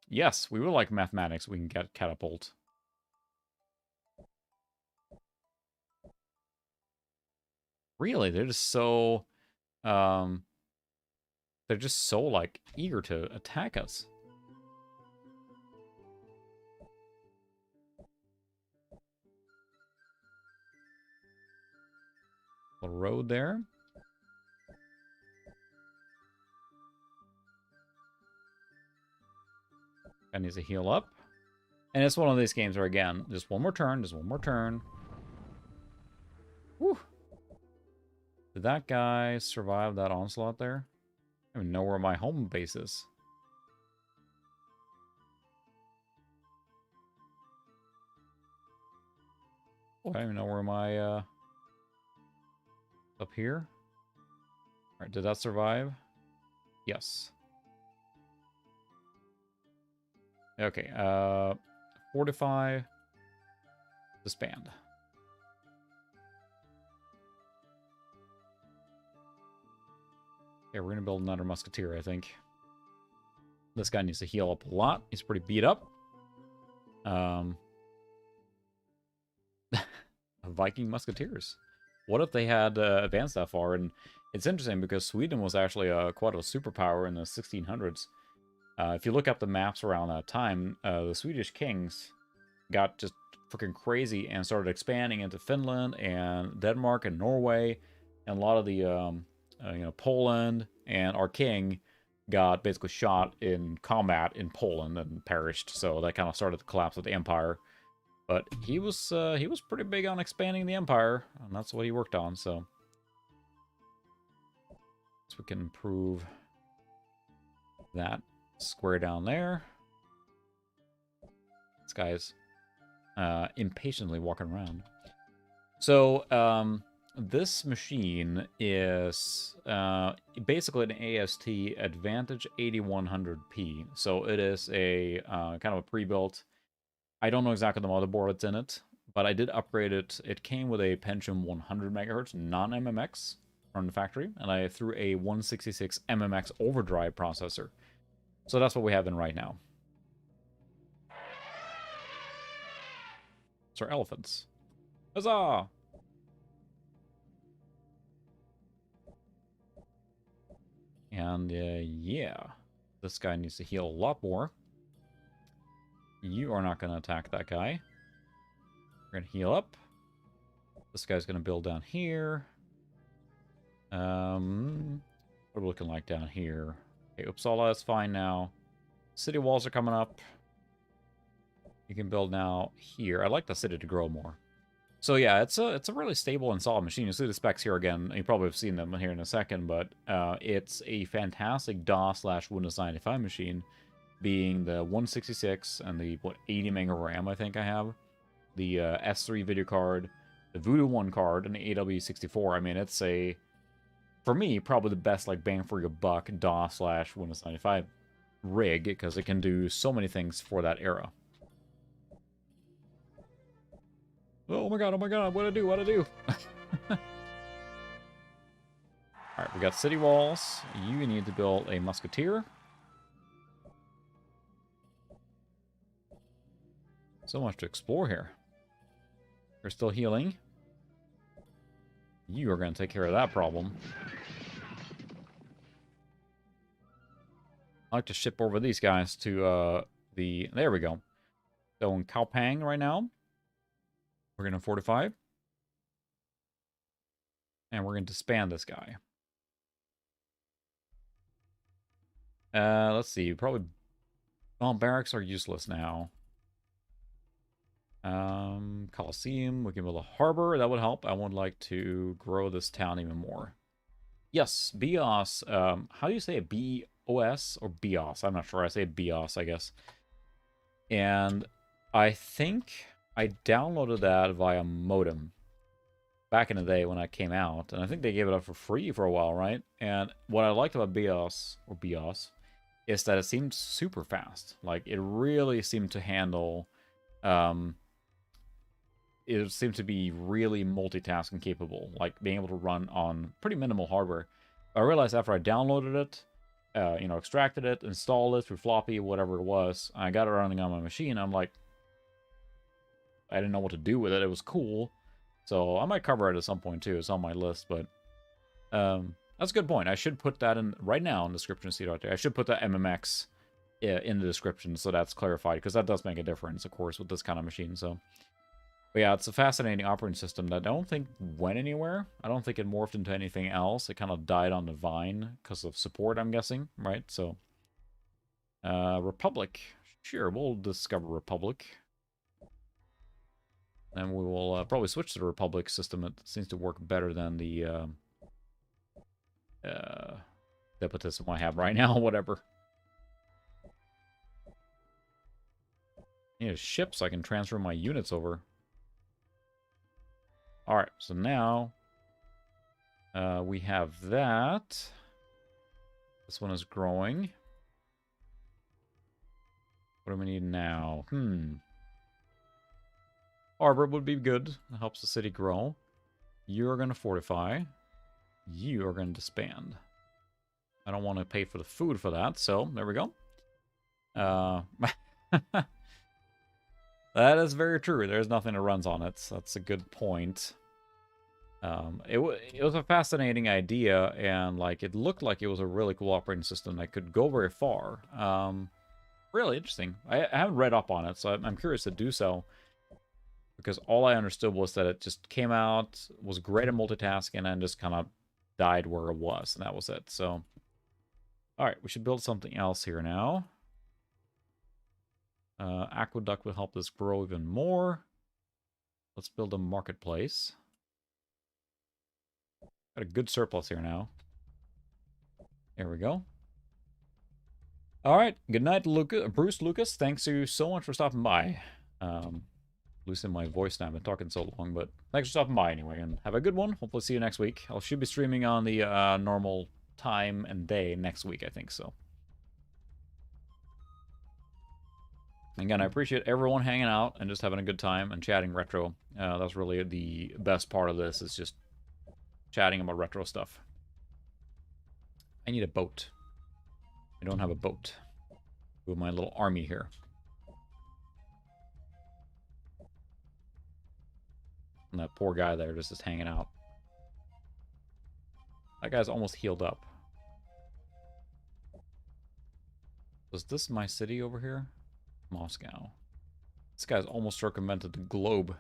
Yes, we would like mathematics. We can get catapult. Really, they're just so like eager to attack us. The road there. Guy needs to heal up. And it's one of these games where, again, just one more turn, just one more turn. Whew. Did that guy survive that onslaught there? I don't even know where my home base is. Oh, I don't even know where my, up here? Alright, did that survive? Yes. Okay, fortify, disband. Okay, we're gonna build another musketeer, I think. This guy needs to heal up a lot. He's pretty beat up. Viking musketeers. What if they had advanced that far? And it's interesting because Sweden was actually quite a superpower in the 1600s. If you look up the maps around that time, the Swedish kings got just freaking crazy and started expanding into Finland and Denmark and Norway, and a lot of the Poland. And our king got basically shot in combat in Poland and perished. So that kind of started the collapse of the empire. But he was pretty big on expanding the empire, and that's what he worked on. So we can improve that square down there. This guy's impatiently walking around. So this machine is basically an AST Advantage 8100P. So it is a kind of a pre-built. I don't know exactly the motherboard that's in it, but I did upgrade it. It came with a Pentium 100 MHz non-MMX from the factory, and I threw a 166 MMX overdrive processor. So that's what we have in right now. It's our elephants. Huzzah! And yeah, this guy needs to heal a lot more. You are not going to attack that guy. We're going to heal up. This guy's going to build down here. What are we looking like down here? Okay, Uppsala is fine now. City walls are coming up. You can build now here. I'd like the city to grow more. So yeah, it's a really stable and solid machine. You'll see the specs here again. You probably have seen them here in a second, but it's a fantastic DOS/Windows 95 machine, being the 166 and the 80 mega RAM I think I have, the S3 video card, the Voodoo 1 card, and the AW64. I mean, it's for me, probably the best like bang for your buck DOS/Windows 95 rig, because it can do so many things for that era. Oh my god, what'd I do? Alright, we got city walls. You need to build a musketeer. So much to explore here. We're still healing. You are going to take care of that problem. I like to ship over these guys to there we go. So in Kaopang right now, we're going to fortify. And we're going to disband this guy. Let's see. Probably... Well, barracks are useless now. Coliseum. We can build a harbor. That would help. I would like to grow this town even more. Yes, BIOS. How do you say it? BOS or BIOS? I'm not sure. I say BIOS, I guess. And I think I downloaded that via modem back in the day when that came out. And I think they gave it up for free for a while, right? And what I liked about BIOS, or BIOS, is that it seemed super fast. Like, it really seemed to handle... it seemed to be really multitasking capable, like being able to run on pretty minimal hardware. I realized after I downloaded it, extracted it, installed it through floppy, whatever it was, I got it running on my machine. I'm like, I didn't know what to do with it. It was cool. So I might cover it at some point too. It's on my list, but that's a good point. I should put that in right now in the description. See it right there. I should put that MMX in the description so that's clarified, because that does make a difference, of course, with this kind of machine. So, but yeah, it's a fascinating operating system that I don't think went anywhere. I don't think it morphed into anything else. It kind of died on the vine because of support, I'm guessing, right? So, Republic. Sure, we'll discover Republic. And we will probably switch to the Republic system. It seems to work better than the despotism I have right now, whatever. I need a ship so I can transfer my units over. Alright, so now we have that. This one is growing. What do we need now? Harbor would be good. It helps the city grow. You're going to fortify. You are going to disband. I don't want to pay for the food for that, so there we go. That is very true. There's nothing that runs on it. So that's a good point. It was a fascinating idea, and like it looked like it was a really cool operating system that could go very far. Really interesting. I haven't read up on it, so I'm curious to do so. Because all I understood was that it just came out, was great at multitasking, and just kind of died where it was, and that was it. So, alright, we should build something else here now. Aqueduct will help this grow even more. Let's build a marketplace. Got a good surplus here now. There we go. Alright, good night, Bruce Lucas. Thanks you so much for stopping by. Losing my voice now. I've been talking so long, but thanks for stopping by anyway, and have a good one. Hopefully see you next week. I should be streaming on the normal time and day next week, I think so. Again, I appreciate everyone hanging out and just having a good time and chatting retro. That's really the best part of this, is just chatting about retro stuff. I need a boat. I don't have a boat. With my little army here. And that poor guy there just hanging out. That guy's almost healed up. Was this my city over here? Moscow. This guy's almost circumvented the globe.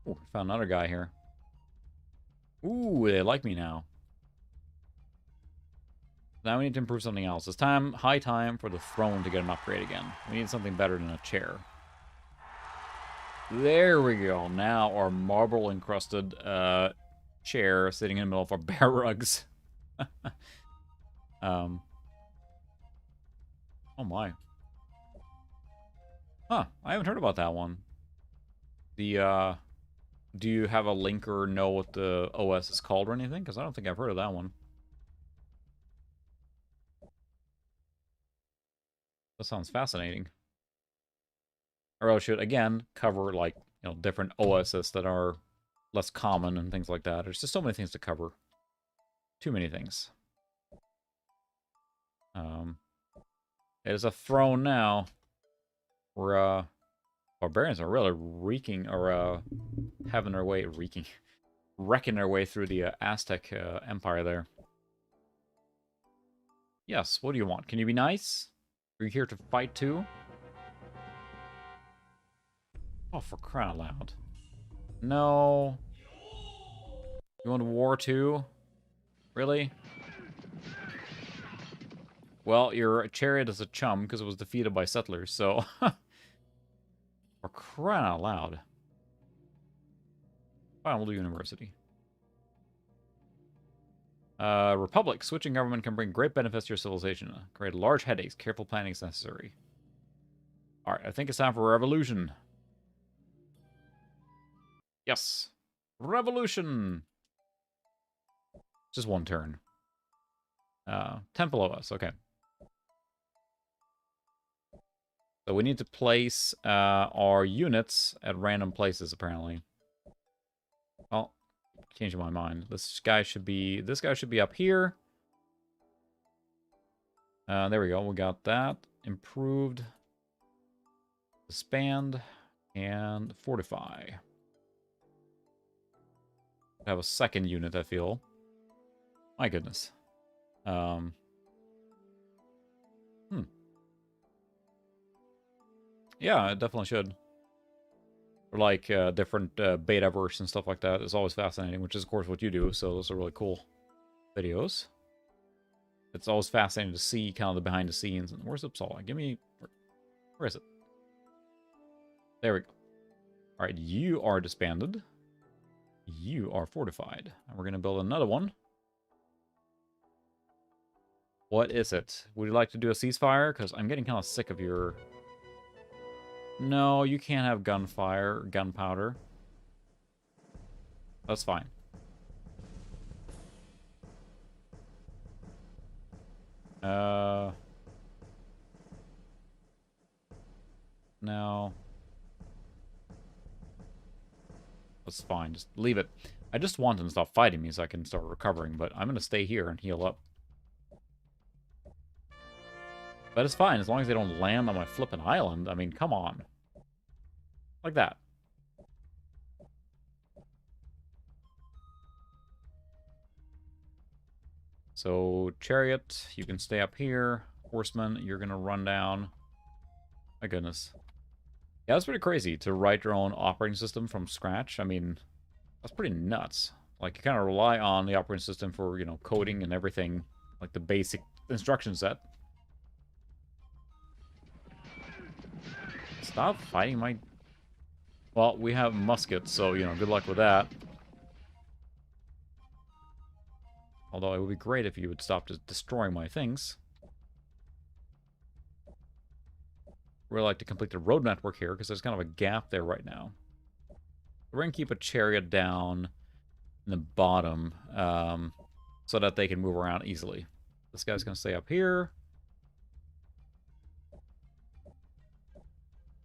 Oh, found another guy here. Ooh, they like me now. Now we need to improve something else. It's time, high time for the throne to get an upgrade again. We need something better than a chair. There we go. Now our marble-encrusted chair sitting in the middle of our barracks. Oh my. Huh, I haven't heard about that one. The, do you have a link or know what the OS is called or anything? Because I don't think I've heard of that one. That sounds fascinating. Or I should, again, cover, like, you know, different OSs that are less common and things like that. There's just so many things to cover. Too many things. It is a throne now. Where, barbarians are really wrecking their way through the Aztec Empire there. Yes, what do you want? Can you be nice? Are you here to fight too? Oh, for crying out loud. No. You want war too? Really? Well, your chariot is a chum because it was defeated by settlers, so... For crying out loud. Fine, we'll do university. Republic. Switching government can bring great benefits to your civilization. Create large headaches. Careful planning is necessary. Alright, I think it's time for revolution. Yes. Revolution! Just one turn. Temple of us, okay. So we need to place our units at random places, apparently. Oh, changing my mind. This guy should be up here. There we go. We got that. Improved. Expand. And fortify. I have a second unit, I feel. My goodness. Yeah, it definitely should. Or like different beta versions and stuff like that. It's always fascinating, which is of course what you do, so those are really cool videos. It's always fascinating to see kind of the behind the scenes. Where's Uppsala? Give me... Where is it? There we go. Alright, you are disbanded. You are fortified. And we're going to build another one. What is it? Would you like to do a ceasefire? Because I'm getting kind of sick of your... No, you can't have gunfire, gunpowder. That's fine. No. That's fine. Just leave it. I just want them to stop fighting me so I can start recovering, but I'm going to stay here and heal up. But it's fine, as long as they don't land on my flippin' island. I mean, come on. Like that. So, chariot, you can stay up here. Horseman, you're gonna run down. My goodness. Yeah, that's pretty crazy to write your own operating system from scratch. I mean, that's pretty nuts. Like, you kind of rely on the operating system for, you know, coding and everything. Like, the basic instruction set. Stop fighting my... Well, we have muskets, so, you know, good luck with that. Although it would be great if you would stop just destroying my things. Really like to complete the road network here, because there's kind of a gap there right now. We're going to keep a chariot down in the bottom, so that they can move around easily. This guy's going to stay up here.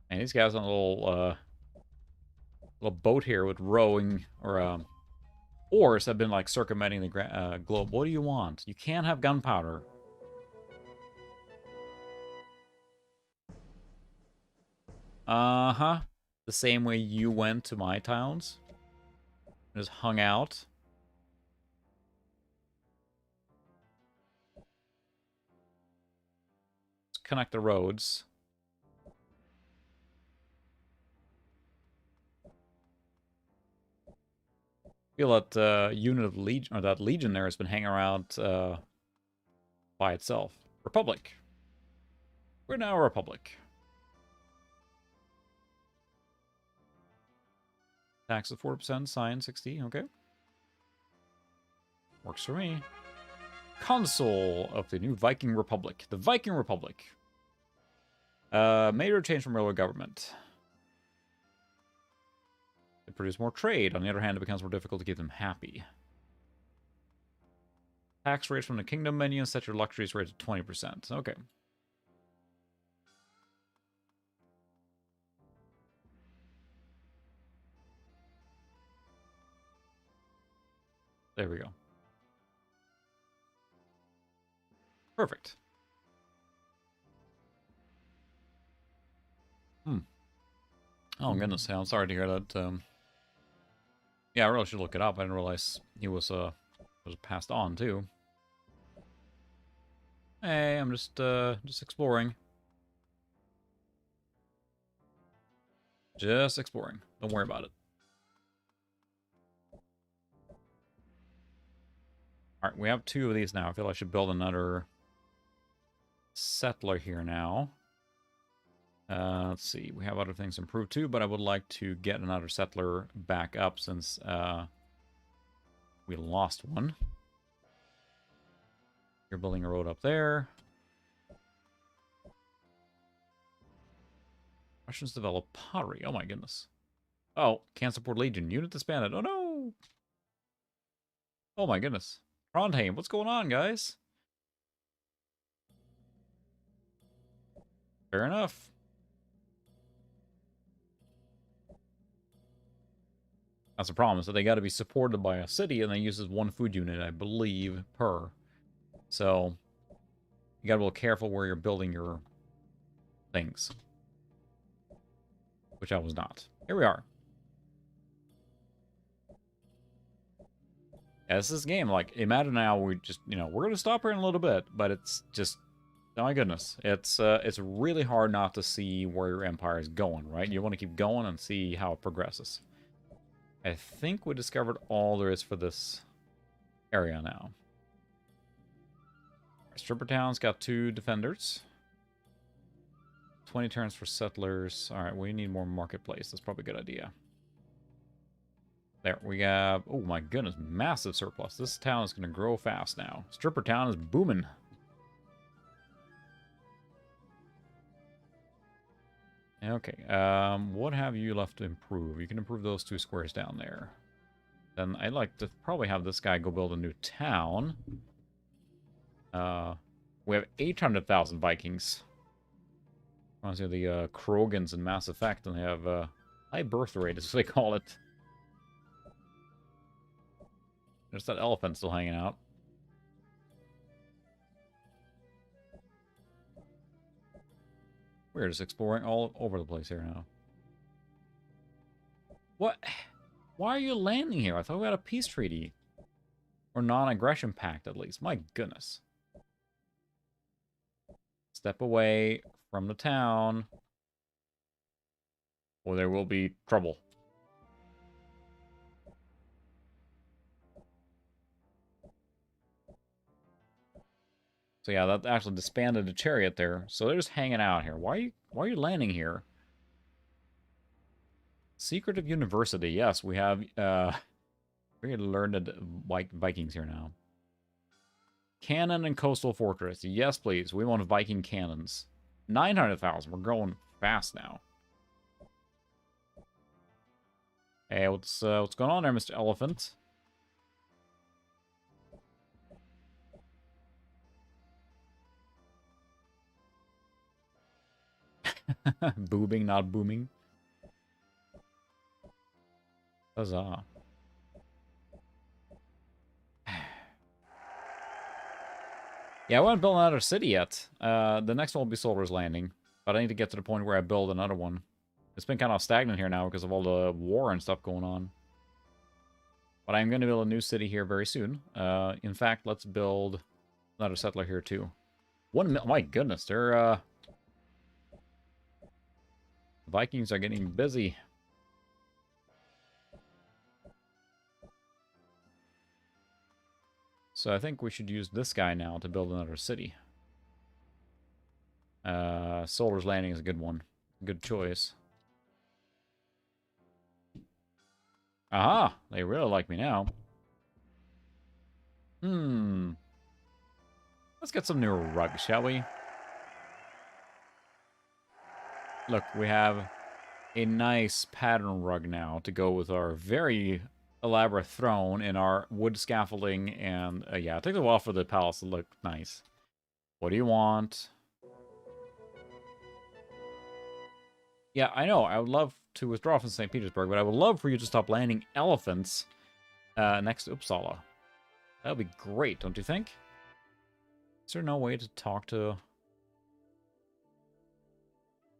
And these guys on a little boat here with rowing, or oars have been, like, circumventing the globe. What do you want? You can't have gunpowder. Uh-huh. The same way you went to my towns. Just hung out. Let's connect the roads. I feel that unit of Legion, or that Legion there, has been hanging around by itself. Republic. We're now a Republic. Tax of 40%, sign 60, okay. Works for me. Consul of the new Viking Republic. The Viking Republic. Major change from railroad government. They produce more trade. On the other hand, it becomes more difficult to keep them happy. Tax rates from the kingdom menu and set your luxuries rate to 20%. Okay. There we go. Perfect. Oh, goodness. Yeah, I'm sorry to hear that. Yeah, I really should look it up. I didn't realize he was passed on, too. Hey, I'm just exploring. Just exploring. Don't worry about it. Alright, we have 2 of these now. I feel I should build another settler here now. Let's see. We have other things improved too, but I would like to get another settler back up since we lost one. You're building a road up there. Russians develop pottery. Oh my goodness. Oh, can't support Legion. Unit disbanded. Oh no! Oh my goodness. Trondheim, what's going on, guys? Fair enough. That's the problem, is that they got to be supported by a city, and they use 1 food unit, I believe, per. So, you got to be a little careful where you're building your things. Which I was not. Here we are. Yeah, this is this game. Like, imagine now we just, you know, we're going to stop here in a little bit, but it's just, oh my goodness. It's really hard not to see where your empire is going, right? You want to keep going and see how it progresses. I think we discovered all there is for this area now. Stripper Town's got 2 defenders. 20 turns for settlers. Alright, we need more marketplace. That's probably a good idea. There, we have... Oh my goodness, massive surplus. This town is going to grow fast now. Stripper Town is booming. Okay, what have you left to improve? You can improve those 2 squares down there. Then I'd like to probably have this guy go build a new town. We have 800,000 Vikings. Reminds me of the Krogans in Mass Effect, and they have high birth rate, as they call it. There's that elephant still hanging out. We're just exploring all over the place here now. What? Why are you landing here? I thought we had a peace treaty. Or non-aggression pact, at least. My goodness. Step away from the town, or there will be trouble. So yeah, that actually disbanded the chariot there. So they're just hanging out here. Why are you landing here? Secretive University. Yes, we have we learned Vikings here now. Cannon and coastal fortress. Yes, please. We want Viking cannons. 900,000. We're growing fast now. Hey, what's going on there, Mr. Elephant? Booming, not booming. Huzzah. Yeah, I want to build another city yet. The next one will be Solar's Landing. But I need to get to the point where I build another one. It's been kind of stagnant here now because of all the war and stuff going on. But I'm going to build a new city here very soon. In fact, let's build another settler here too. My goodness, they're... Vikings are getting busy. So I think we should use this guy now to build another city. Solar's Landing is a good one. Good choice. Aha! They really like me now. Let's get some new rugs, shall we? Look, we have a nice pattern rug now to go with our very elaborate throne and our wood scaffolding. And yeah, it takes a while for the palace to look nice. What do you want? Yeah, I know. I would love to withdraw from St. Petersburg, but I would love for you to stop landing elephants next to Uppsala. That would be great, don't you think? Is there no way to talk to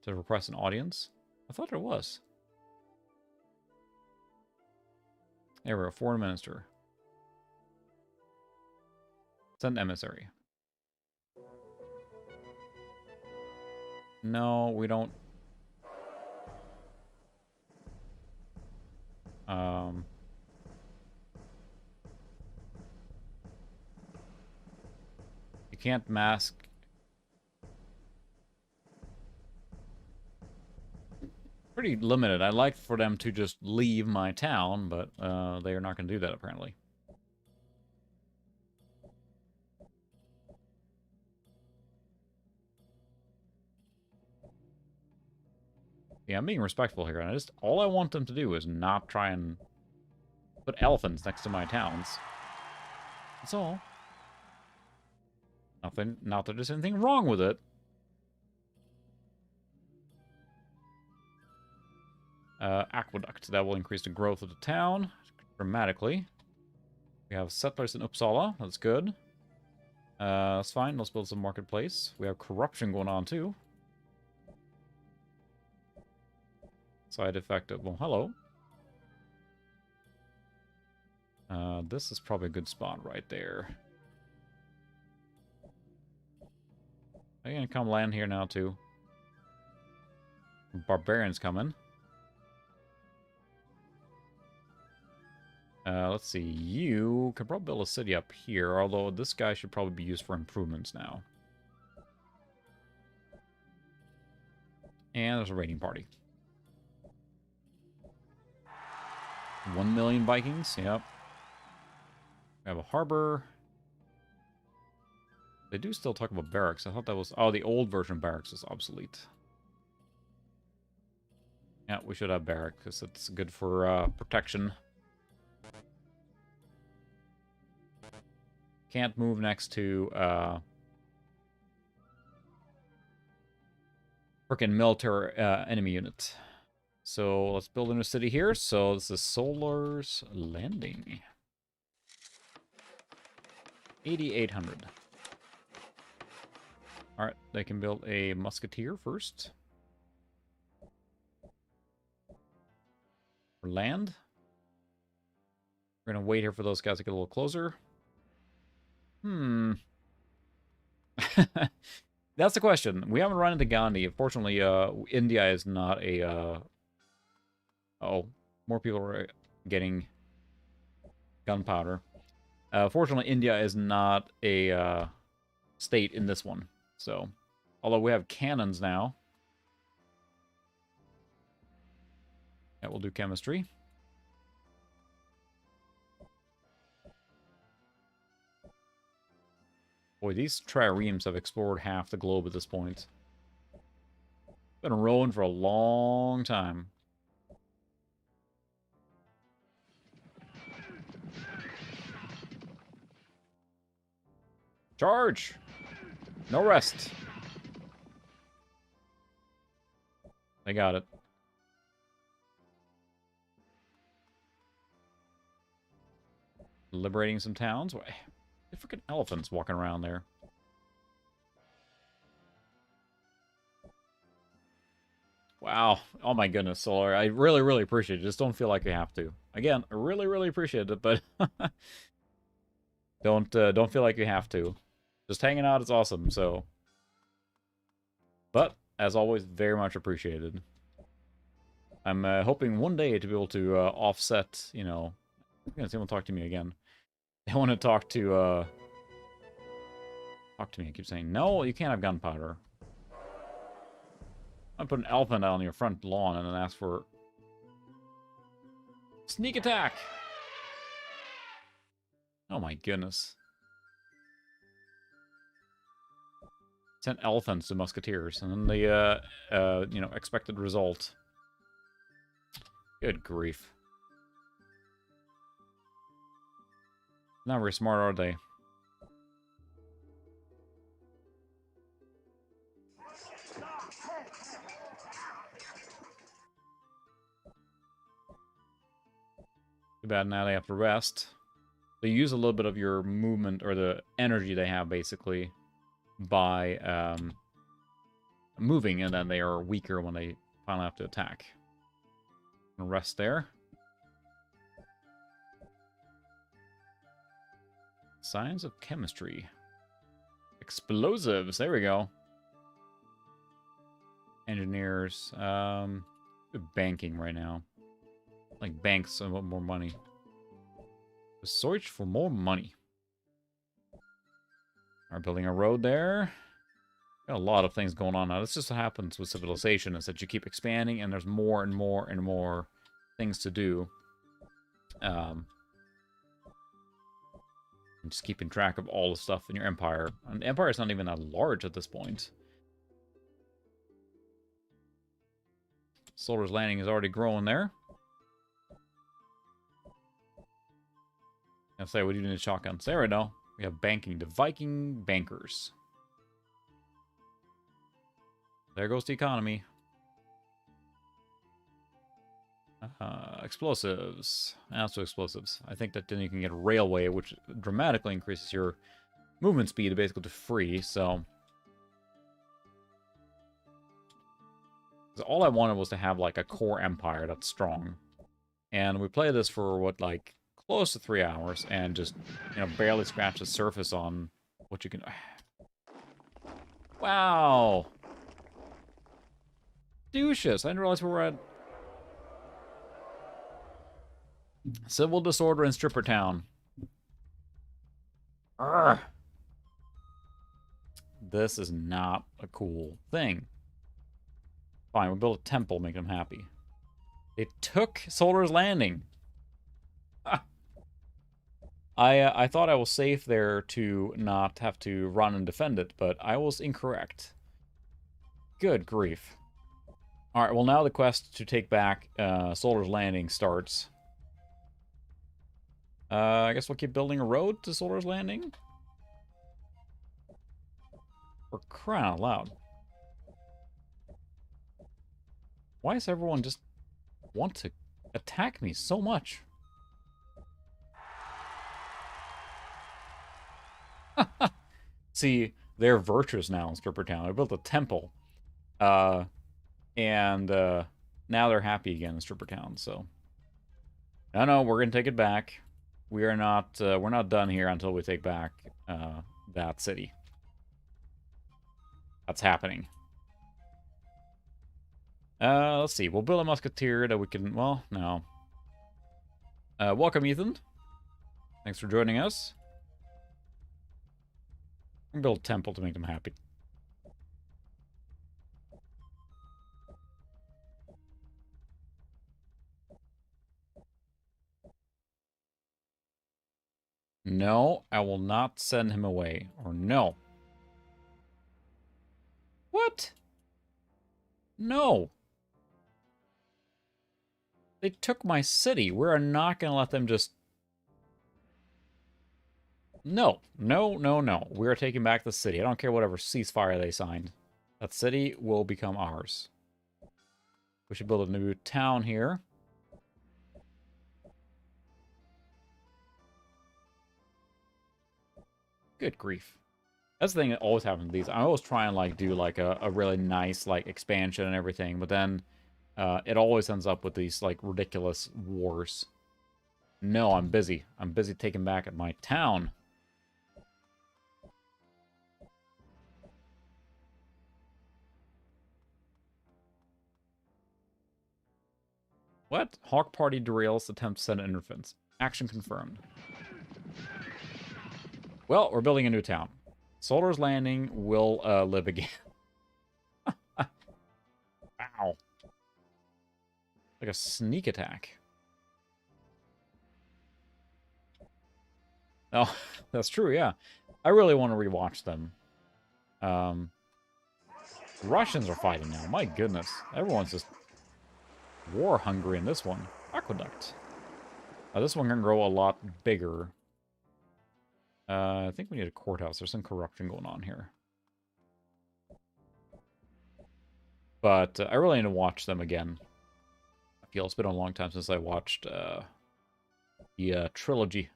request an audience? I thought there was. There we go, foreign minister. Send emissary. No, we don't. You can't mask. Pretty limited. I'd like for them to just leave my town, but they are not going to do that apparently. Yeah, I'm being respectful here, and all I want them to do is not try and put elephants next to my towns. That's all. Not that there's anything wrong with it. Aqueduct. That will increase the growth of the town dramatically. We have settlers in Uppsala. That's good. That's fine. Let's build some marketplace. We have corruption going on too. Side effect of... Well, hello. This is probably a good spot right there. Are you gonna come land here now too? Barbarians coming. Let's see. You could probably build a city up here, although this guy should probably be used for improvements now. And there's a raiding party. 1 million Vikings, yep. We have a harbor. They do still talk about barracks. I thought that was... Oh, the old version of barracks is obsolete. Yeah, we should have barracks, because it's good for protection. Can't move next to frickin' military enemy unit. So let's build a new city here. So this is Solar's Landing. 8,800. Alright, they can build a musketeer first. land. We're going to wait here for those guys to get a little closer. That's the question. We haven't run into Gandhi. Unfortunately, India is not a... Oh, more people are getting gunpowder. Fortunately, India is not a state in this one. So, although we have cannons now. That will do chemistry. Boy, these triremes have explored half the globe at this point. Been rowing for a long time. Charge! No rest. I got it. Liberating some towns. Why? The freaking elephants walking around there. Wow. Oh my goodness, Solar. I really, really appreciate it. Just don't feel like you have to. Again, I really, really appreciate it, but don't feel like you have to. Just hanging out is awesome, so. But, as always, very much appreciated. I'm hoping one day to be able to offset, you know... I'm gonna see someone talk to me again. They want to talk to me. I keep saying, no, you can't have gunpowder. I'm put an elephant out on your front lawn and then ask for... Sneak attack! Oh my goodness. Sent elephants to musketeers, and then the, you know, expected result. Good grief. Not very smart, are they? Too bad now they have to rest. They use a little bit of your movement, or the energy they have, basically, by moving, and then they are weaker when they finally have to attack. Rest there. Signs of chemistry. Explosives. There we go. Engineers. Banking right now. Like banks want more money. Search for more money. Are building a road there. Got a lot of things going on now. This just happens with civilization, is that you keep expanding and there's more and more and more things to do. And just keeping track of all the stuff in your empire. And the empire is not even that large at this point. Solar's Landing is already growing there. I'll say, what do you need shotguns? There we go. We have banking. The Viking bankers. There goes the economy. Explosives. Also explosives. I think that then you can get railway, which dramatically increases your movement speed, basically to free, so... all I wanted was to have, like, a core empire that's strong. And we played this for, what, like, close to 3 hours, and just, you know, barely scratched the surface on what you can... Wow! Douches! I didn't realize we were at... Civil disorder in Stripper Town. Urgh. This is not a cool thing. Fine, we built a temple, make them happy. It took Solar's Landing. Ah. I thought I was safe there to not have to run and defend it, but I was incorrect. Good grief. Alright, well now the quest to take back Solar's Landing starts. I guess we'll keep building a road to Solar's Landing. For crying out loud. Why does everyone just want to attack me so much? See, they're virtuous now in Stripper Town. They built a temple. And now they're happy again in Stripper Town, so... No, we're gonna take it back. We're not done here until we take back that city. That's happening. Let's see. We'll build a musketeer that we can... Well, no. Welcome, Ethan. Thanks for joining us. And build a temple to make them happy. No, I will not send him away. Or no. What? No. They took my city. We're not going to let them just... No. No. We're taking back the city. I don't care whatever ceasefire they signed. That city will become ours. We should build a new town here. Good grief. That's the thing that always happens with these. I always try and like do like a really nice like expansion and everything, but then it always ends up with these like ridiculous wars. No, I'm busy. I'm busy taking back at my town. What? Hawk Party derails attempt to send interference. Action confirmed. Well, we're building a new town. Solar's Landing will live again. Wow. Like a sneak attack. Oh, that's true, yeah. I really want to rewatch them. Russians are fighting now. My goodness. Everyone's just war hungry in this one. Aqueduct. This one can grow a lot bigger. I think we need a courthouse. There's some corruption going on here. But I really need to watch them again. I feel it's been a long time since I watched the trilogy.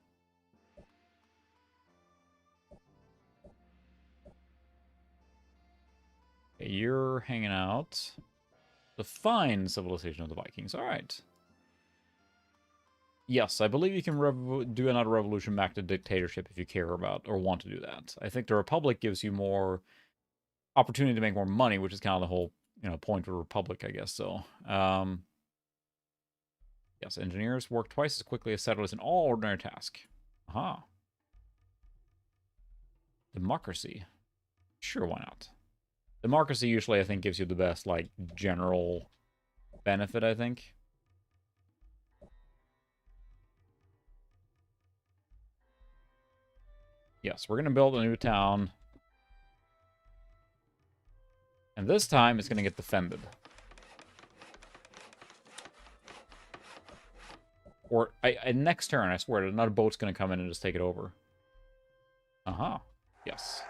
Okay, you're hanging out. The fine civilization of the Vikings. All right. Yes, I believe you can do another revolution back to dictatorship if you care about or want to do that. I think the Republic gives you more opportunity to make more money, which is kind of the whole, point of a Republic, I guess. So, yes, engineers work twice as quickly as settlers in all ordinary tasks. Aha. Democracy. Sure, why not? Democracy usually, I think, gives you the best, like, general benefit, I think. Yes, we're going to build a new town. And this time, it's going to get defended. Or, next turn, I swear, another boat's going to come in and just take it over. Uh-huh. Yes.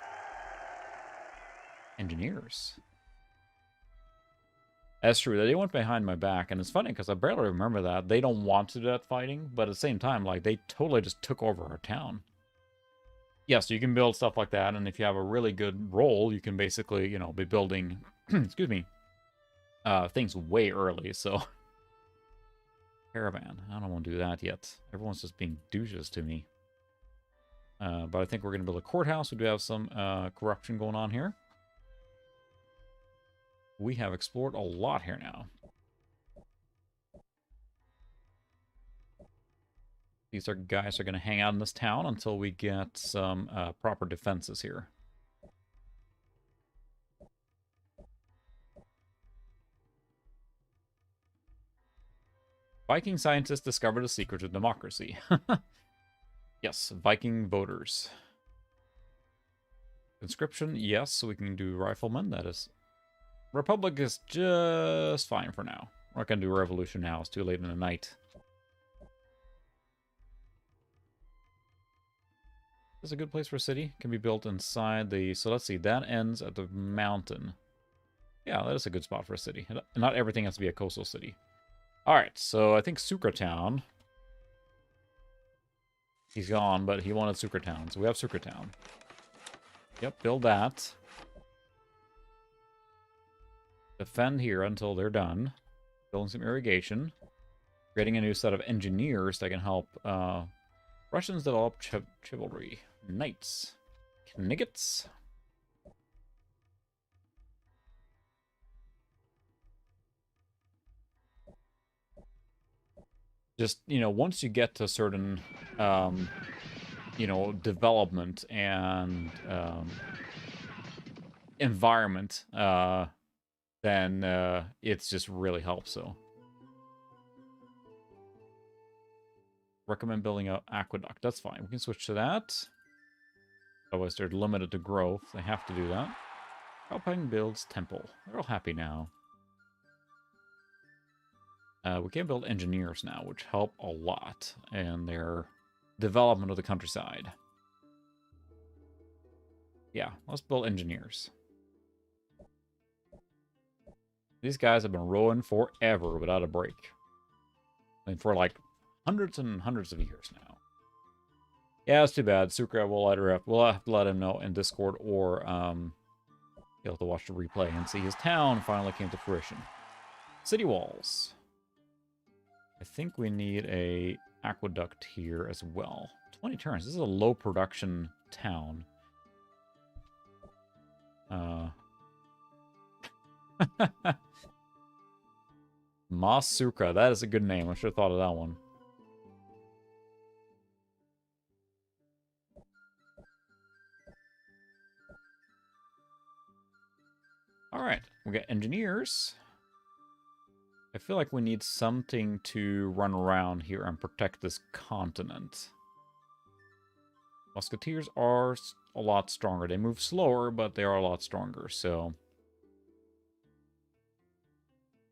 Engineers. That's true. They went behind my back, and it's funny, because I barely remember that. They don't want to do that fighting, but at the same time, like, they totally just took over our town. Yes, you can build stuff like that, and if you have a really good roll, you can basically, be building, excuse me, things way early, so. Caravan. I don't want to do that yet. Everyone's just being douches to me. But I think we're going to build a courthouse. We do have some corruption going on here. We have explored a lot here now. These guys are going to hang out in this town until we get some proper defenses here. Viking scientists discovered the secret of democracy. Yes, Viking voters. Conscription, yes, so we can do riflemen. That is... Republic is just fine for now. We're not going to do a revolution now. It's too late in the night. This is a good place for a city. Can be built inside the... So let's see. That ends at the mountain. Yeah, that is a good spot for a city. Not everything has to be a coastal city. Alright, so I think Sucratown. He's gone, but he wanted Sucratown. So we have Sucratown. Yep, build that. Defend here until they're done. Building some irrigation. Creating a new set of engineers that can help Russians develop chivalry. Knights. Kniggets. Just, you know, once you get to a certain, you know, development and environment, then it's just really helps, so. Recommend building an aqueduct. That's fine. We can switch to that. Otherwise, they're limited to growth. They have to do that. Alpine builds temple. They're all happy now. We can build engineers now, which help a lot in their development of the countryside. Yeah, let's build engineers. These guys have been rowing forever without a break. I mean, for like hundreds and hundreds of years now. Yeah, it's too bad. Sucra will let her up. We'll have to let him know in Discord, or you'll have to watch the replay and see his town finally came to fruition. City walls. I think we need a aqueduct here as well. 20 turns. This is a low production town. Masuka. That is a good name. I should have thought of that one. Alright, we got engineers. I feel like we need something to run around here and protect this continent. Musketeers are a lot stronger. They move slower, but they are a lot stronger, so...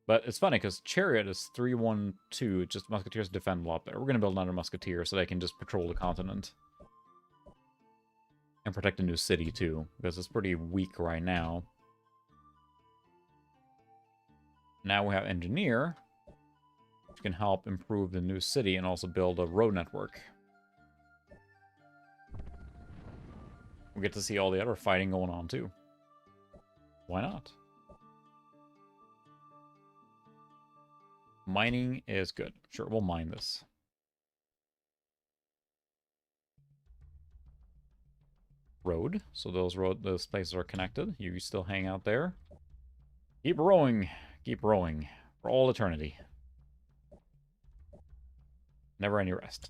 But it's funny, because Chariot is 3-1-2, just Musketeers defend a lot better. We're going to build another Musketeer so they can just patrol the continent. And protect a new city, too, because it's pretty weak right now. Now we have Engineer, which can help improve the new city and also build a road network. We get to see all the other fighting going on, too. Why not? Mining is good. Sure, we'll mine this. Road. So those places are connected. You still hang out there. Keep rowing. Keep rowing. For all eternity. Never any rest.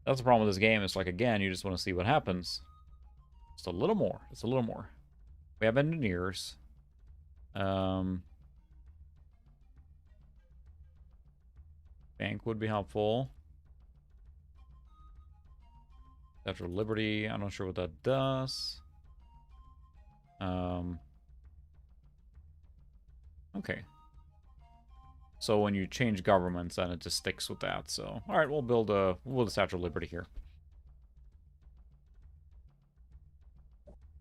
That's the problem with this game. It's like, again, you just want to see what happens. Just a little more. Just a little more. We have engineers. Bank would be helpful. Statue of Liberty. I'm not sure what that does. Okay. So when you change governments, then it just sticks with that. So, all right, we'll build a Statue of Liberty here.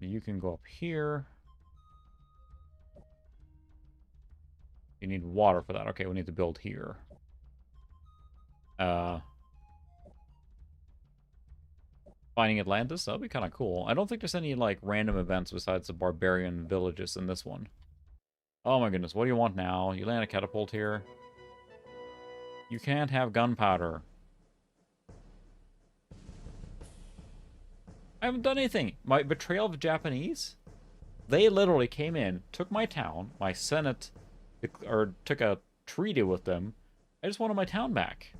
You can go up here. You need water for that. Okay, we need to build here. Finding Atlantis, that'll be kind of cool. I don't think there's any, like, random events besides the barbarian villages in this one. Oh my goodness, what do you want now? You land a catapult here. You can't have gunpowder. I haven't done anything. My betrayal of the Japanese? They literally came in, took my town, my senate, or took a treaty with them. I just wanted my town back.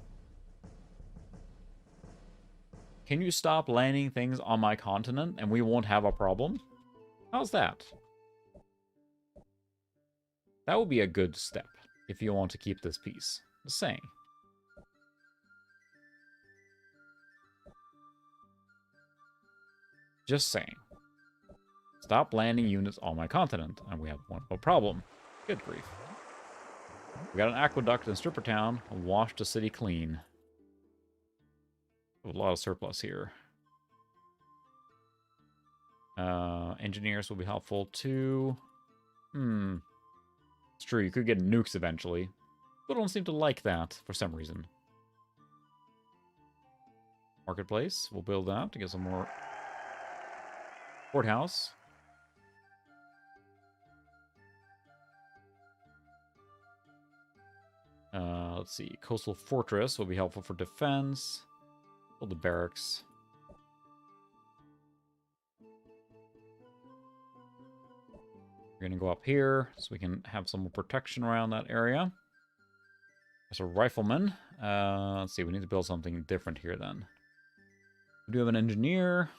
Can you stop landing things on my continent and we won't have a problem? How's that? That would be a good step if you want to keep this peace. Just saying. Just saying. Stop landing units on my continent, and we have one more problem. Good grief. We got an aqueduct in Stripper Town. Wash the city clean. A lot of surplus here. Engineers will be helpful too. It's true, you could get nukes eventually. But don't seem to like that for some reason. Marketplace, we'll build that to get some more. Courthouse. Let's see. Coastal Fortress will be helpful for defense. Build the barracks. We're going to go up here so we can have some more protection around that area. There's a rifleman. Let's see. We need to build something different here then. We do have an engineer.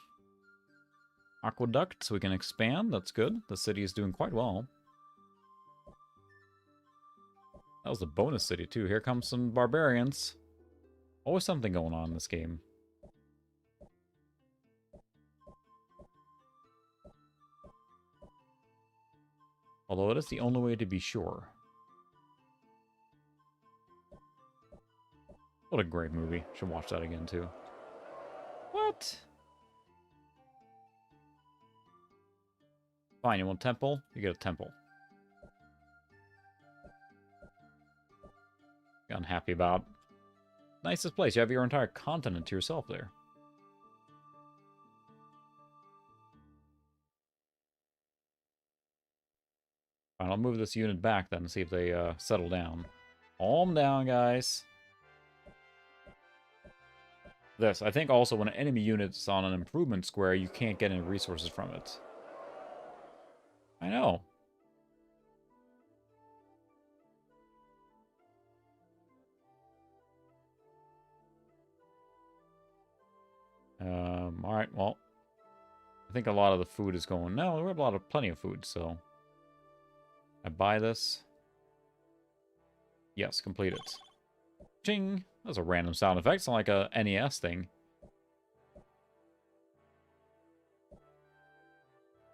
Aqueduct, so we can expand. That's good. The city is doing quite well. That was a bonus city, too. Here comes some barbarians. Always something going on in this game. Although it is the only way to be sure. What a great movie. Should watch that again, too. What? Fine, you want a temple? You get a temple. Unhappy about. Nicest place. You have your entire continent to yourself there. Fine, I'll move this unit back then and see if they settle down. Calm down, guys. This. I think also when an enemy unit's on an improvement square, you can't get any resources from it. I know. Alright, well. I think a lot of the food is going... No, we have plenty of food, so... I buy this. Yes, complete it. Ching! That's a random sound effect. It's not like a NES thing.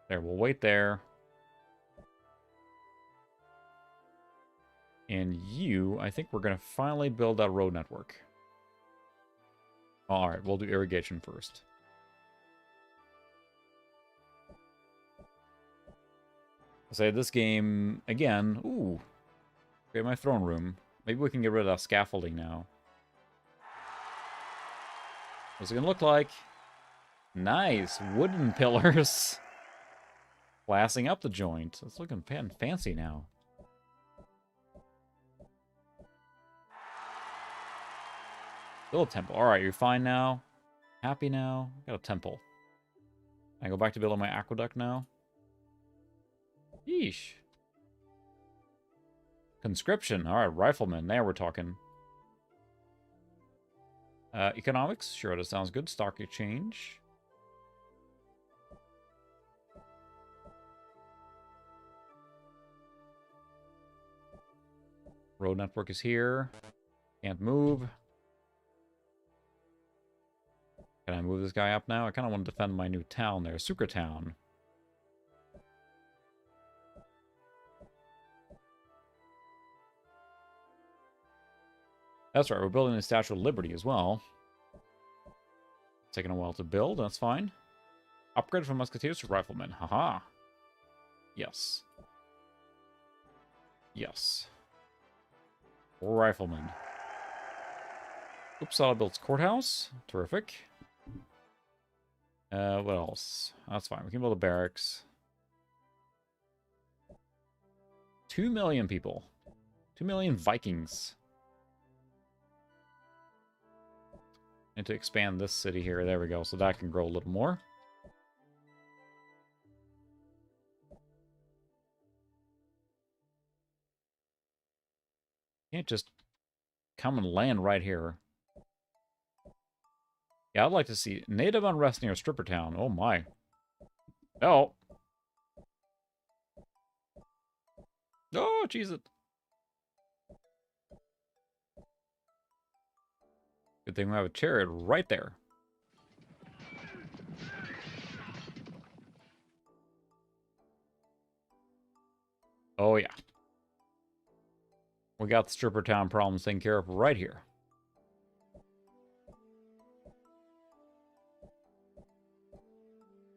There, we'll wait there. And you, I think we're going to finally build that road network. Alright, we'll do irrigation first. I'll say this game, again, ooh. Okay, my throne room. Maybe we can get rid of that scaffolding now. What's it going to look like? Nice, wooden pillars. Glassing up the joint. It's looking fancy now. Build a temple. Alright, you're fine now. Happy now. Got a temple. Can I go back to building my aqueduct now? Yeesh. Conscription. Alright, rifleman. There we're talking. Economics. Sure, that sounds good. Stock exchange. Road network is here. Can't move. Can I move this guy up now? I kind of want to defend my new town there. Sucre Town. That's right, we're building the Statue of Liberty as well. Taking a while to build, that's fine. Upgrade from Musketeers to Riflemen. Haha. Yes. Yes. Riflemen. Uppsala builds courthouse. Terrific. What else? That's fine. We can build a barracks. 2 million people. 2 million Vikings. Need to expand this city here. There we go. So that can grow a little more. Can't just come and land right here. Yeah, I'd like to see native unrest near Stripper Town. Oh my. Oh. Oh, jeez it. Good thing we have a chariot right there. Oh yeah. We got the Stripper Town problems taken care of right here.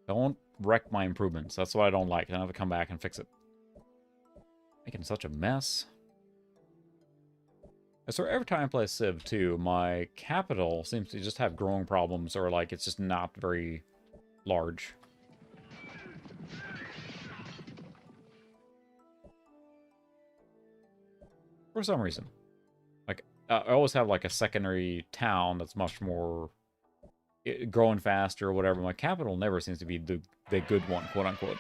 Don't wreck my improvements. That's what I don't like. I have to come back and fix it. Making such a mess. So every time I play Civ 2, my capital seems to just have growing problems, or like it's just not very large. For some reason. Like, I always have like a secondary town that's much more growing faster or whatever. My capital never seems to be the good one, quote unquote.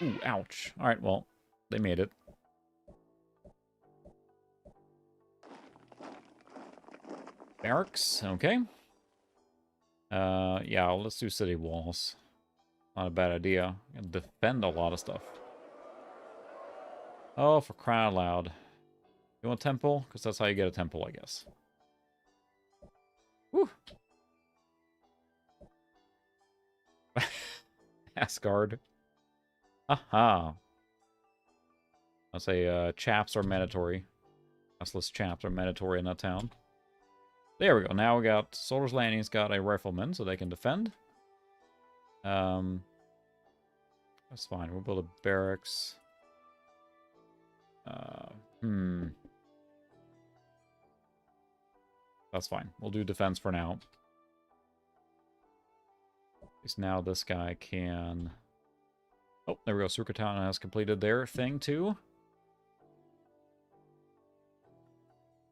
Ooh, ouch. All right, well, they made it. Barracks, okay. Yeah, let's do city walls. Not a bad idea. And defend a lot of stuff. Oh, for crying out loud. You want a temple? Because that's how you get a temple, I guess. Whew. Asgard. Aha. I'll say chaps are mandatory. Classless chaps are mandatory in that town. There we go. Now we got Soldier's Landing's got a rifleman, so they can defend. That's fine. We'll build a barracks. That's fine. We'll do defense for now. At least now this guy can... Oh, there we go. Suka Town has completed their thing, too.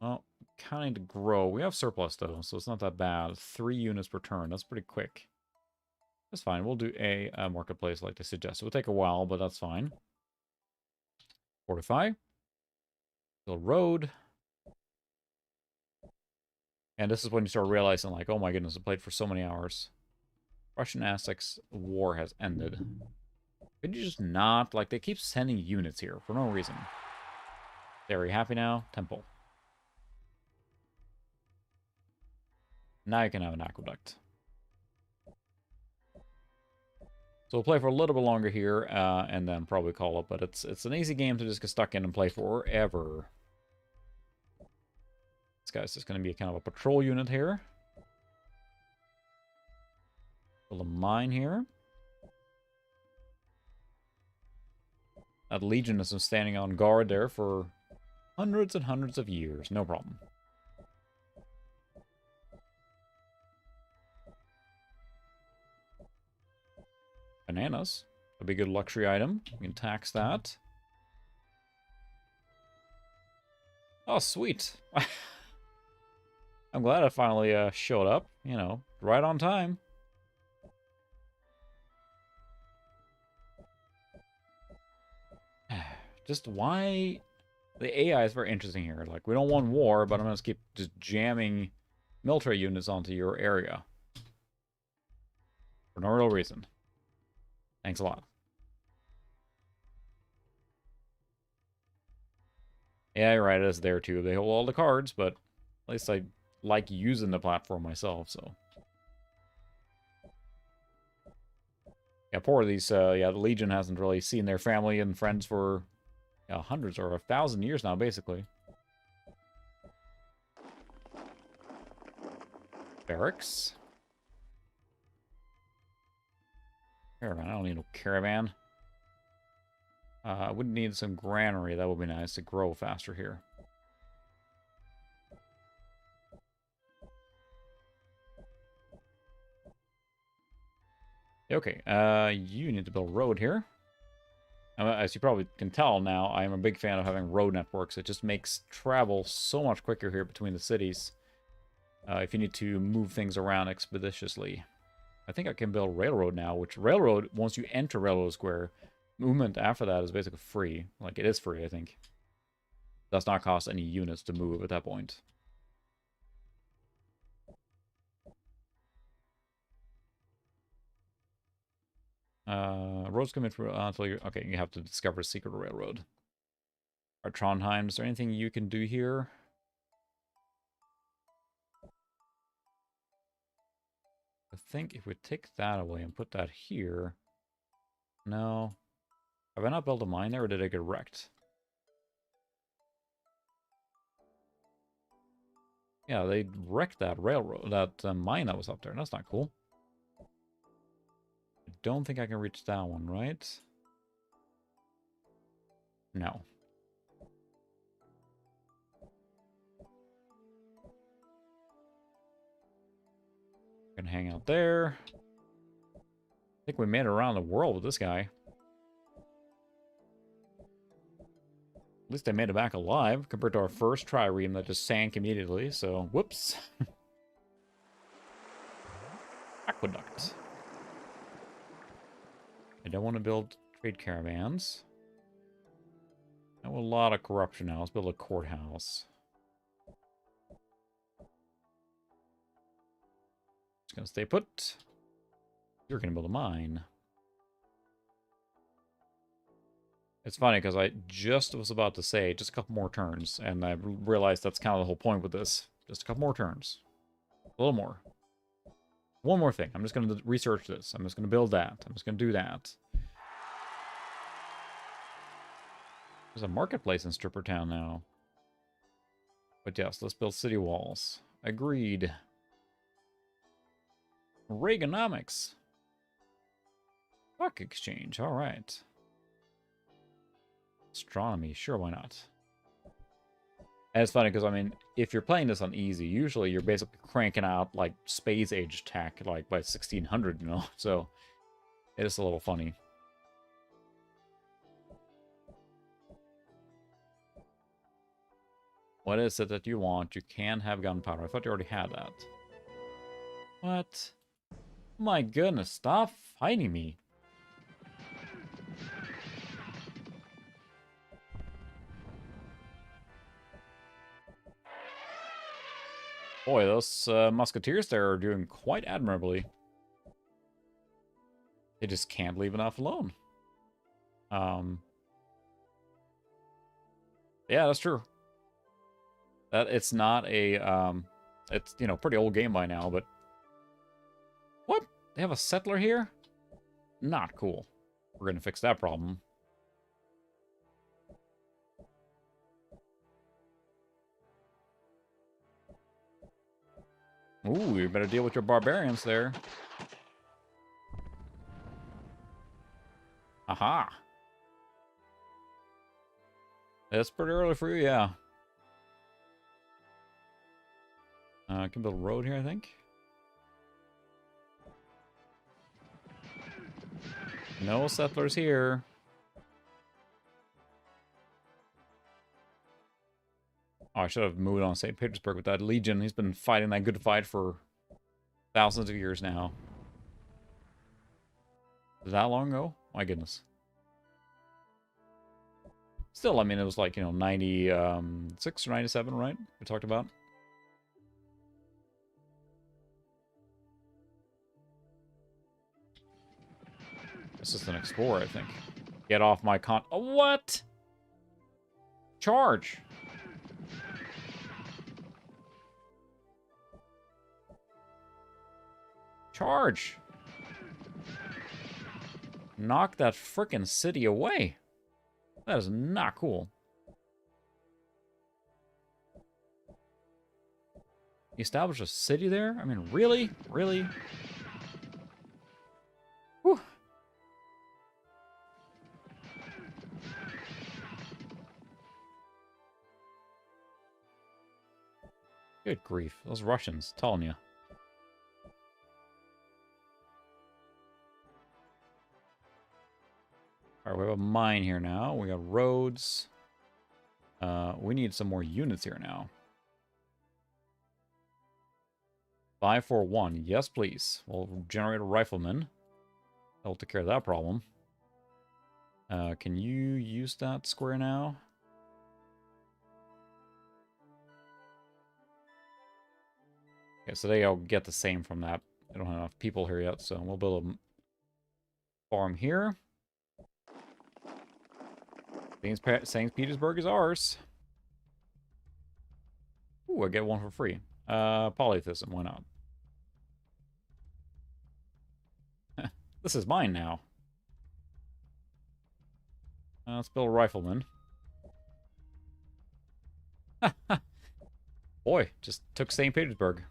Oh, kind of grow. We have surplus, though, so it's not that bad. 3 units per turn. That's pretty quick. That's fine. We'll do a marketplace like they suggested. It'll take a while, but that's fine. Fortify. Build road. And this is when you start realizing, like, oh my goodness, I played for so many hours. Russian Aztecs war has ended. Could you just not? Like, they keep sending units here for no reason. There, are you happy now? Temple. Now you can have an aqueduct. So we'll play for a little bit longer here, and then probably call it. But it's an easy game to just get stuck in and play forever. This guy's just going to be kind of a patrol unit here. Build a mine here. That Legion has been standing on guard there for hundreds and hundreds of years. No problem. Bananas. That'd be a good luxury item. We can tax that. Oh, sweet. I'm glad I finally showed up. You know, right on time. Just why... The AI is very interesting here. Like, we don't want war, but I'm going to keep just jamming military units onto your area. For no real reason. Thanks a lot. Yeah, you're right, it is there too. They hold all the cards, but at least I like using the platform myself, so. Yeah, poor these, yeah, the Legion hasn't really seen their family and friends for hundreds or 1,000 years now, basically. Barracks. Caravan, I don't need no caravan. I would need some granary, that would be nice to grow faster here. Okay, you need to build a road here. As you probably can tell now, I am a big fan of having road networks. It just makes travel so much quicker here between the cities. If you need to move things around expeditiously. I think I can build railroad now, which railroad, once you enter Railroad Square, movement after that is basically free. Like, it is free, I think. Does not cost any units to move at that point. Roads coming through until you... Okay, you have to discover a secret railroad. Alright, Trondheim, is there anything you can do here? I think if we take that away and put that here... No. Have I not built a mine there, or did I get wrecked? Yeah, they wrecked that railroad, that mine that was up there. That's not cool. I don't think I can reach that one, right? No. Gonna hang out there. I think we made it around the world with this guy. At least I made it back alive, compared to our first trireme that just sank immediately, so whoops. Aqueduct. I don't want to build trade caravans. I have a lot of corruption now. Let's build a courthouse. Just gonna stay put. You're gonna build a mine. It's funny because I just was about to say just a couple more turns, and I realized that's kind of the whole point with this. Just a couple more turns. A little more. One more thing. I'm just going to research this. I'm just going to build that. I'm just going to do that. There's a marketplace in Stripper Town now. But yes, let's build city walls. Agreed. Reaganomics. Stock exchange. All right. Astronomy. Sure, why not? And it's funny because, I mean, if you're playing this on easy, usually you're basically cranking out, like, space age tech, like, by 1600, you know? So, it is a little funny. What is it that you want? You can have gunpowder. I thought you already had that. What? My goodness, stop fighting me. Boy, those musketeers there are doing quite admirably. They just can't leave enough alone. Yeah, that's true. That it's not a it's, you know, pretty old game by now, but what? They have a settler here? Not cool. We're gonna fix that problem. Ooh, you better deal with your barbarians there. Aha. That's pretty early for you, yeah. I can build a road here, I think. No settlers here. Oh, I should have moved on St. Petersburg with that Legion. He's been fighting that good fight for thousands of years now. Is that long ago? My goodness. Still, I mean, it was like, you know, 96 or 97, right? We talked about. This is an explorer, I think. Get off my oh, what? Charge! Charge! Knock that frickin' city away. That is not cool. You establish a city there? I mean, really? Really? Whew. Good grief. Those Russians, telling you. Alright, we have a mine here now. We got roads. We need some more units here now. 541. Yes, please. We'll generate a rifleman. That'll take care of that problem. Can you use that square now? Okay, so they'll get the same from that. I don't have enough people here yet, so we'll build a farm here. St. Petersburg is ours. Ooh, I get one for free. Polytheism, why not? This is mine now. Let's build a rifleman. Boy, just took St. Petersburg.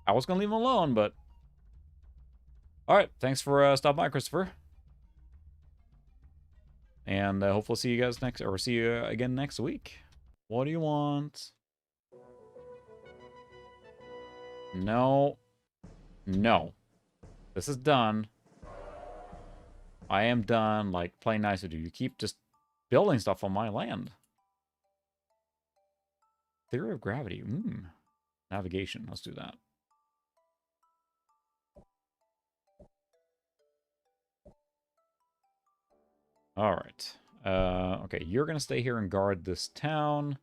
I was gonna leave him alone, but... Alright, thanks for stopping by, Christopher. And hopefully see you guys see you again next week. What do you want? No. No. This is done. I am done, like, playing nice with you. You keep just building stuff on my land. Theory of gravity. Navigation. Let's do that. All right. Okay, you're going to stay here and guard this town.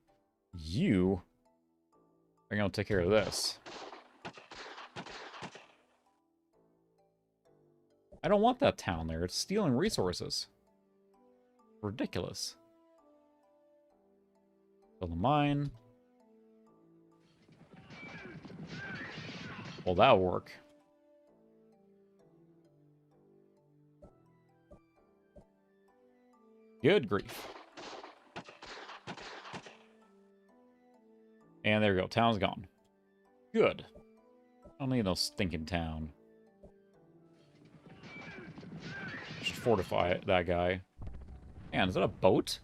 You are going to take care of this. I don't want that town there. It's stealing resources. Ridiculous. Build a mine. Well, that'll work. Good grief. And there we go. Town's gone. Good. I don't need no stinking town. Should fortify that guy. Man, is that a boat?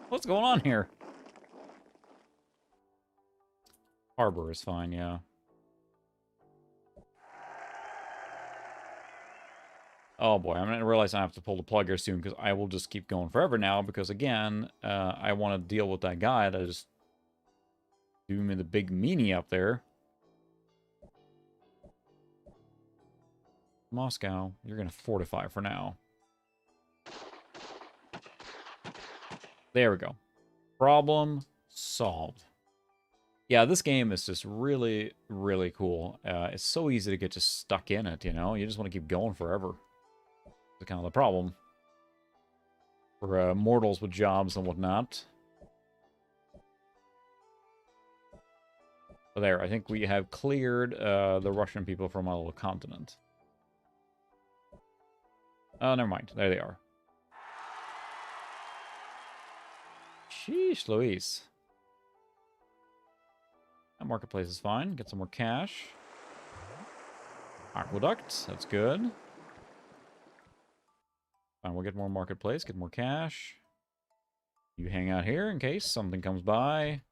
What's going on here? Harbor is fine, yeah. Oh boy, I'm going to realize I have to pull the plug here soon because I will just keep going forever now because, again, I want to deal with that guy that just do me the big meanie up there. Moscow, you're going to fortify for now. There we go. Problem solved. Yeah, this game is just really, really cool. It's so easy to get just stuck in it, you know? You just want to keep going forever. That's kind of the problem. For mortals with jobs and whatnot. But there, I think we have cleared the Russian people from our little continent. Oh, never mind. There they are. Sheesh, Louise. That marketplace is fine. Get some more cash. Aqueduct. That's good. Fine, we'll get more marketplace. Get more cash. You hang out here in case something comes by.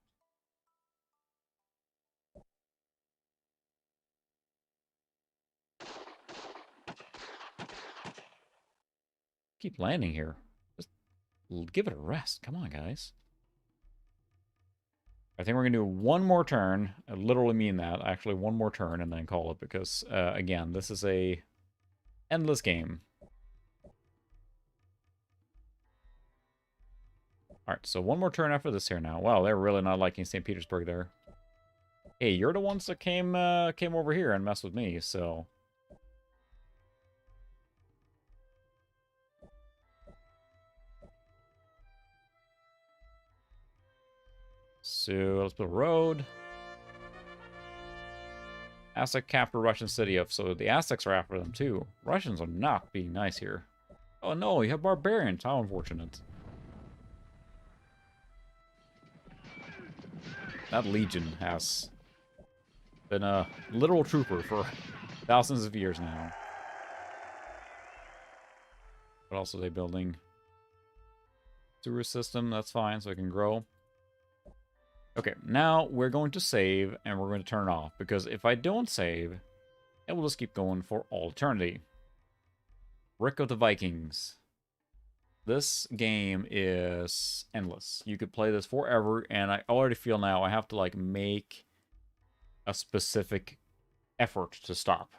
Keep landing here. Just give it a rest. Come on, guys. I think we're going to do one more turn. I literally mean that. Actually, one more turn and then call it because, again, this is a endless game. Alright, so one more turn after this here now. Wow, they're really not liking St. Petersburg there. Hey, you're the ones that came over here and messed with me, so... So, let's put a road. Aztec capture Russian city of, so the Aztecs are after them too. Russians are not being nice here. Oh no, you have barbarians. How unfortunate. That legion has been a literal trooper for thousands of years now. What else are they building? Sewer system, that's fine, so I can grow. Okay, now we're going to save, and we're going to turn it off, because if I don't save, it will just keep going for all eternity. Rick of the Vikings. This game is endless. You could play this forever, and I already feel now I have to, like, make a specific effort to stop.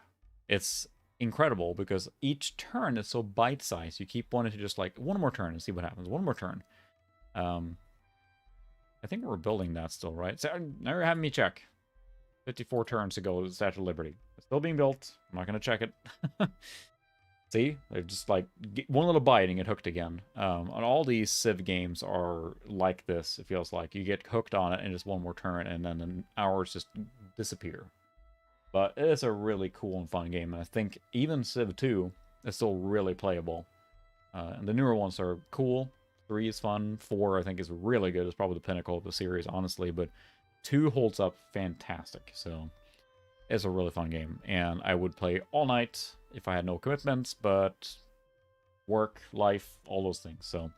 It's incredible, because each turn is so bite-sized. You keep wanting to just, like, one more turn and see what happens. One more turn. I think we're building that still, right? So, never have me check. 54 turns to go to the Statue of Liberty. It's still being built. I'm not going to check it. See? They're just like, one little bite and get hooked again. And all these Civ games are like this, it feels like. You get hooked on it and just one more turn, and then the hours just disappear. But it is a really cool and fun game, and I think even Civ 2 is still really playable. And the newer ones are cool. 3 is fun. 4, I think, is really good. It's probably the pinnacle of the series, honestly. But 2 holds up fantastic. So, it's a really fun game. And I would play all night if I had no commitments. But work, life, all those things. So,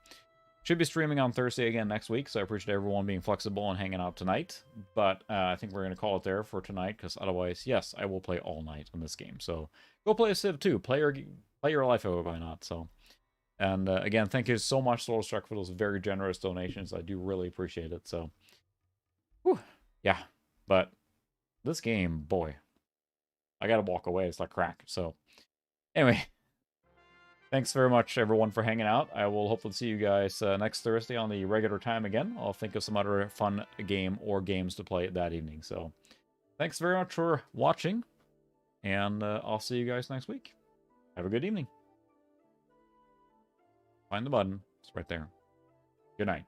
should be streaming on Thursday again next week. So, I appreciate everyone being flexible and hanging out tonight. But I think we're going to call it there for tonight. Because otherwise, yes, I will play all night on this game. So, go play a Civ 2. Play your life over, why not? So, And again, thank you so much, Soulstruck, for those very generous donations. I do really appreciate it. So, whew, yeah. But this game, boy, I gotta walk away. It's like crack. So, anyway, thanks very much, everyone, for hanging out. I will hopefully see you guys next Thursday on the regular time again. I'll think of some other fun game or games to play that evening. So, thanks very much for watching, and I'll see you guys next week. Have a good evening. Find the button. It's right there. Good night.